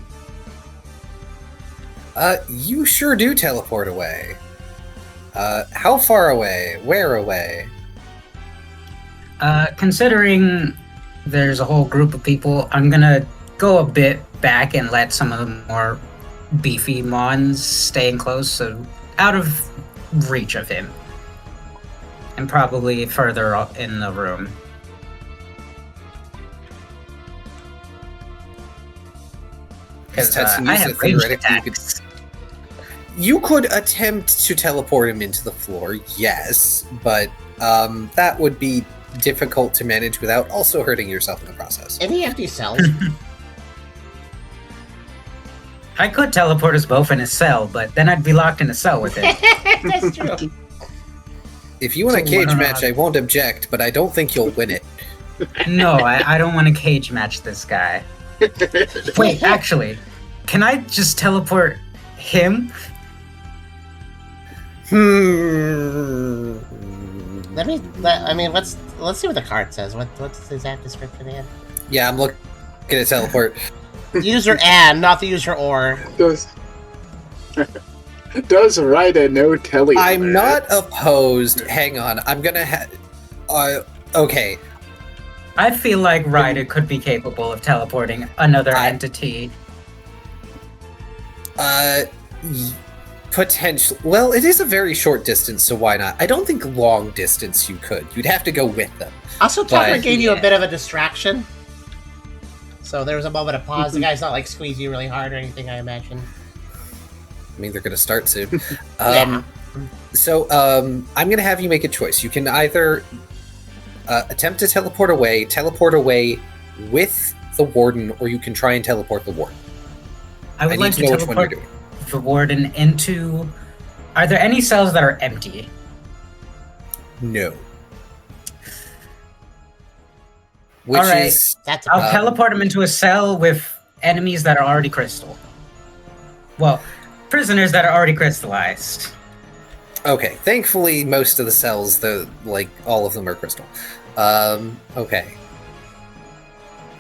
You sure do teleport away. How far away? Where away? Considering there's a whole group of people, I'm gonna go a bit back and let some of the more beefy mons stay in close, so out of reach of him. And probably further up in the room. Because Tetsu I used have it ranged theoretically, attacks. You could attempt to teleport him into the floor, yes, but that would be difficult to manage without also hurting yourself in the process. Any empty cells? I could teleport us both in a cell, but then I'd be locked in a cell with him. That's true. If you want a So cage one or match, not? I won't object, but I don't think you'll win it. No, I don't want to cage match this guy. Wait, actually, can I just teleport him? Let's see what the card says. What's the exact description again? Yeah, I'm looking at teleport. User and, not the user or. Does Ryda know Telly? I'm not opposed. Hang on, I'm gonna okay. I feel like Ryder could be capable of teleporting another entity. Potential. Well, it is a very short distance, so why not? I don't think long distance you could. You'd have to go with them. Also, Tucker But- gave you a Yeah. bit of a distraction. So there was a moment of pause. The guy's not like squeezing you really hard or anything, I imagine. I mean, they're gonna start soon. Yeah. So, I'm gonna have you make a choice. You can either attempt to teleport away with the warden, or you can try and teleport the warden. I would I like need to to know which one you're teleport doing. the warden into... Are there any cells that are empty? No. which All right. is That's I'll a teleport him into a cell with enemies that are already crystal. Well, prisoners that are already crystallized. okay. Thankfully, most of the cells, all of them are crystal. Okay.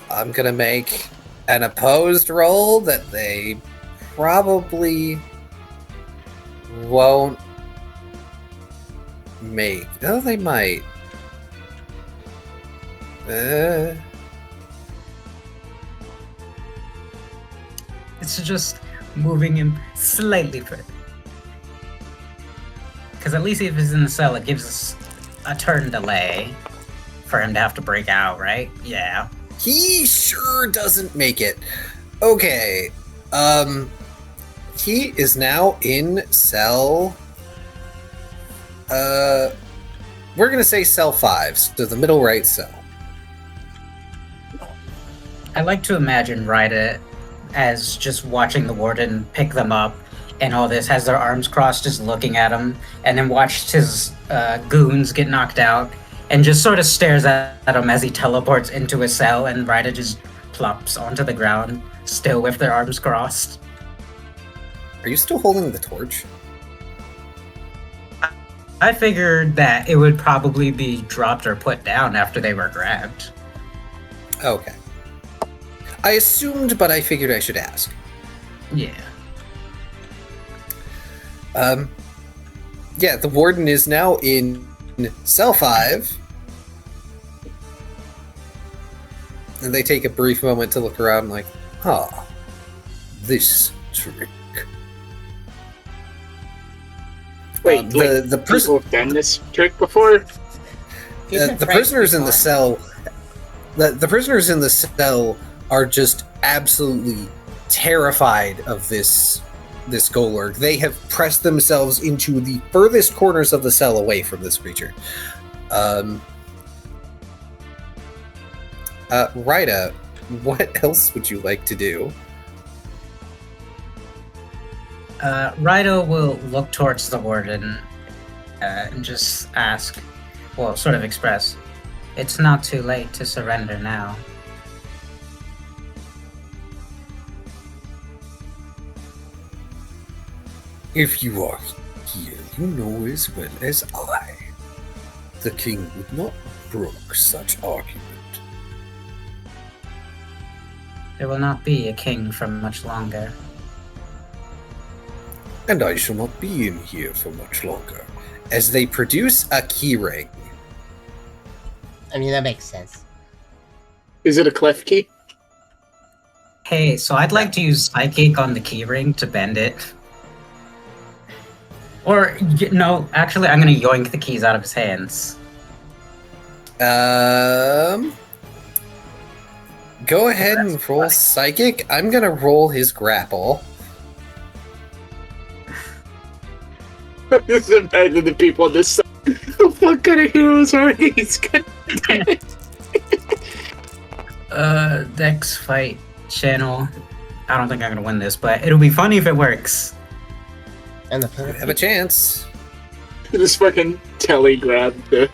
I'm gonna make an opposed roll that they probably won't make. Oh, they might. It's just moving him slightly further. Because at least if he's in the cell, it gives us a turn delay for him to have to break out, right? Yeah. He sure doesn't make it. Okay. He is now in cell. We're gonna say cell 5, so the middle right cell. I like to imagine Ryda as just watching the Warden pick them up and all this, has their arms crossed, just looking at him, and then watched his goons get knocked out, and just sort of stares at him as he teleports into a cell, and Ryda just plops onto the ground, still with their arms crossed. Are you still holding the torch? I figured that it would probably be dropped or put down after they were grabbed. Okay. I assumed, but I figured I should ask. Yeah. Yeah, the Warden is now in cell 5. And they take a brief moment to look around like, this trick. Wait, the people have done this trick before? the prisoners in the cell, the prisoners in the cell are just absolutely terrified of this Golurk. They have pressed themselves into the furthest corners of the cell away from this creature. Ryda, what else would you like to do? Ryda will look towards the Warden and just ask, well, sort of express, it's not too late to surrender now. If you are here, you know as well as I, the king would not brook such argument. There will not be a king for much longer. And I shall not be in here for much longer, as they produce a keyring. I mean, that makes sense. Is it a clef key? Hey, so I'd like to use Psychic on the keyring to bend it. Or, no, actually, I'm gonna yoink the keys out of his hands. Go ahead and roll Psychic. I'm gonna roll his grapple. Just imagine the people on this side. What kind of heroes are these? Dex fight channel. I don't think I'm gonna win this, but it'll be funny if it works. And You have a chance. Just fucking telegraph the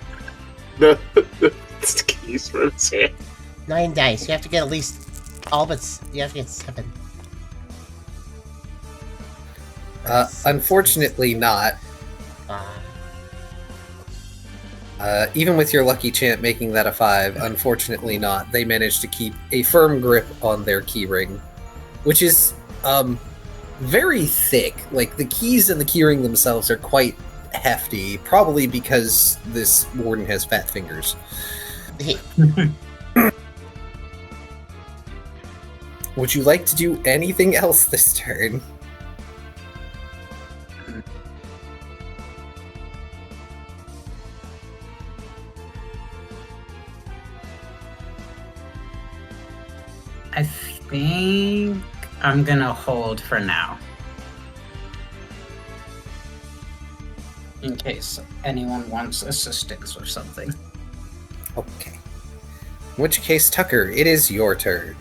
keys from his hand. 9 dice. You have to get at least all but you have to get 7. Unfortunately not. Even with your lucky chant making that a 5, unfortunately not. They managed to keep a firm grip on their keyring, which is very thick. Like, the keys and the keyring themselves are quite hefty, probably because this Warden has fat fingers. Would you like to do anything else this turn? I think I'm gonna hold for now. In case anyone wants assistance or something. Okay. In which case, Tucker, it is your turn.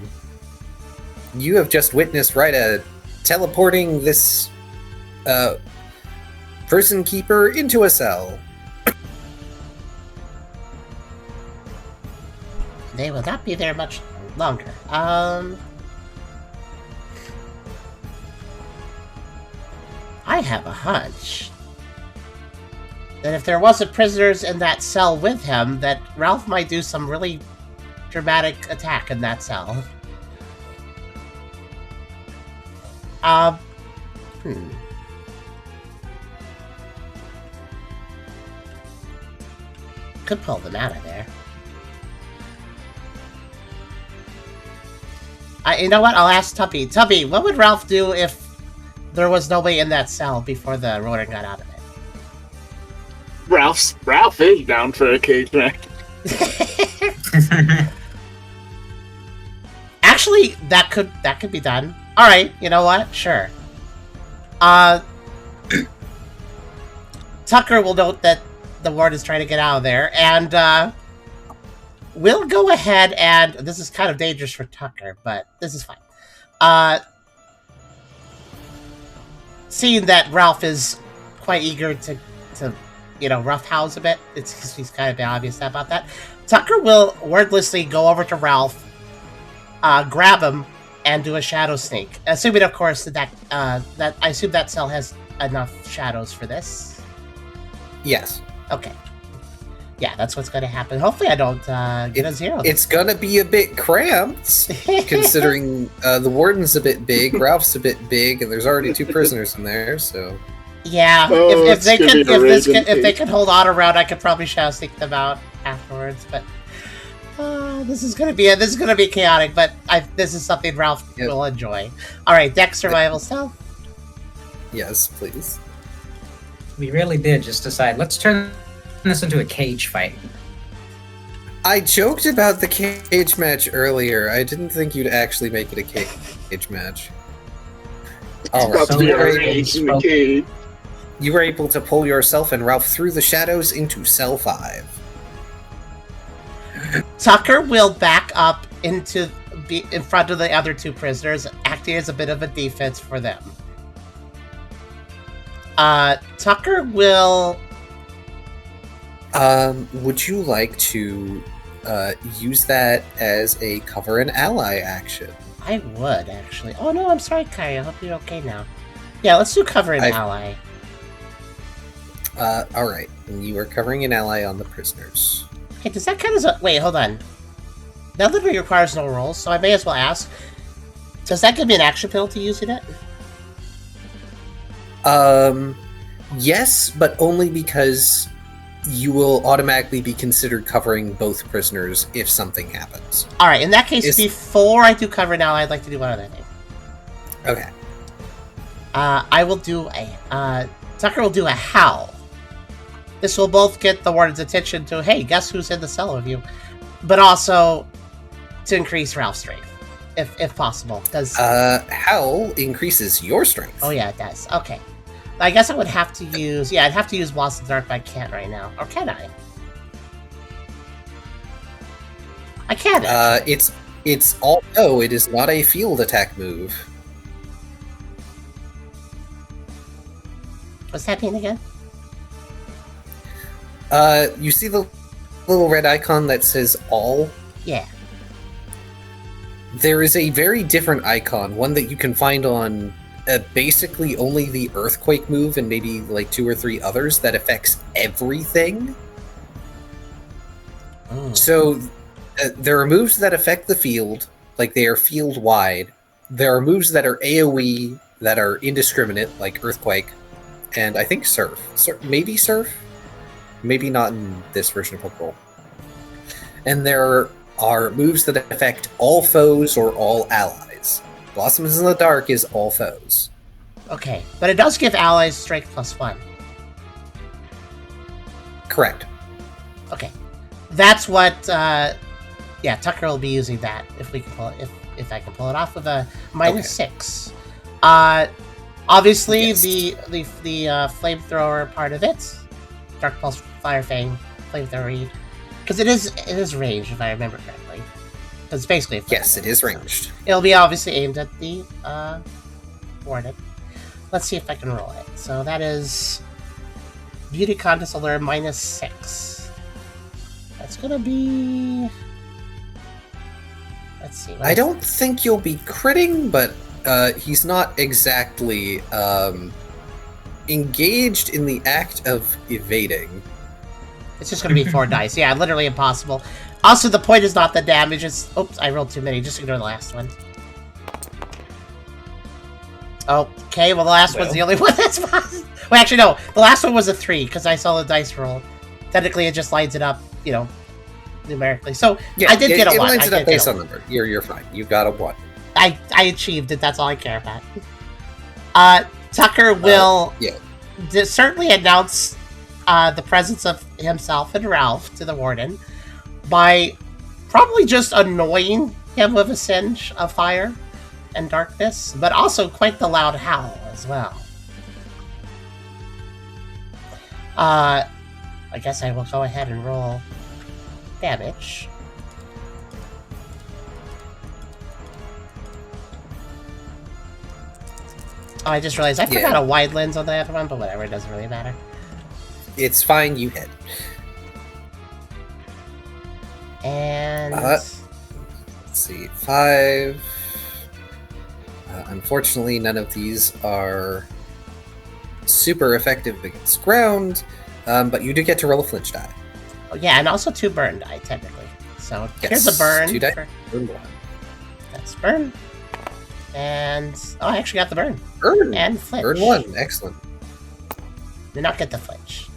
You have just witnessed Ryda teleporting this person keeper into a cell. They will not be there much longer. I have a hunch that if there wasn't prisoners in that cell with him, that Ralph might do some really dramatic attack in that cell. Could pull them out of there. You know what? I'll ask Tubby. Tubby, what would Ralph do if there was nobody in that cell before the Warden got out of it? Ralph is down for a cage match. Actually, that could be done. All right, you know what? Sure. Tucker will note that the ward is trying to get out of there, and we'll go ahead and this is kind of dangerous for Tucker, but this is fine. Seeing that Ralph is quite eager to roughhouse a bit, he's kind of obvious about that. Tucker will wordlessly go over to Ralph, grab him, and do a shadow sneak. Assuming, of course, that I assume that cell has enough shadows for this. Yes. Okay. Yeah, that's what's going to happen. Hopefully I don't get a 0. It's going to be a bit cramped, considering the Warden's a bit big, Ralph's a bit big, and there's already 2 prisoners in there, so... Yeah, if they could hold on around, I could probably shadow sneak them out afterwards, but... this is gonna be chaotic, but this is something Ralph will enjoy. Alright, Dex Survival Stealth? Yes, please. We really did just decide, let's turn this into a cage fight. I joked about the cage match earlier. I didn't think you'd actually make it a cage match. Alright, you were able to pull yourself and Ralph through the shadows into cell 5. Tucker will back up in front of the other 2 prisoners, acting as a bit of a defense for them. Tucker will... would you like to use that as a cover an ally action? I would, actually. Oh no, I'm sorry, Kyrio. I hope you're okay now. Yeah, let's do cover an ally. Alright. You are covering an ally on the prisoners. Okay, does that count as a... Wait, hold on. That literally requires no rolls, so I may as well ask. Does that give me an action penalty using it? Yes, but only because you will automatically be considered covering both prisoners if something happens. Alright, in that case, before I do cover an ally, I'd like to do one other thing. Okay. I will do a... Tucker will do a howl. This will both get the Warden's attention to, hey, guess who's in the cell with you? But also to increase Ralph's strength, if possible. Howl increases your strength. Oh yeah, it does. Okay. I guess I would have to use... Yeah, I'd have to use Blossom Dark, but I can't right now. Or can I? I can. It's all... No, it is not a field attack move. What's that mean again? You see the little red icon that says all? Yeah. There is a very different icon, one that you can find on basically only the Earthquake move and maybe like 2 or 3 others that affects everything. Oh. So there are moves that affect the field, like they are field-wide. There are moves that are AoE that are indiscriminate, like Earthquake, and I think Surf. Maybe Surf? Maybe not in this version of Pokerole. And there are moves that affect all foes or all allies. Blossoms in the Dark is all foes. Okay, but it does give allies strength +1. Correct. Okay, that's what. Yeah, Tucker will be using that if we can pull it, if I can pull it off with a -6. Obviously, yes. the flamethrower part of it, Dark Pulse, Fire Fang, flamethrower, because it is ranged if I remember correctly. Because basically, yes, it is ranged. It'll be obviously aimed at the Warden. Let's see if I can roll it. So that is Beauty Contest Allure -6. That's gonna be Let's see. I don't think you'll be critting, but he's not exactly engaged in the act of evading. It's just going to be 4 dice. Yeah, literally impossible. Also, the point is not the damage. It's... Oops, I rolled too many. Just ignore the last one. Okay, well, the last one's the only one that's possible. Well, actually, no. The last one was a 3, because I saw the dice roll. Technically, it just lines it up, you know, numerically. So, Yeah, I did get a 1. It lines it up based on number. You're fine. You got a 1. I achieved it. That's all I care about. Tucker will certainly announce the presence of himself and Ralph to the Warden by probably just annoying him with a singe of fire and darkness, but also quite the loud howl as well. I guess I will go ahead and roll damage. Oh, I just realized I forgot a wide lens on the other one, but whatever, it doesn't really matter. It's fine, you hit. And... let's see, 5... unfortunately, none of these are super effective against ground, but you do get to roll a flinch die. Oh, yeah, and also 2 burn die, technically. So Yes, here's a burn. 2 die. for- Burn 1. That's burn. And... Oh, I actually got the burn. Burn! And flinch. Burn 1, excellent. Did not get the flinch.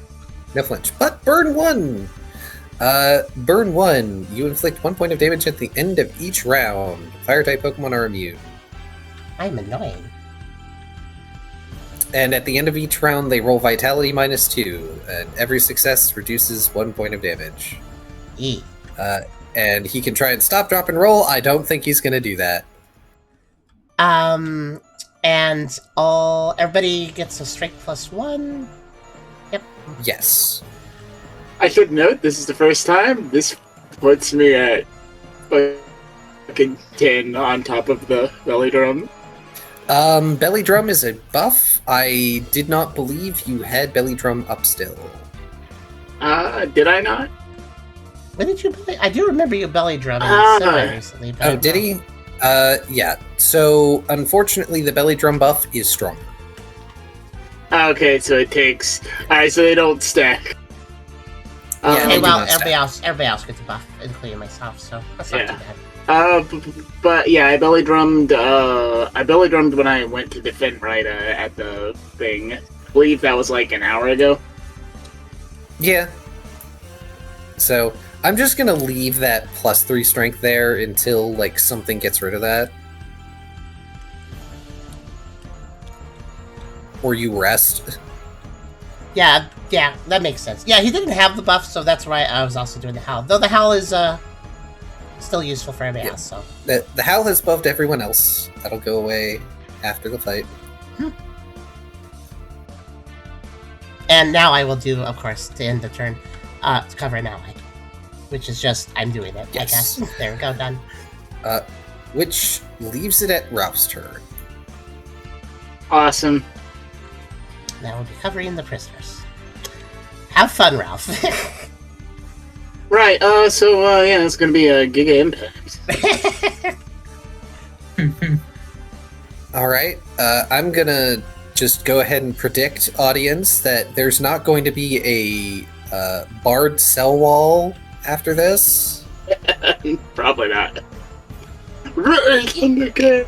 No flinch, but burn 1! Burn 1. You inflict 1 point of damage at the end of each round. Fire-type Pokemon are immune. I'm annoying. And at the end of each round, they roll Vitality -2, and every success reduces 1 point of damage. E. And he can try and stop, drop, and roll. I don't think he's going to do that. And everybody gets a strength +1. Yep. Yes. I should note, this is the first time. This puts me at fucking 10 on top of the belly drum. Belly Drum is a buff. I did not believe you had Belly Drum up still. Did I not? When did you belly? I do remember you belly drumming semi recently. But Oh, did he? Yeah. So, unfortunately, the Belly Drum buff is stronger. Okay, so it takes... Alright, so they don't stack. Yeah, Okay, they do well, not everybody else gets a buff, including myself, so that's not too bad. But yeah, I belly drummed when I went to defend Rita at the thing. I believe that was like an hour ago. Yeah. So, I'm just gonna leave that +3 strength there until, like, something gets rid of that. Or you rest. Yeah, that makes sense. Yeah, he didn't have the buff, so that's why I was also doing the howl. Though the howl is still useful for everybody else, so. The Howl has buffed everyone else. That'll go away after the fight. And now I will do, of course, to end the turn, to cover an ally. Which is just, I'm doing it, Yes. I guess. There we go, done. Which leaves it at Ralph's turn. Awesome. Now we'll be covering the prisoners. Have fun, Ralph. Right, yeah, it's gonna be a Giga Impact. Alright, I'm gonna just go ahead and predict, audience, that there's not going to be a barred cell wall after this. Probably not. Right in the game.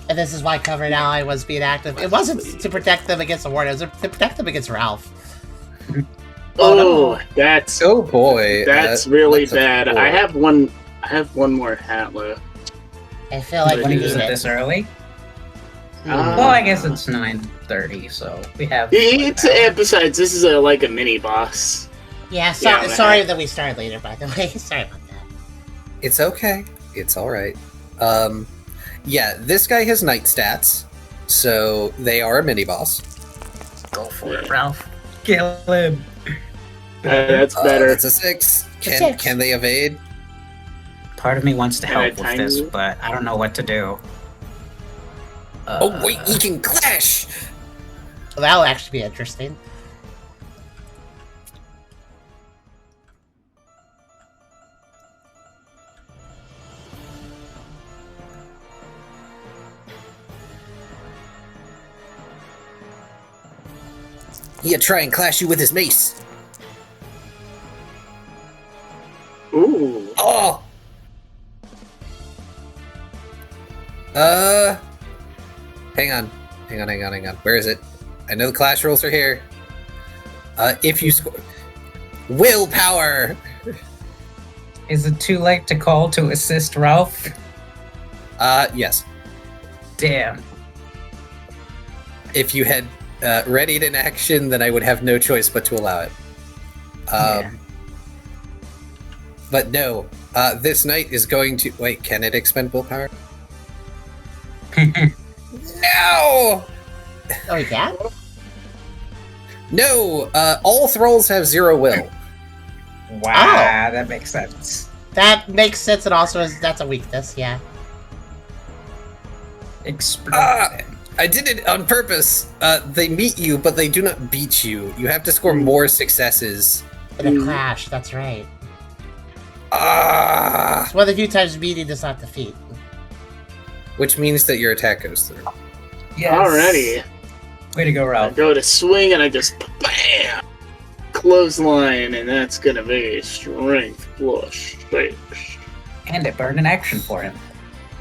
And this is why cover an ally was being active. It wasn't to protect them against the Warden, it was to protect them against Ralph. Oh, that's Oh boy. that's really that's a bad. 4. I have one more hat left. I feel like When we you use need it it. this early? Ah. Well, I guess it's 9:30, so we have. Besides, this is like a mini boss. Yeah, Yeah, sorry that we started later, by the way. Sorry about that. It's okay. It's alright. Yeah, this guy has night stats, so they are a mini-boss. Go for it, Ralph. Kill him. That's better. That's a 6. Can they evade? Part of me wants to Can I help with time this, you? but I don't know what to do. Oh wait, he can clash! Well, that'll actually be interesting. He'll try and clash you with his mace. Ooh. Oh! Hang on. Where is it? I know the clash rules are here. If you score... Willpower! Is it too late to call to assist Ralph? Yes. Damn. If you had readied an action, then I would have no choice but to allow it. Yeah. But no, this knight is going to... Wait, can it expend willpower? No! Oh, yeah? No! All thralls have 0 will. Wow, that makes sense. That makes sense, and also that's a weakness, yeah. Explosion. I did it on purpose. They meet you, but they do not beat you. You have to score more successes. In a clash, that's right. Ah! It's one of the few times beating does not defeat. Which means that your attack goes through. Yes. Alrighty. Way to go, I Ralph. go to swing and I just BAM! Clothesline, and that's gonna be strength plus 6. And it burned an action for him.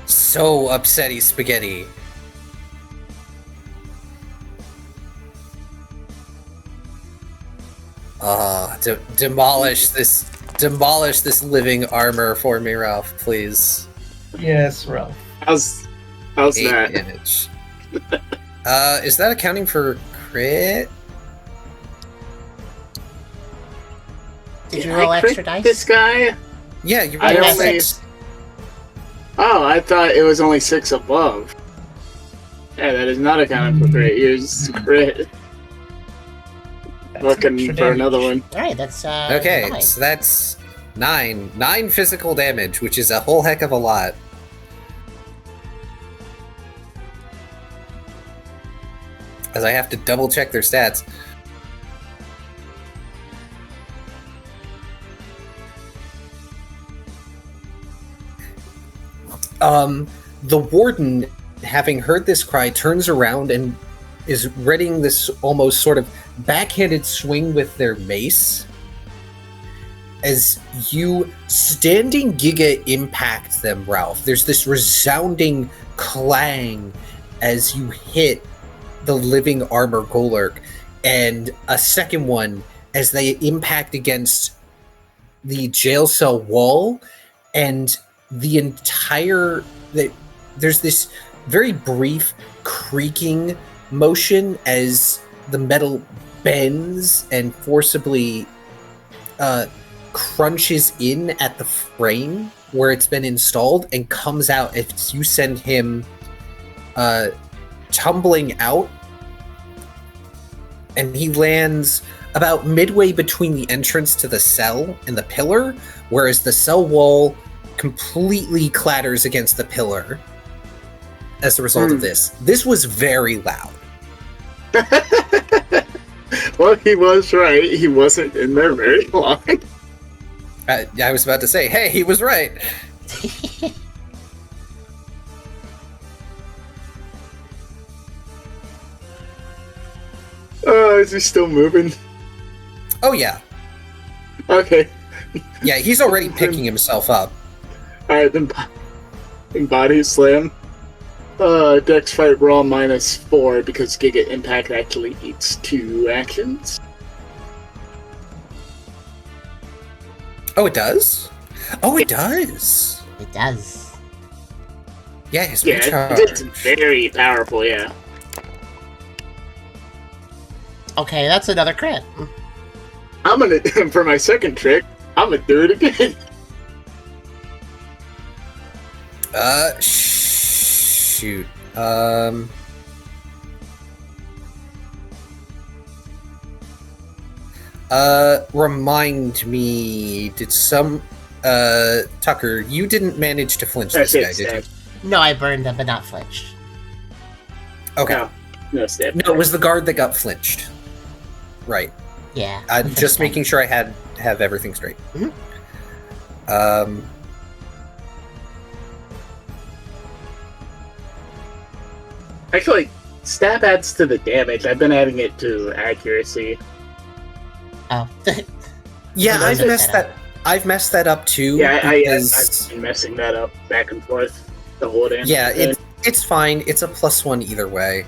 So upsetty spaghetti. Demolish this living armor for me, Ralph, please. Yes, Ralph. How's 8 that? damage. Is that accounting for crit? Did you I roll crit extra dice? This guy? Yeah, you I rolled only- 6. Oh, I thought it was only 6 above. Yeah, that is not accounting for crit. Use crit. That's Looking extra for another damage. one. Alright, that's, Okay, 9. so that's 9. 9 physical damage, which is a whole heck of a lot. As I have to double check their stats. The Warden, having heard this cry, turns around and is readying this almost sort of backhanded swing with their mace. As you standing Giga impact them, Ralph, there's this resounding clang as you hit the living armor Golurk, and a second one as they impact against the jail cell wall, and the entire... There's this very brief creaking motion as the metal bends and forcibly crunches in at the frame where it's been installed and comes out as you send him tumbling out, and he lands about midway between the entrance to the cell and the pillar, whereas the cell wall completely clatters against the pillar as a result of this. This was very loud. Well, he was right. He wasn't in there very long. I was about to say, hey, he was right. Is he still moving? Oh, yeah. Okay. Yeah, he's already picking himself up. Alright, then body slam. Dex fight raw -4 because Giga Impact actually eats 2 actions. Oh, it does? Oh, it does. It does. Yeah, his Yeah, recharge. it's very powerful, yeah. Okay, that's another crit. I'm gonna, for my second trick, I'm gonna do it again. Shoot. Remind me, did Tucker, you didn't manage to flinch this guy, did you? No, I burned him, but not flinched. Okay. No step. No, it was the guard that got flinched. Right. Yeah. Just making sure I have everything straight. Mhm. Actually, Stab adds to the damage. I've been adding it to accuracy. Oh. Yeah, You I've messed messed that that. I've messed that up too. Yeah, because, I've been messing that up back and forth the whole damn yeah, thing. it's fine. It's a +1 either way.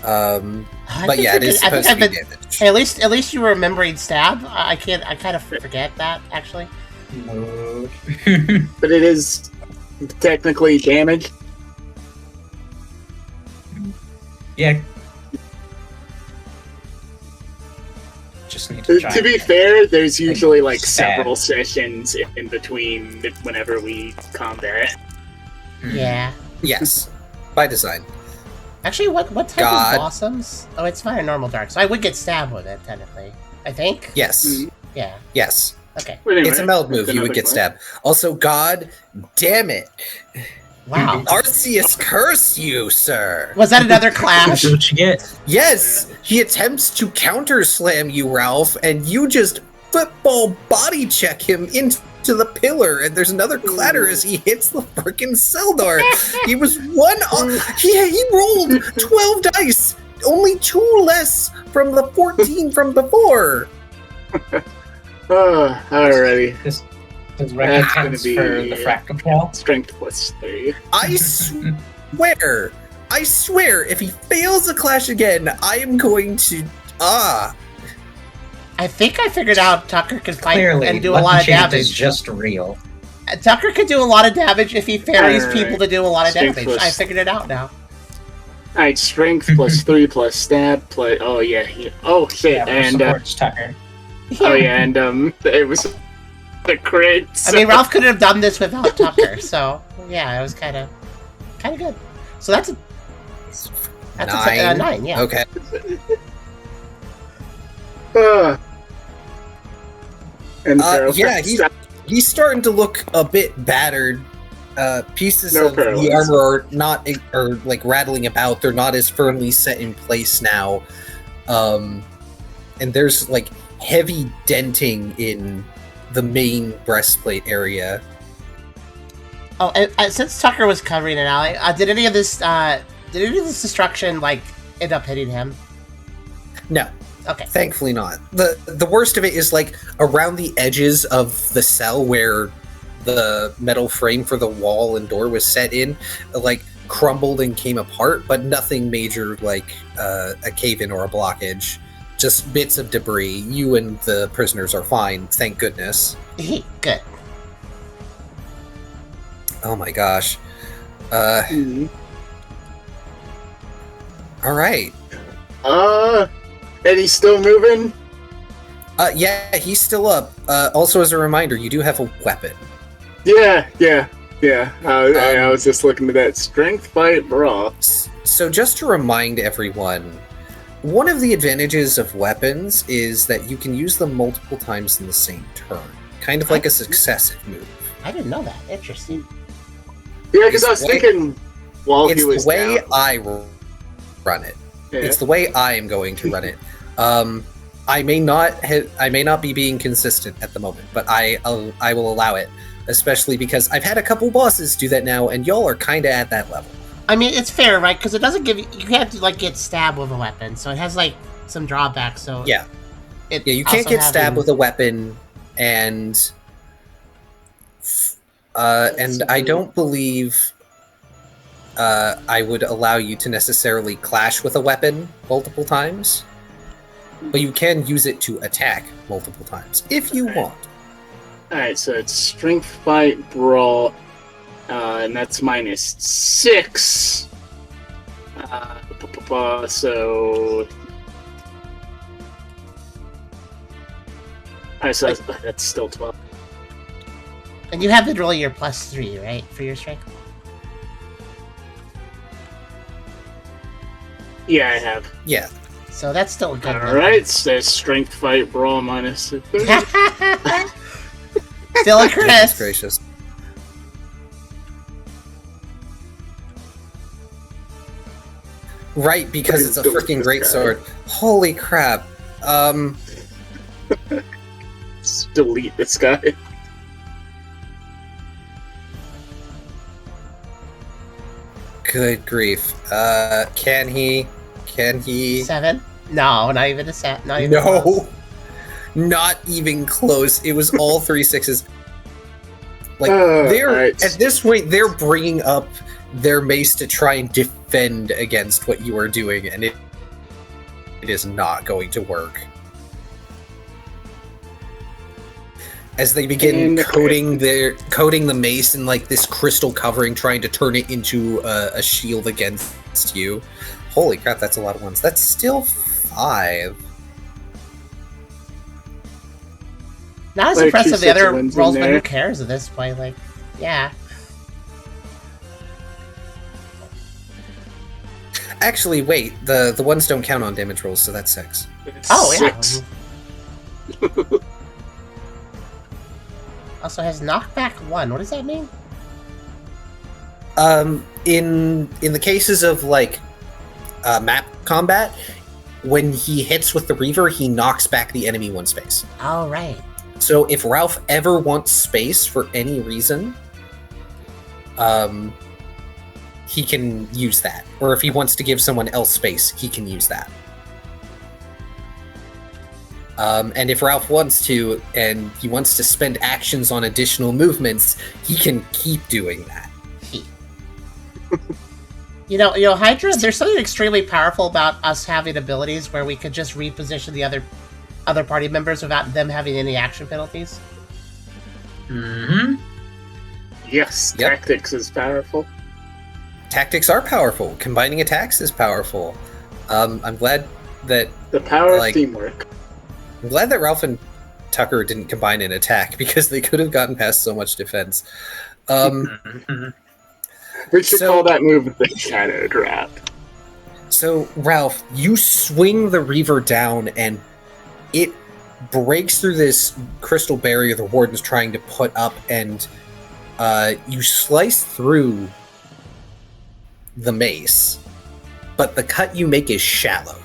I But think yeah, it is I think supposed to I've be been- damage. Hey, at least you were remembering stab. I kind of forget that actually. But it is technically damage. Yeah. Just need to try. To be fair, there's usually like Stab. several sessions in between whenever we combat. Yeah. Yes, by design. Actually, what type God. of blossoms? Oh, it's fire normal dark, so I would get stabbed with it technically. I think. Yes, Yeah. yes. Okay. But anyway, It's a meld move. that's You would another get point. stabbed. Also, God damn it, Wow. Arceus, curse you, sir. Was that another clash? That's what you get. Yes, he attempts to counter slam you, Ralph, and you just football body check him into the pillar, and there's another clatter as he hits the frickin' cell door. He was he rolled 12 dice, only 2 less from the 14 from before. Alrighty. Does That's recompense gonna be- for the fractal claw? Strength +3. I swear, if he fails a clash again, I am going to I think I figured out Tucker can fight Clearly, and do a Lucky lot of Chant is damage. just real. Tucker could do a lot of damage if he ferries Alright. people to do a lot of Strength damage. plus- I figured it out now. Alright, strength +3 plus stab plus. Oh yeah. Oh shit. Yeah, and supports Tucker. oh yeah, and it was the crit. I mean, Ralph couldn't have done this without Tucker, so yeah, it was kind of good. So that's a 9. 9. Yeah. Okay. And Yeah, he's starting to look a bit battered. Pieces No of the parallels. armor are like rattling about. They're not as firmly set in place now. And there's like heavy denting in the main breastplate area. Oh, and since Tucker was covering an alley, did any of this destruction like end up hitting him? No, Okay. thankfully not. The worst of it is like around the edges of the cell where the metal frame for the wall and door was set in, like crumbled and came apart, but nothing major like a cave-in or a blockage. Just bits of debris. You and the prisoners are fine, thank goodness. Good. Oh my gosh. Mhm. All right. And he's still moving. Yeah, he's still up. Also, as a reminder, you do have a weapon. Yeah. I was just looking at that strength fight brawl. So just to remind everyone, one of the advantages of weapons is that you can use them multiple times in the same turn. Kind of like a successive move. I didn't know that. Interesting. Yeah, because I was It's the way- thinking while It's he was the way down. I run it. Yeah. It's the way I am going to run it. I may not be being consistent at the moment, but I will allow it, especially because I've had a couple bosses do that now, and y'all are kind of at that level. I mean, it's fair, right? Because it doesn't give you can't like get stabbed with a weapon, so it has like some drawbacks. So Yeah. it Yeah, you can't also get stabbed having- with a weapon, and I don't believe I would allow you to necessarily clash with a weapon multiple times, but you can use it to attack multiple times if you want. Alright, so it's strength fight brawl, and that's -6. So. Alright, so that's still 12. And you have to roll your +3, right, for your strength. Yeah, I have. Yeah. So that's still a good. Alright, so strength fight brawl -3. Still a Goodness crit. gracious. Right, because it's a freaking great sword. Holy crap. Just delete this guy. Good grief. Can he? Can he? 7? No, not even a set. Not even No, close. not even close. It was all 3 6s. Like they're right. at this point, they're bringing up their mace to try and defend against what you are doing, and it is not going to work. As they begin coating the mace in like this crystal covering, trying to turn it into a shield against you. Holy crap, that's a lot of ones. That's still 5. Not as Like, impressive two the other sets of wins in rolls, but there. who cares at this point? Like, yeah. Actually, wait, the ones don't count on damage rolls, so that's 6. Oh, yeah. 6. Also has knockback 1. What does that mean? In the cases of like map combat, when he hits with the Reaver, he knocks back the enemy 1 space. Oh, right. So if Ralph ever wants space for any reason, he can use that. Or if he wants to give someone else space, he can use that. And if Ralph wants to, and he wants to spend actions on additional movements, he can keep doing that. You know, Hydra, there's something extremely powerful about us having abilities where we could just reposition the other party members without them having any action penalties. Mm-hmm. Yes, Yep. tactics is powerful. Tactics are powerful. Combining attacks is powerful. I'm glad that The power Like- of teamwork. Ralph and Tucker didn't combine an attack because they could have gotten past so much defense. We should so- call that move the Shadow Drop. So, Ralph, you swing the Reaver down and it breaks through this crystal barrier the Warden's trying to put up, and you slice through the mace, but the cut you make is shallow.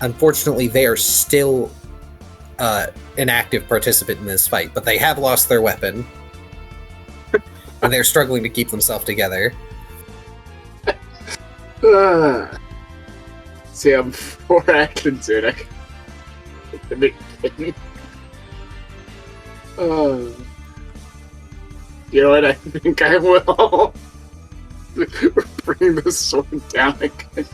Unfortunately, they are still an active participant in this fight, but they have lost their weapon, and they're struggling to keep themselves together. See, I'm 4 actions in. You know what? I think I will bring the sword down again.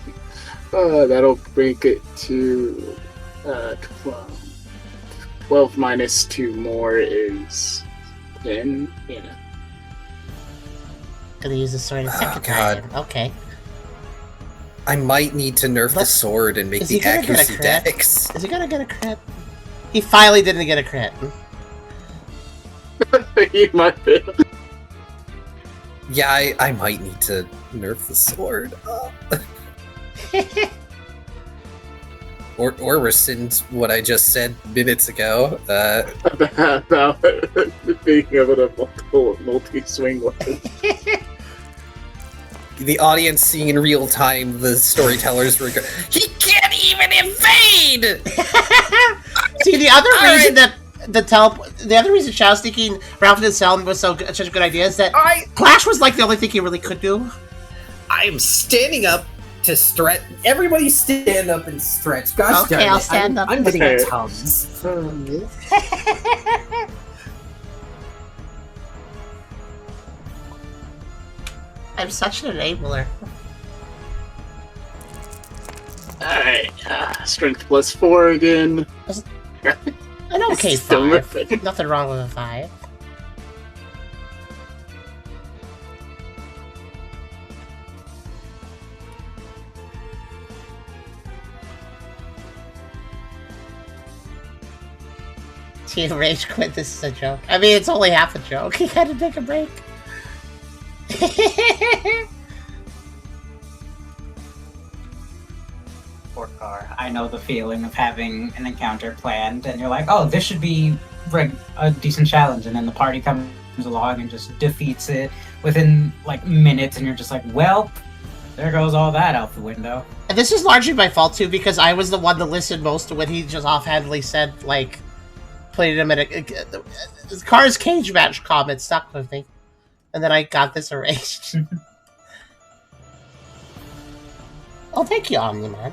That'll make it to 12. 12 minus 2 more is 10. Yeah. Gonna use the sword a Oh, second God. time. Okay. I might need to nerf the Let's- sword and make is he the gonna get a accuracy crit? dex. Is he gonna get a crit? He finally didn't get a crit. You might be. Yeah, I might need to nerf the sword. Or rescind what I just said minutes ago. About being able to multi-swing weapons. The audience seeing in real time the storytellers were he can't even evade! See, the other All reason that the other reason Shadow Sneaking Ralph and Selm was such a good idea is that Clash was like the only thing he really could do. I am standing up to stretch. Everybody stand up and stretch. Gosh Okay, darn I'll it. stand up. I'm getting Okay. a Tums. I'm such an enabler. Alright, strength plus 4 again. An okay Still 5. ripping. Nothing wrong with a 5. Team Rage Quit, this is a joke. I mean, it's only half a joke. You gotta take a break. Poor car. I know the feeling of having an encounter planned, and you're like, oh, this should be a decent challenge, and then the party comes along and just defeats it within like minutes, and you're just like, well, there goes all that out the window. And this is largely my fault too, because I was the one that listened most to when he just offhandedly said, like, played him in a Car's cage match comment stuck with me. And then I got this erased. Oh, thank you, Omni-Man.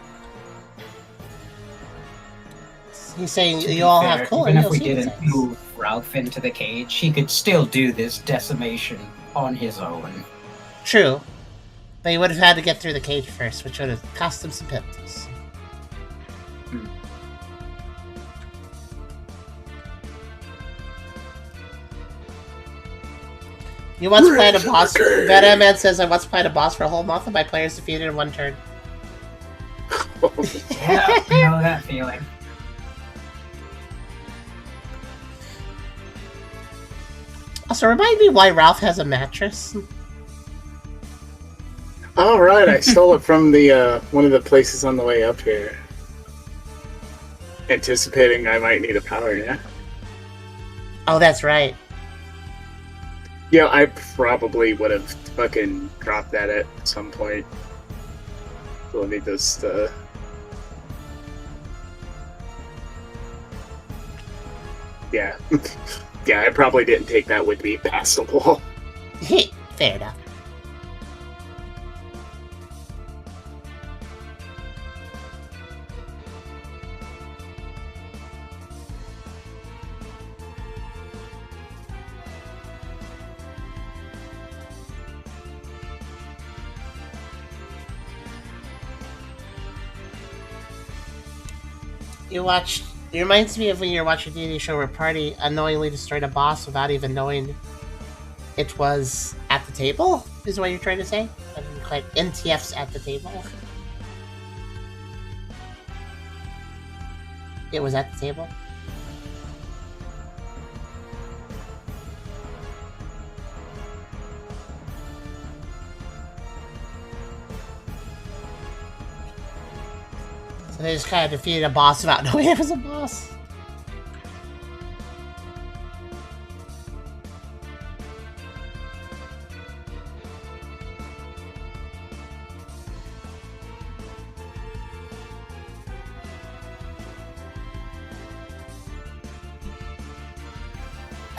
He's saying you all have cool even if we EOC didn't designs. move Ralph into the cage, he could still do this decimation on his own. True. But he would have had to get through the cage first, which would have cost him some pips. You once played a boss. Venom Man says I once played a boss for a whole month and my players defeated in one turn. Yeah, I know that feeling. Also, remind me why Ralph has a mattress. All right, I stole it from the one of the places on the way up here, anticipating I might need a power nap. Oh, that's right. Yeah, I probably would have fucking dropped that at some point. So let me just yeah. Yeah, I probably didn't take that with me past the wall. Fair enough. It reminds me of when you're watching a D&D show where a party unknowingly destroyed a boss without even knowing it was at the table, is what you're trying to say? I didn't quite. NTF's at the table. It was at the table? So they just kind of defeated a boss without knowing it was a boss.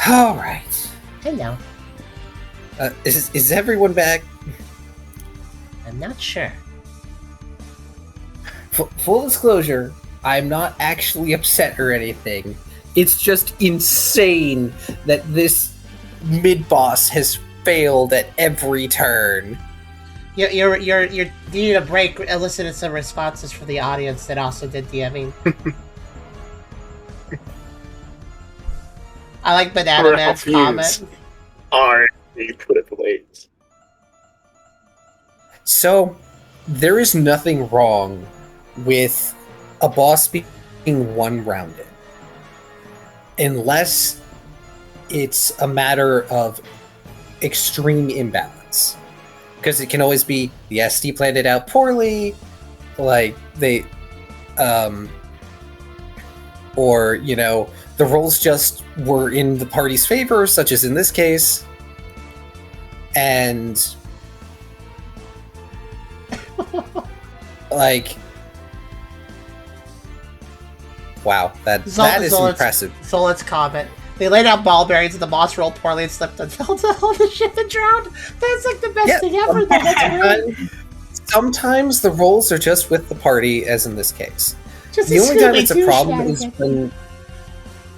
All right. Hello. Is everyone back? I'm not sure. Full disclosure, I'm not actually upset or anything. It's just insane that this mid-boss has failed at every turn. You're needing a break. Elicited some responses from the audience that also did DMing. I like Banana Man's comment. Alright, you put it late. So, there is nothing wrong with a boss being one-rounded. Unless it's a matter of extreme imbalance. Because it can always be the SD planned it out poorly, like they, or, you know, the rolls just were in the party's favor, such as in this case, and like, wow, that is impressive. Zolet's comment. They laid out ball bearings and the boss rolled poorly and slipped and fell down the ship and drowned. That's like the best thing ever. Sometimes the rolls are just with the party, as in this case. Just the only time it's a problem is when...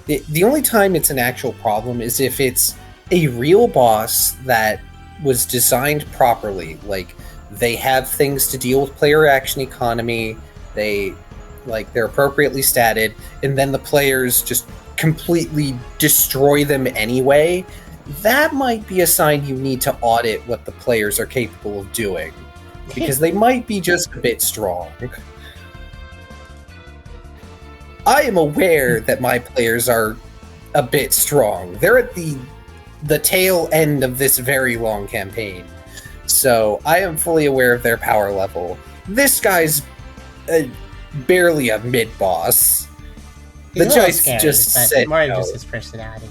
The only time it's an actual problem is if it's a real boss that was designed properly. Like, they have things to deal with player action economy, they're appropriately statted, and then the players just completely destroy them anyway. That might be a sign you need to audit what the players are capable of doing, because they might be just a bit strong. I am aware that my players are a bit strong. They're at the tail end of this very long campaign, so I am fully aware of their power level. This guy's barely a mid-boss. The dice just said more no. just his personality.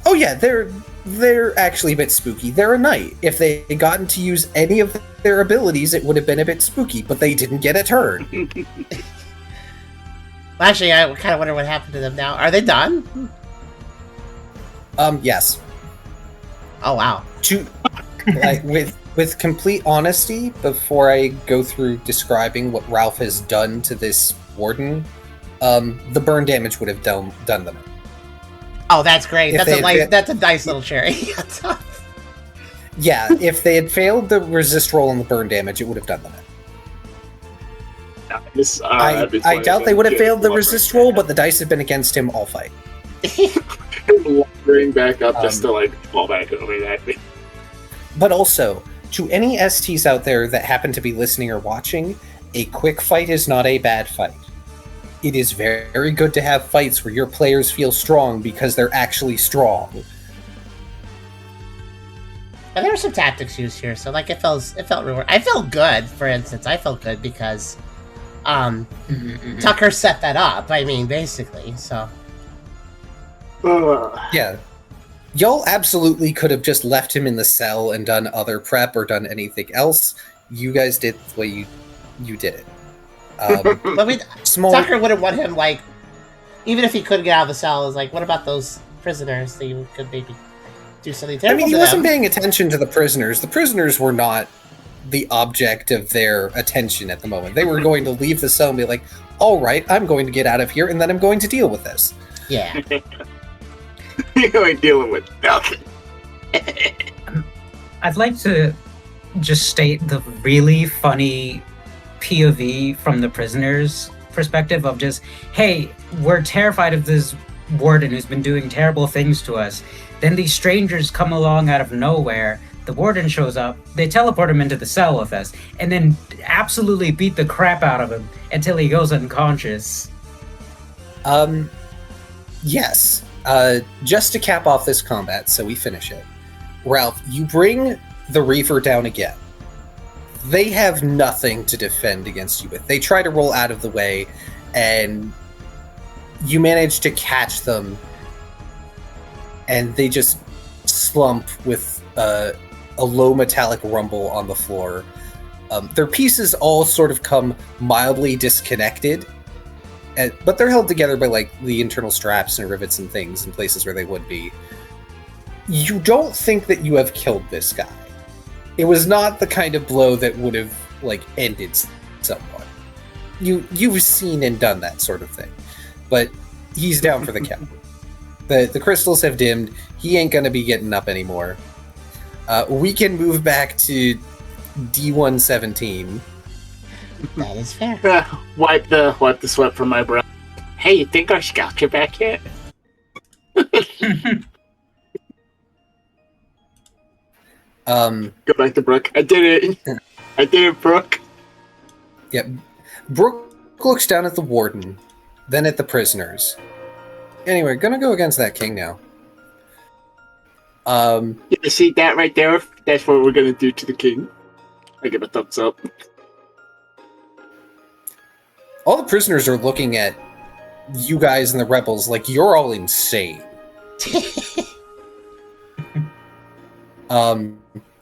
Oh yeah, they're actually a bit spooky. They're a knight. If they had gotten to use any of their abilities, it would have been a bit spooky, but they didn't get a turn. Well, actually, I kind of wonder what happened to them now. Are they done? Yes. Oh wow. With With complete honesty, before I go through describing what Ralph has done to this warden, the burn damage would have done them. Oh, that's great. If That's a nice little cherry. Yeah, if they had failed the resist roll on the burn damage, it would have done them in. I doubt they would have failed the resist roll, but the dice have been against him all fight. Wandering back up just to like fall back over that. But also, to any STs out there that happen to be listening or watching, a quick fight is not a bad fight. It is very, very good to have fights where your players feel strong because they're actually strong. And there were some tactics used here, so like it felt reward. I felt good, for instance. I felt good because Tucker set that up. I mean, basically, so. Yeah. Y'all absolutely could have just left him in the cell and done other prep or done anything else. You guys did the way you did it. But Tucker wouldn't want him, like, even if he couldn't get out of the cell, is like, what about those prisoners that you could maybe do something terrible I mean, he to wasn't them? paying attention to the prisoners. The prisoners were not the object of their attention at the moment. They were going to leave the cell and be like, all right, I'm going to get out of here, and then I'm going to deal with this. Yeah. You ain't dealing with nothing. I'd like to just state the really funny POV from the prisoners' perspective of just, hey, we're terrified of this warden who's been doing terrible things to us. Then these strangers come along out of nowhere. The warden shows up, they teleport him into the cell with us, and then absolutely beat the crap out of him until he goes unconscious. Yes. Just to cap off this combat, so we finish it. Ralph, you bring the Reaver down again. They have nothing to defend against you with. They try to roll out of the way, and you manage to catch them, and they just slump with a low metallic rumble on the floor. Their pieces all sort of come mildly disconnected, but they're held together by like the internal straps and rivets and things in places where they would be. You don't think that you have killed this guy. It was not the kind of blow that would have like ended someone. You've seen and done that sort of thing, but he's down for the count. The crystals have dimmed. He ain't gonna be getting up anymore. We can move back to D117. That is fair. Wipe the sweat from my brow. Hey, you think our scouts are back yet? Go back to Brooke. I did it. I did it, Brooke. Yep. Brooke looks down at the warden, then at the prisoners. Anyway, gonna go against that king now. You see that right there? That's what we're gonna do to the king. I give a thumbs up. All the prisoners are looking at you guys and the rebels like you're all insane.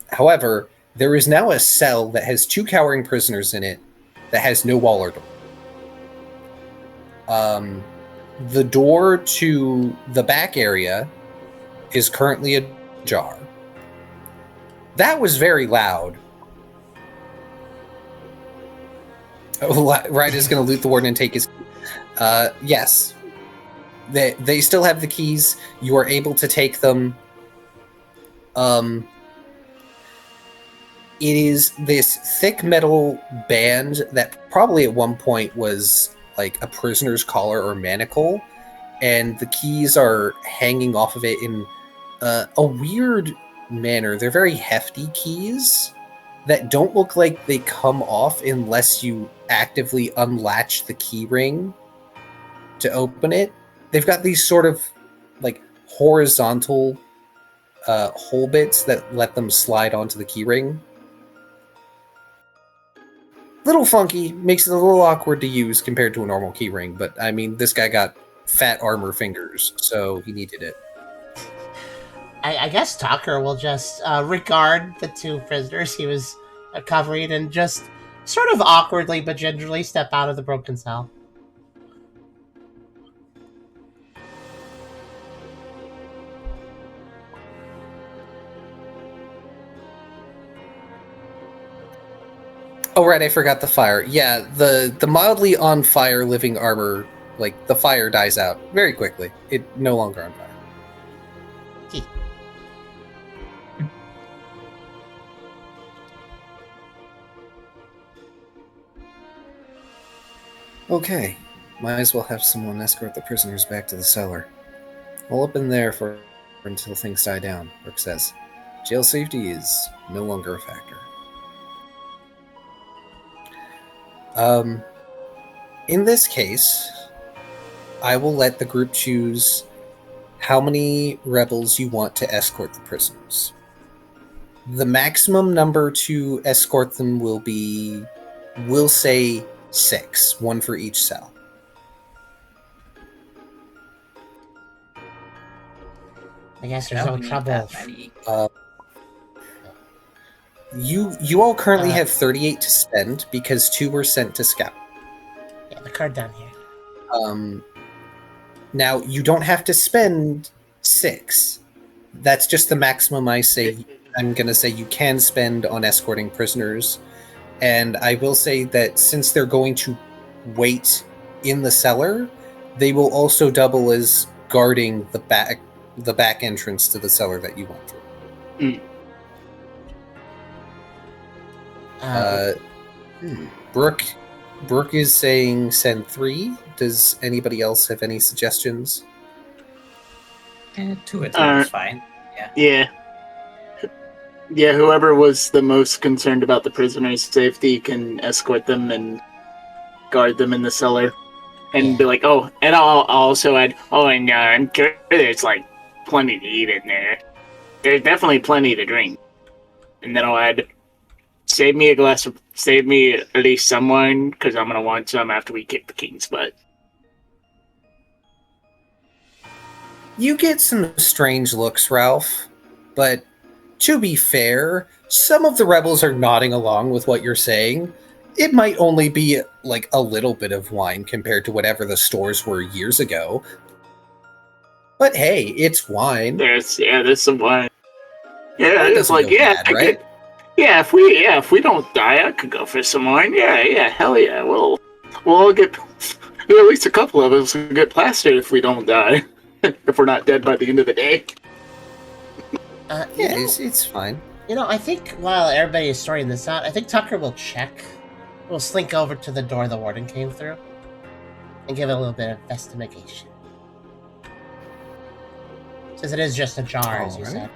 However, there is now a cell that has 2 cowering prisoners in it that has no wall or door. The door to the back area is currently ajar. That was very loud. Ryder is going to loot the warden and take his... yes. They still have the keys. You are able to take them. It is this thick metal band that probably at one point was like a prisoner's collar or manacle, and the keys are hanging off of it in a weird manner. They're very hefty keys that don't look like they come off unless you actively unlatch the key ring to open it. They've got these sort of like horizontal hole bits that let them slide onto the key ring. Little funky, makes it a little awkward to use compared to a normal key ring, but I mean, this guy got fat armor fingers, so he needed it. I guess Tucker will just regard the 2 prisoners he was covering and just sort of awkwardly but gingerly step out of the broken cell. Oh, right, I forgot the fire. Yeah, the mildly on fire living armor, like, the fire dies out very quickly. It no longer on fire. Gee. Okay, might as well have someone escort the prisoners back to the cellar. Hold up in there for until things die down, Rook says. Jail safety is no longer a factor. In this case, I will let the group choose how many rebels you want to escort the prisoners. The maximum number to escort them will be, we'll say 6, 1 for each cell. I guess there's Shall no we need trouble. that many? You all currently have 38 to spend because 2 were sent to scout. Yeah, the card down here. Now, you don't have to spend 6. That's just the maximum I'm going to say you can spend on escorting prisoners. And I will say that since they're going to wait in the cellar, they will also double as guarding the back entrance to the cellar that you went through. Brooke is saying send 3. Does anybody else have any suggestions? 2 at 3 is fine. Yeah. Yeah, whoever was the most concerned about the prisoners' safety can escort them and guard them in the cellar. And be like, oh, and I'll also add, and I'm sure there's, like, plenty to eat in there. There's definitely plenty to drink. And then I'll add, save me at least some wine, because I'm going to want some after we kick the king's butt. You get some strange looks, Ralph, but to be fair, some of the rebels are nodding along with what you're saying. It might only be like a little bit of wine compared to whatever the stores were years ago. But hey, it's wine. There's some wine. Yeah, Wine it's doesn't like, go yeah, bad, right? if we don't die, I could go for some wine. Yeah, hell yeah. We'll all get, at least a couple of us will get plastered if we don't die. If we're not dead by the end of the day. It's fine. I think while everybody is sorting this out, I think Tucker will check. We'll slink over to the door the warden came through and give it a little bit of investigation. Since it is just a jar, as you said.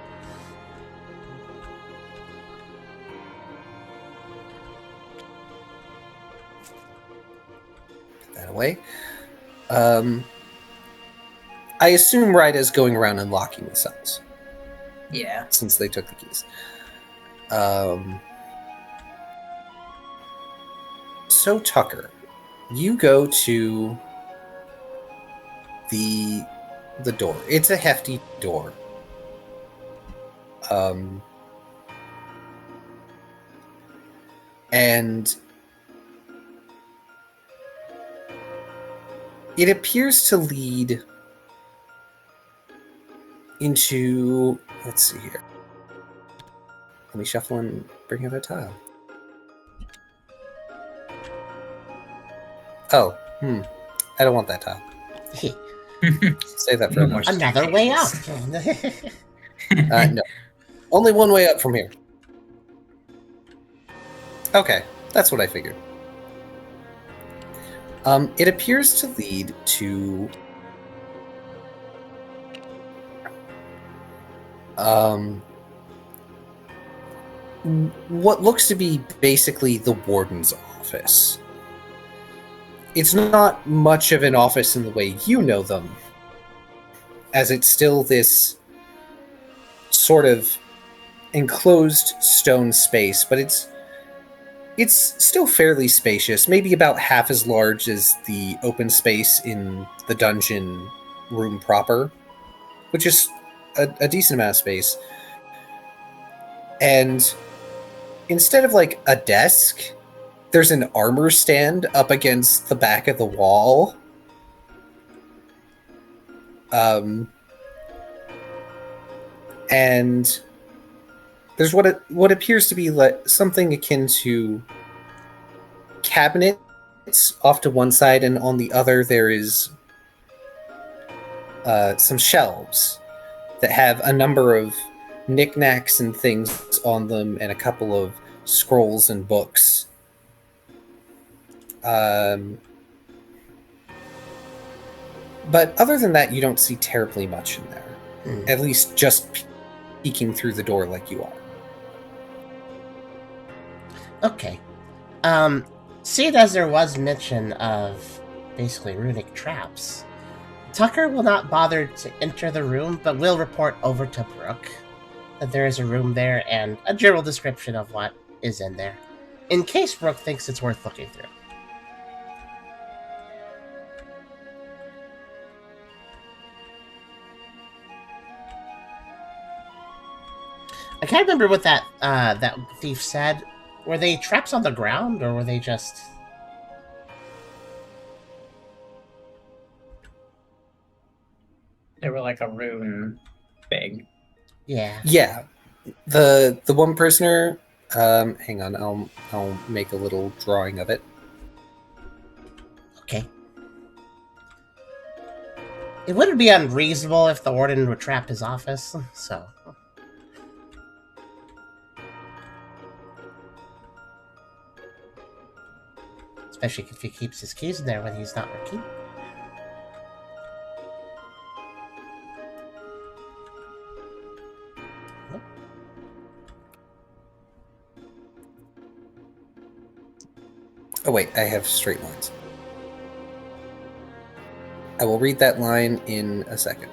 Put that away. I assume Ryda's going around and locking the cells. Yeah. Since they took the keys. So Tucker, you go to the door. It's a hefty door. And it appears to lead into, let's see here. Let me shuffle and bring out a tile. Oh, I don't want that tile. Save that for another way up. No. Only one way up from here. Okay, that's what I figured. It appears to lead to what looks to be basically the warden's office. It's not much of an office in the way you know them, as it's still this sort of enclosed stone space, but it's still fairly spacious, maybe about half as large as the open space in the dungeon room proper, which is a decent amount of space. And instead of like a desk, there's an armor stand up against the back of the wall. And there's what appears to be like something akin to cabinets off to one side, and on the other there is some shelves that have a number of knickknacks and things on them, and a couple of scrolls and books. But other than that, you don't see terribly much in there. At least just peeking through the door like you are. Okay. Seeing as there was mention of basically runic traps, Tucker will not bother to enter the room, but will report over to Brooke that there is a room there and a general description of what is in there, in case Brooke thinks it's worth looking through. I can't remember what that thief said. Were they traps on the ground, or were they just... They were like a rune thing. Yeah. Yeah. The one prisoner, hang on, I'll make a little drawing of it. Okay. It wouldn't be unreasonable if the Warden would trap his office, so... Especially if he keeps his keys in there when he's not working. Oh wait, I have straight lines. I will read that line in a second.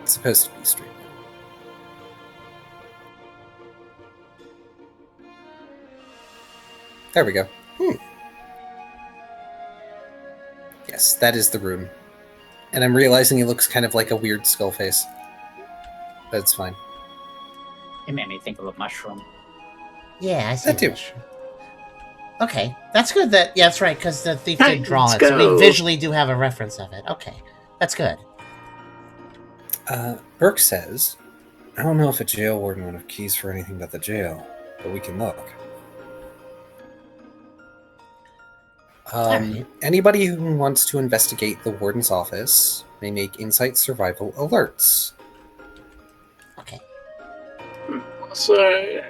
It's supposed to be straight. There we go. Yes, that is the room. And I'm realizing it looks kind of like a weird skull face. But it's fine. It made me think of a mushroom. Yeah, I see That too. Okay, that's good that... Yeah, that's right, because the thief did draw Let's it, so go. we visually do have a reference of it. Okay, that's good. Burke says, I don't know if a jail warden would have keys for anything but the jail, but we can look. Alright. Anybody who wants to investigate the warden's office may make insight survival alerts. Okay. So,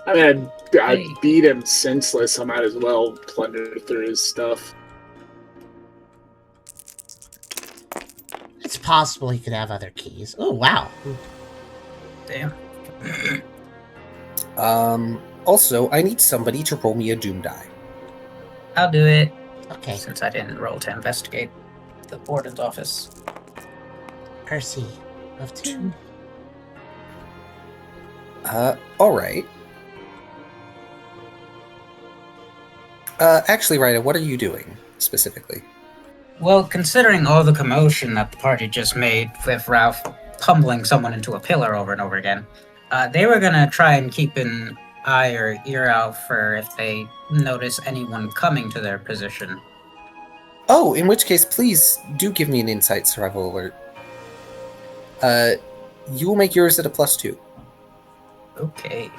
I mean, I beat him senseless. I might as well plunder through his stuff. It's possible he could have other keys. Oh, wow. Damn. Also, I need somebody to roll me a doom die. I'll do it. Okay, Since I didn't roll to investigate the warden's office. Percy of 2. Alright. Actually, Ryder, what are you doing, specifically? Well, considering all the commotion that the party just made with Ralph pummeling someone into a pillar over and over again, they were gonna try and keep an eye or ear out for if they notice anyone coming to their position. Oh, in which case, please do give me an insight survival alert. You will make yours at a +2. Okay.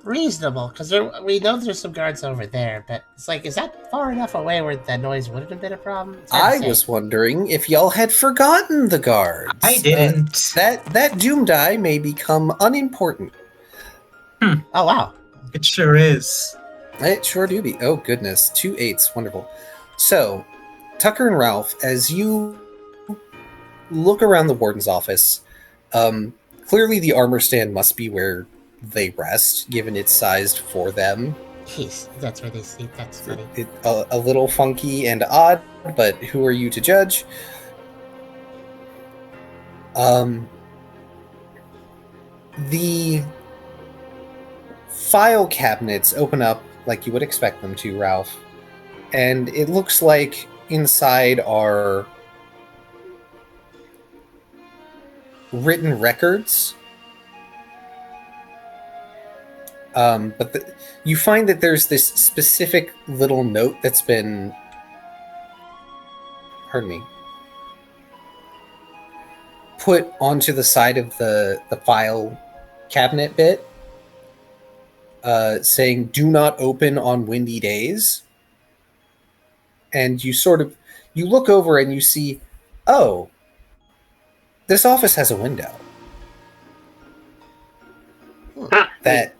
Reasonable, because we know there's some guards over there, but it's like, is that far enough away where that noise wouldn't have been a problem? It's hard to I say. was wondering if y'all had forgotten the guards. I didn't. That doom die may become unimportant. Oh, wow. It sure is. It sure do be. Oh, goodness. 2 8s. Wonderful. So, Tucker and Ralph, as you look around the warden's office, clearly the armor stand must be where they rest, given it's sized for them. Jeez, that's where they sleep. That's funny. A little funky and odd, but who are you to judge? The file cabinets open up like you would expect them to, Ralph, and it looks like inside are written records But you find that there's this specific little note that's been, pardon me, put onto the side of the file cabinet bit, saying "Do not open on windy days." And you look over and you see, oh, this office has a window. That,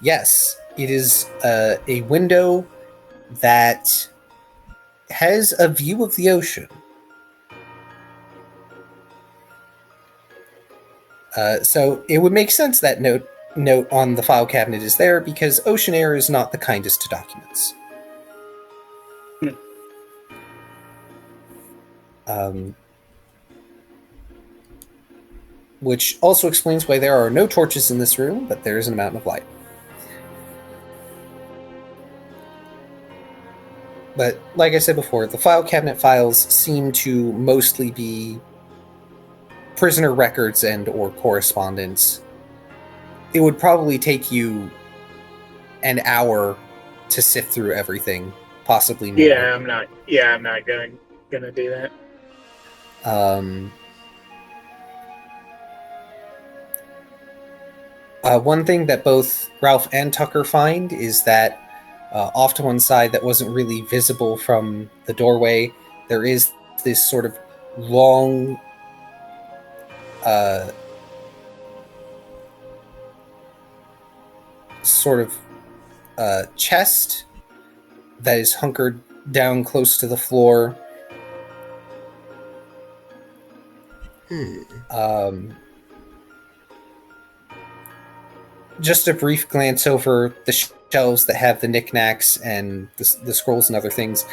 yes, it is a window that has a view of the ocean. So it would make sense that note on the file cabinet is there, because ocean air is not the kindest to documents. Which also explains why there are no torches in this room, but there is an amount of light. But like I said before, the file cabinet files seem to mostly be prisoner records and or correspondence. It would probably take you an hour to sift through everything, possibly more. Yeah, I'm not gonna do that. One thing that both Ralph and Tucker find is that off to one side that wasn't really visible from the doorway, there is this sort of long chest that is hunkered down close to the floor. Just a brief glance over the shelves that have the knickknacks and the scrolls and other things.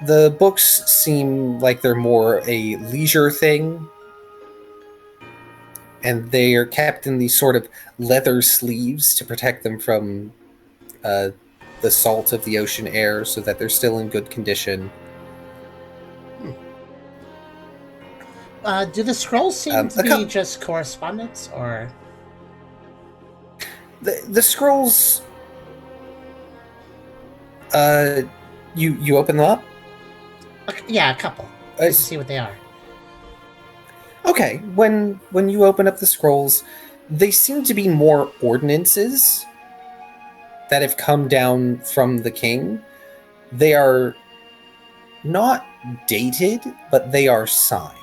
The books seem like they're more a leisure thing, and they are kept in these sort of leather sleeves to protect them from the salt of the ocean air, so that they're still in good condition. Do the scrolls seem to be just correspondence, or...? The scrolls... You open them up? Yeah, a couple. Just to see what they are. Okay, when you open up the scrolls, they seem to be more ordinances that have come down from the king. They are not dated, but they are signed.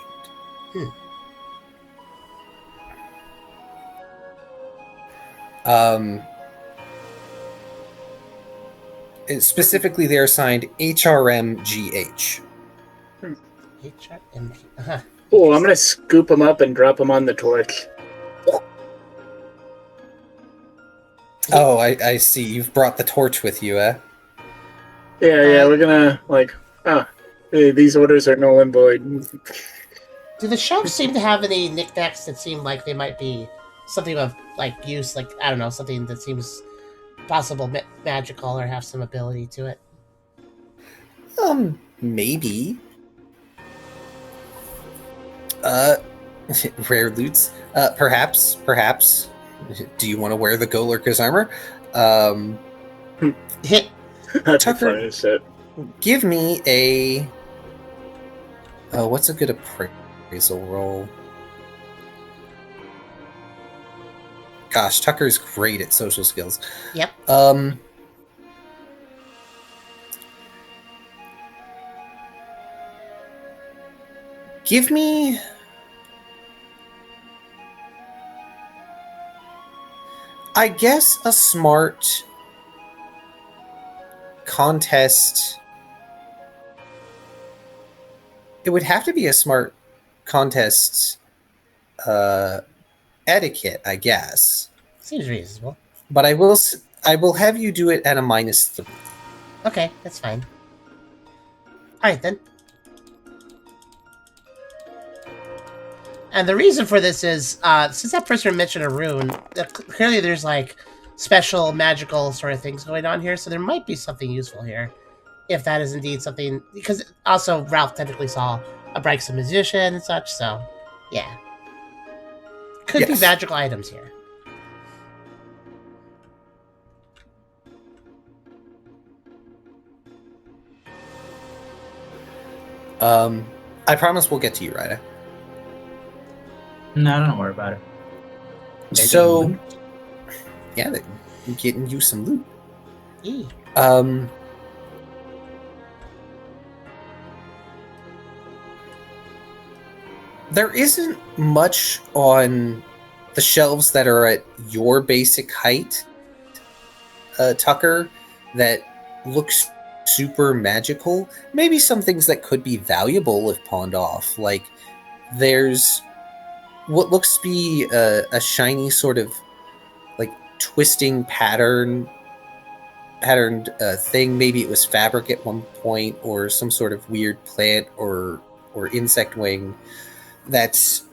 Specifically, they are signed HRMGH. HRMG. Uh-huh. Oh, I'm gonna scoop them up and drop them on the torch. Oh, I see. You've brought the torch with you, eh? Yeah, we're gonna, these orders are null and void. Do the shelves seem to have any knickknacks that seem like they might be something of, use, I don't know, something that seems possible magical or have some ability to it? Maybe. Rare loots. Perhaps. Do you want to wear the Golurka's armor? That's Tucker, shit. give me a... what's a good appraisal roll? Gosh, Tucker's great at social skills. Yep. Give me... I guess a smart contest... It would have to be a smart contest etiquette, I guess. Seems reasonable. But I will have you do it at a -3. Okay, that's fine. Alright, then. And the reason for this is, since that person mentioned a rune, clearly there's, special magical sort of things going on here, so there might be something useful here. If that is indeed something... Because also, Ralph technically saw a Brixton magician and such, so... Yeah. Could be magical items here. I promise we'll get to you, Ryder. No, don't worry about it. So, yeah, they're getting you some loot. Yee. There isn't much on the shelves that are at your basic height, Tucker, that looks super magical. Maybe some things that could be valuable if pawned off. Like, there's what looks to be a shiny sort of like twisting patterned thing. Maybe it was fabric at one point, or some sort of weird plant or insect wing that's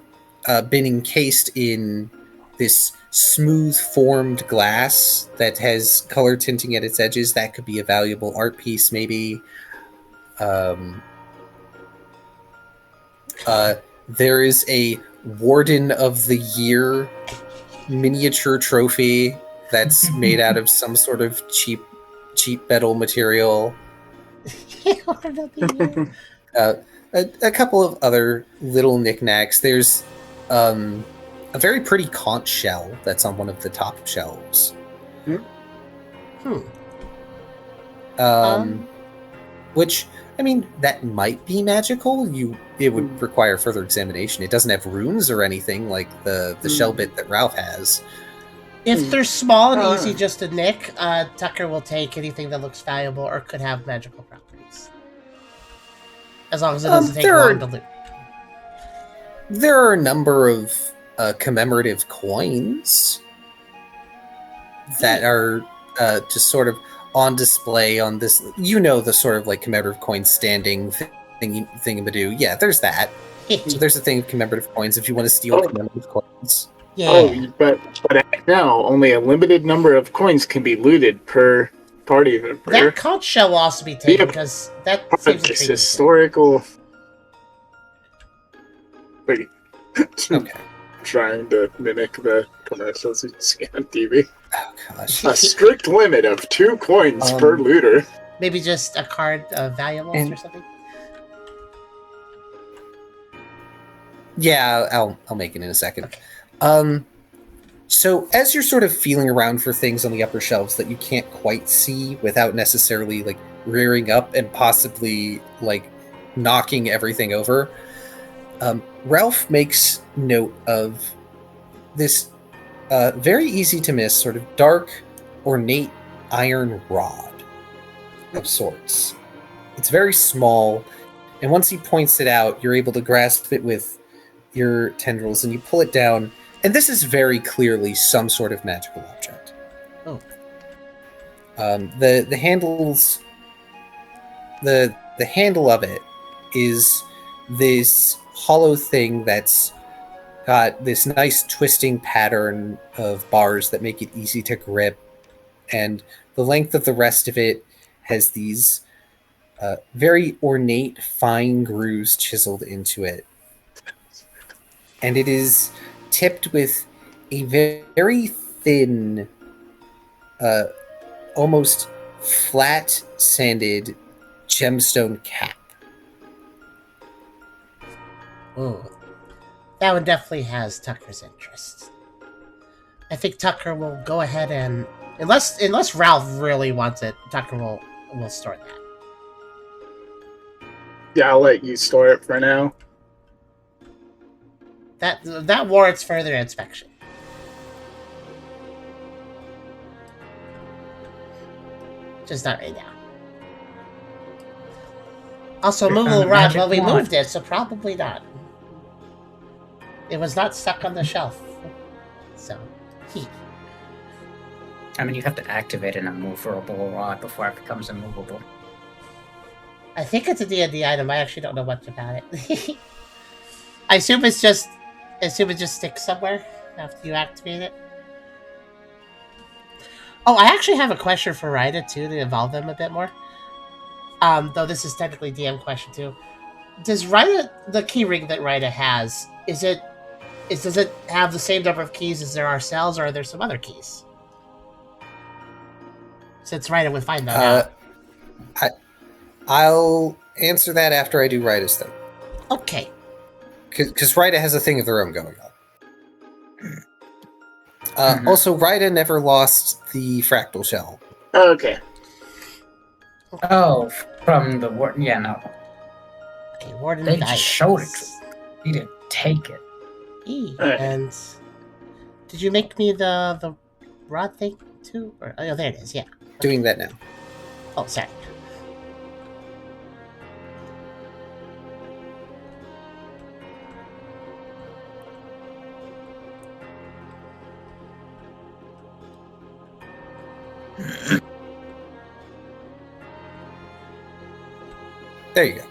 been encased in this smooth formed glass that has color tinting at its edges. That could be a valuable art piece, maybe. There is a Warden of the Year miniature trophy that's made out of some sort of cheap metal material. A couple of other little knickknacks. There's a very pretty conch shell that's on one of the top shelves. Which, I mean, that might be magical. It would require further examination. It doesn't have runes or anything like the shell bit that Ralph has. If they're small and easy just to nick, Tucker will take anything that looks valuable or could have magical properties. As long as it doesn't take long to loot. There are a number of commemorative coins that are just sort of on display on this. You know, the sort of like commemorative coin standing thingamadoo. Yeah, there's that. So there's a thing of commemorative coins if you want to steal commemorative coins. Yeah. Oh, but now only a limited number of coins can be looted per party. That conch shell will also be taken because that seems this historical. Wait. Okay. Trying to mimic the commercials you see on TV. Oh gosh. A strict limit of 2 coins per looter. Maybe just a card of valuables or something. Yeah, I'll make it in a second. Okay. So as you're sort of feeling around for things on the upper shelves that you can't quite see without necessarily like rearing up and possibly like knocking everything over, Ralph makes note of this very easy to miss sort of dark, ornate iron rod of sorts. It's very small, and once he points it out, you're able to grasp it with your tendrils, and you pull it down, and this is very clearly some sort of magical object. Oh. The handles, the handle of it is this hollow thing that's got this nice twisting pattern of bars that make it easy to grip, and the length of the rest of it has these very ornate fine grooves chiseled into it. And it is tipped with a very thin, almost flat sanded gemstone cap. Oh, that one definitely has Tucker's interest. I think Tucker will go ahead and, unless Ralph really wants it, Tucker will store that. Yeah, I'll let you store it for now. That warrants further inspection. Just not right now. Also, movable rod. Well, we moved it, so probably not. It was not stuck on the shelf. So, I mean, you have to activate an immovable rod before it becomes immovable. I think it's a D&D item. I actually don't know much about it. I assume it just sticks somewhere after you activate it. Oh, I actually have a question for Ryda too to involve them a bit more. Though this is technically DM question too. Does Ryda, the key ring that Ryda has, does it have the same number of keys as there are cells, or are there some other keys? Since Ryda would find that out. answer that after I do Ryda's thing. Okay. Because Ryda has a thing of their own going on. Also, Ryda never lost the fractal shell. Okay. Oh, from the Warden. Yeah, no. Okay, Warden They died. just showed it. He didn't take it. Alright. And did you make me the rod thing too? Or, oh, there it is. Yeah. Doing that now. Oh, sorry. There you go.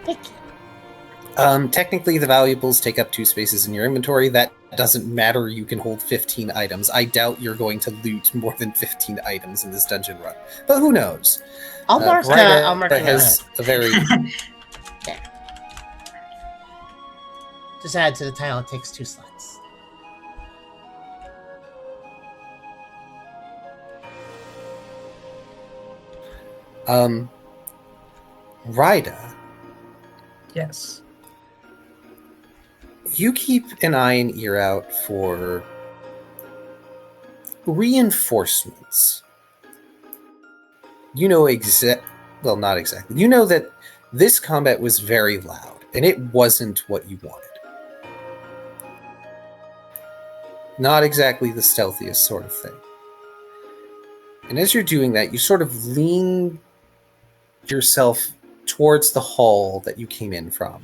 Thank you. Technically, the valuables take up 2 spaces in your inventory. That doesn't matter. You can hold 15 items. I doubt you're going to loot more than 15 items in this dungeon run. But who knows? I'll mark Ryda it has a very... there. Just add to the tile. It takes 2 slots. Ryda, Yes. you keep an eye and ear out for reinforcements. You know well, not exactly. You know that this combat was very loud, and it wasn't what you wanted. Not exactly the stealthiest sort of thing. And as you're doing that, you sort of lean yourself towards the hall that you came in from.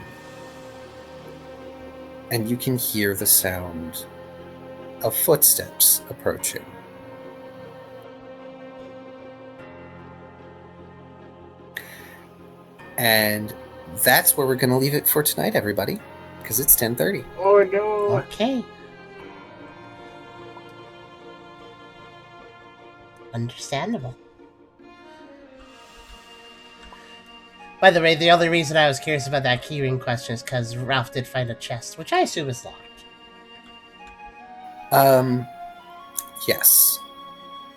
And you can hear the sound of footsteps approaching. And that's where we're going to leave it for tonight, everybody, because it's 10:30. Oh no. Okay. Understandable. By the way, the only reason I was curious about that keyring question is because Ralph did find a chest, which I assume is locked. Yes.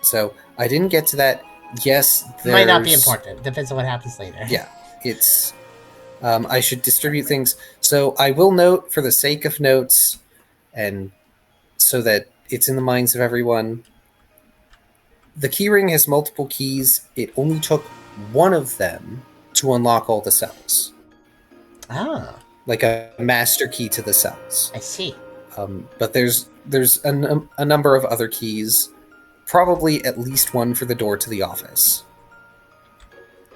So, I didn't get to that. Yes, there's... Might not be important. Depends on what happens later. Yeah, it's... I should distribute things. So, I will note, for the sake of notes, and so that it's in the minds of everyone, the keyring has multiple keys. It only took one of them to unlock all the cells. Ah, Like a master key to the cells. I see. But there's a number of other keys. Probably at least one for the door to the office.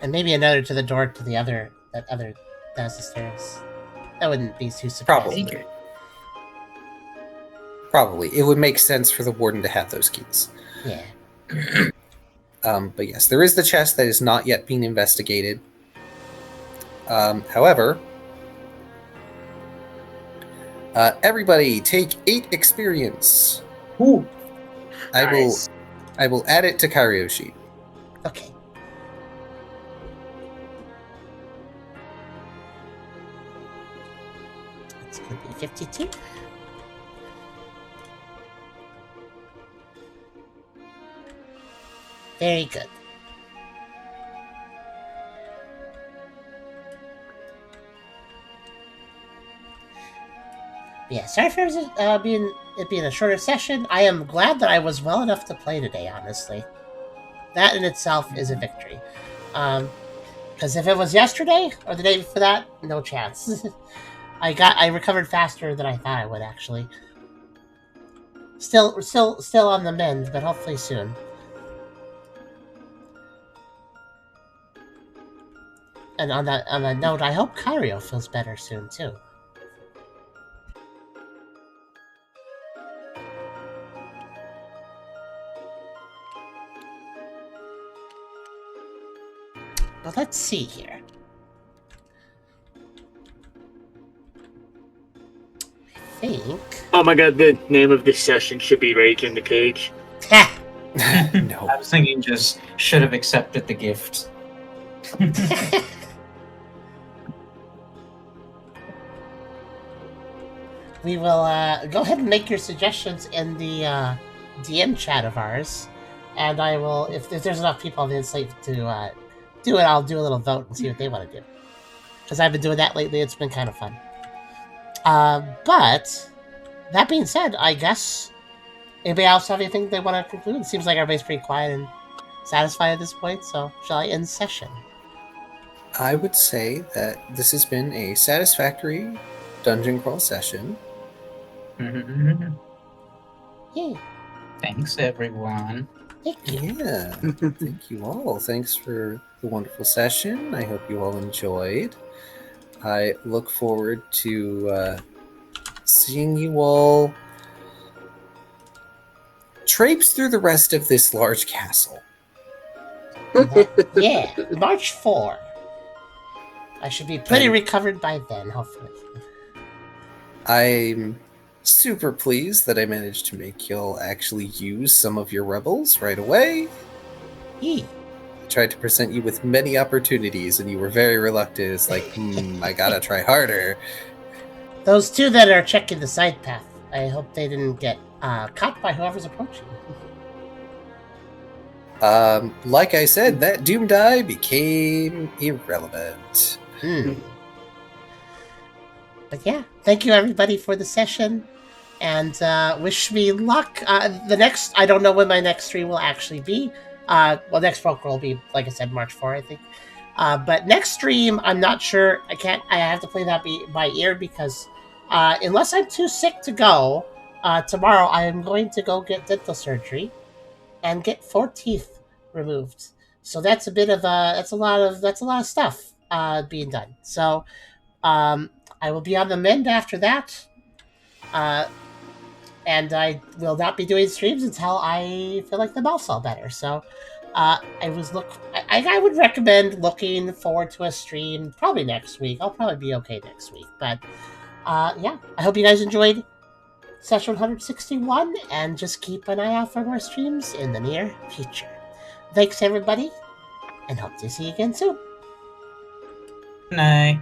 And maybe another to the door to that other downstairs. That wouldn't be too surprising. Probably. It would make sense for the warden to have those keys. Yeah. But yes, there is the chest that is not yet being investigated. However, everybody take 8 experience. Ooh. Nice. I will add it to Kyrio's sheet. Okay. It's going to be 52. Very good. Yeah, sorry for it being a shorter session. I am glad that I was well enough to play today, honestly. That in itself is a victory. Because if it was yesterday or the day before that, no chance. I recovered faster than I thought I would, actually. Still on the mend, but hopefully soon. And on that note, I hope Kyrio feels better soon too. Well, let's see here. I think. Oh my god, the name of this session should be Rage in the Cage. Ha! No. I was thinking just should have accepted the gift. We will go ahead and make your suggestions in the DM chat of ours, and I will, if there's enough people on the Insight to do it, I'll do a little vote and see what they want to do. because I've been doing that lately. It's been kind of fun. But that being said, I guess anybody else have anything they want to conclude? It seems like everybody's pretty quiet and satisfied at this point. So shall I end session? I would say that this has been a satisfactory dungeon crawl session. Yay! Thanks, everyone. Thank you. Yeah, thank you all. Thanks for the wonderful session. I hope you all enjoyed. I look forward to seeing you all traipse through the rest of this large castle. Yeah, March 4. I should be pretty recovered by then, hopefully. I'm super pleased that I managed to make y'all actually use some of your rebels right away. Yee. I tried to present you with many opportunities, and you were very reluctant. It's like, I gotta try harder. Those two that are checking the side path, I hope they didn't get caught by whoever's approaching. Like I said, that doom die became irrelevant. But yeah, thank you everybody for the session, and wish me luck. I don't know when my next stream will actually be. Next Pokerole will be, like I said, March 4, I think. But next stream, I'm not sure. I have to play that by ear because unless I'm too sick to go, tomorrow I am going to go get dental surgery and get 4 teeth removed. So that's a bit of that's a lot of stuff being done. So I will be on the mend after that, and I will not be doing streams until I feel like the mouth's all better. So I would recommend looking forward to a stream probably next week. I'll probably be okay next week. But yeah, I hope you guys enjoyed session 161, and just keep an eye out for more streams in the near future. Thanks everybody, and hope to see you again soon. Good night.